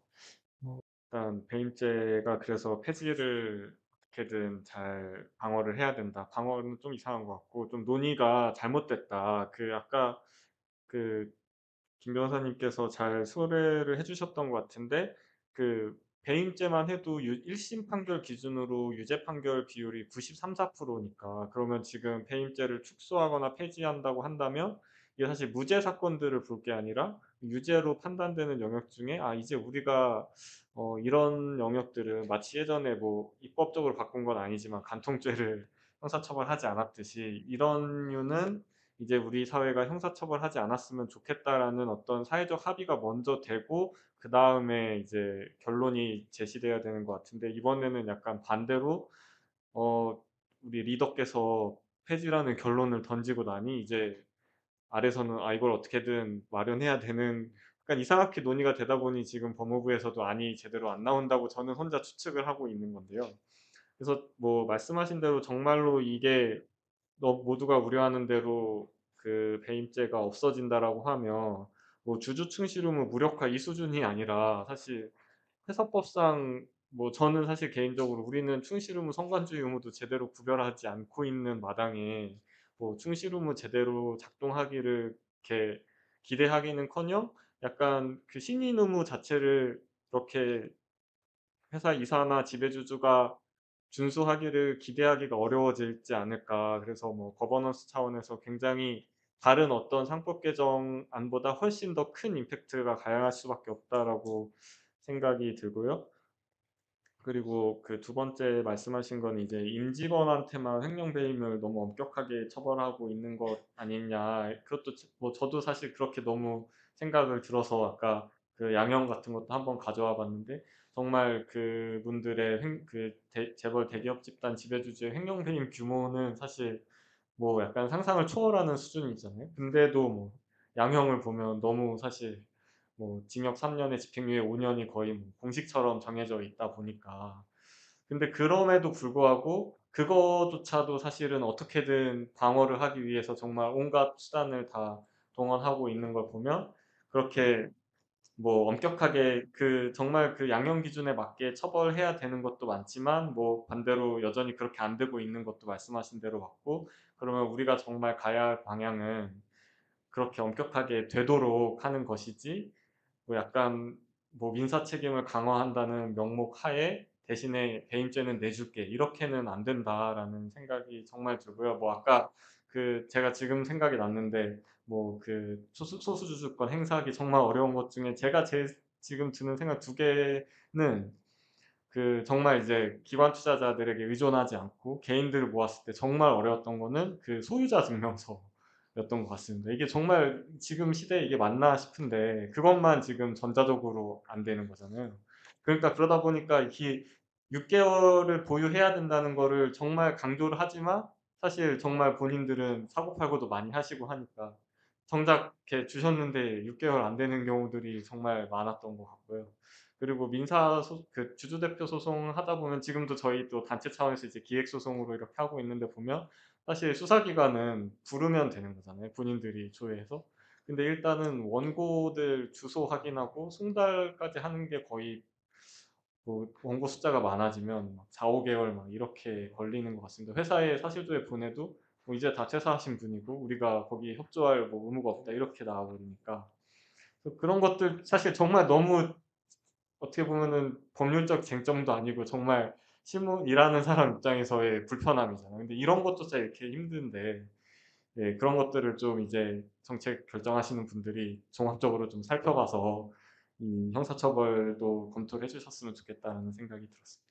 일단 배임죄가 그래서 폐지를 어떻게든 잘 방어를 해야 된다. 방어는 좀 이상한 것 같고 좀 논의가 잘못됐다. 그 아까 그 김 변호사님께서 잘 소개를 해 주셨던 것 같은데 그 배임죄만 해도 1심 판결 기준으로 유죄 판결 비율이 93~94%니까 그러면 지금 배임죄를 축소하거나 폐지한다고 한다면 이게 사실 무죄 사건들을 볼 게 아니라 유죄로 판단되는 영역 중에 이제 우리가 이런 영역들은 마치 예전에 뭐 입법적으로 바꾼 건 아니지만 간통죄를 형사처벌하지 않았듯이 이런 류는 이제 우리 사회가 형사처벌하지 않았으면 좋겠다라는 어떤 사회적 합의가 먼저 되고 그다음에 이제 결론이 제시돼야 되는 것 같은데 이번에는 약간 반대로 우리 리더께서 폐지라는 결론을 던지고 나니 이제 아래서는 이걸 어떻게든 마련해야 되는 약간 이상하게 논의가 되다 보니 지금 법무부에서도 안이 제대로 안 나온다고 저는 혼자 추측을 하고 있는 건데요. 그래서 뭐 말씀하신 대로 정말로 이게 모두가 우려하는 대로 그 배임죄가 없어진다라고 하면 뭐 주주 충실 의무 무력화 이 수준이 아니라 사실 회사법상 뭐 저는 사실 개인적으로 우리는 충실 의무, 성관주의 의무도 제대로 구별하지 않고 있는 마당에 뭐 충실 의무 제대로 작동하기를 이렇게 기대하기는커녕 약간 그 신인 의무 자체를 그렇게 회사 이사나 지배주주가 준수하기를 기대하기가 어려워지지 않을까. 그래서 뭐 거버넌스 차원에서 굉장히 다른 어떤 상법 개정안보다 훨씬 더 큰 임팩트가 가해할 수밖에 없다라고 생각이 들고요. 그리고 그 두 번째 말씀하신 건 이제 임직원한테만 횡령 배임을 너무 엄격하게 처벌하고 있는 것 아니냐. 그것도 뭐 저도 사실 그렇게 너무 생각을 들어서 아까 그 양형 같은 것도 한번 가져와 봤는데 정말 그분들의 재벌 대기업 집단 지배주주의 횡령 배임 규모는 사실 뭐 약간 상상을 초월하는 수준이잖아요. 근데도 뭐 양형을 보면 너무 사실 뭐 징역 3년에 집행유예 5년이 거의 뭐 공식처럼 정해져 있다 보니까. 근데 그럼에도 불구하고 그거조차도 사실은 어떻게든 방어를 하기 위해서 정말 온갖 수단을 다 동원하고 있는 걸 보면 그렇게 뭐 엄격하게 정말 그 양형 기준에 맞게 처벌해야 되는 것도 많지만 뭐 반대로 여전히 그렇게 안 되고 있는 것도 말씀하신 대로 맞고 그러면 우리가 정말 가야 할 방향은 그렇게 엄격하게 되도록 하는 것이지 뭐 약간 뭐 민사 책임을 강화한다는 명목 하에 대신에 배임죄는 내줄게 이렇게는 안 된다라는 생각이 정말 들고요. 뭐 아까 제가 지금 생각이 났는데 뭐 소수주주권 행사하기 정말 어려운 것 중에 제가 지금 드는 생각 두 개는 정말 이제 기관 투자자들에게 의존하지 않고 개인들을 모았을 때 정말 어려웠던 거는 소유자 증명서였던 것 같습니다. 이게 정말 지금 시대에 이게 맞나 싶은데 그것만 지금 전자적으로 안 되는 거잖아요. 그러니까 그러다 보니까 이게 6개월을 보유해야 된다는 거를 정말 강조를 하지만 사실 정말 본인들은 사고팔고도 많이 하시고 하니까 정작 이렇게 주셨는데 6개월 안 되는 경우들이 정말 많았던 것 같고요. 그리고 주주 대표 소송 하다 보면 지금도 저희 또 단체 차원에서 이제 기획 소송으로 이렇게 하고 있는데 보면 사실 수사기관은 부르면 되는 거잖아요. 본인들이 조회해서. 근데 일단은 원고들 주소 확인하고 송달까지 하는 게 거의 뭐 원고 숫자가 많아지면 막 4-5개월 막 이렇게 걸리는 것 같습니다. 회사에 사실조회 보내도 뭐 이제 다 퇴사하신 분이고 우리가 거기에 협조할 뭐 의무가 없다 이렇게 나와 버리니까 그런 것들 사실 정말 너무 어떻게 보면은 법률적 쟁점도 아니고 정말 일하는 사람 입장에서의 불편함이잖아요. 근데 이런 것조차 이렇게 힘든데 그런 것들을 좀 이제 정책 결정하시는 분들이 종합적으로 좀 살펴봐서 이 형사처벌도 검토를 해 주셨으면 좋겠다는 생각이 들었습니다.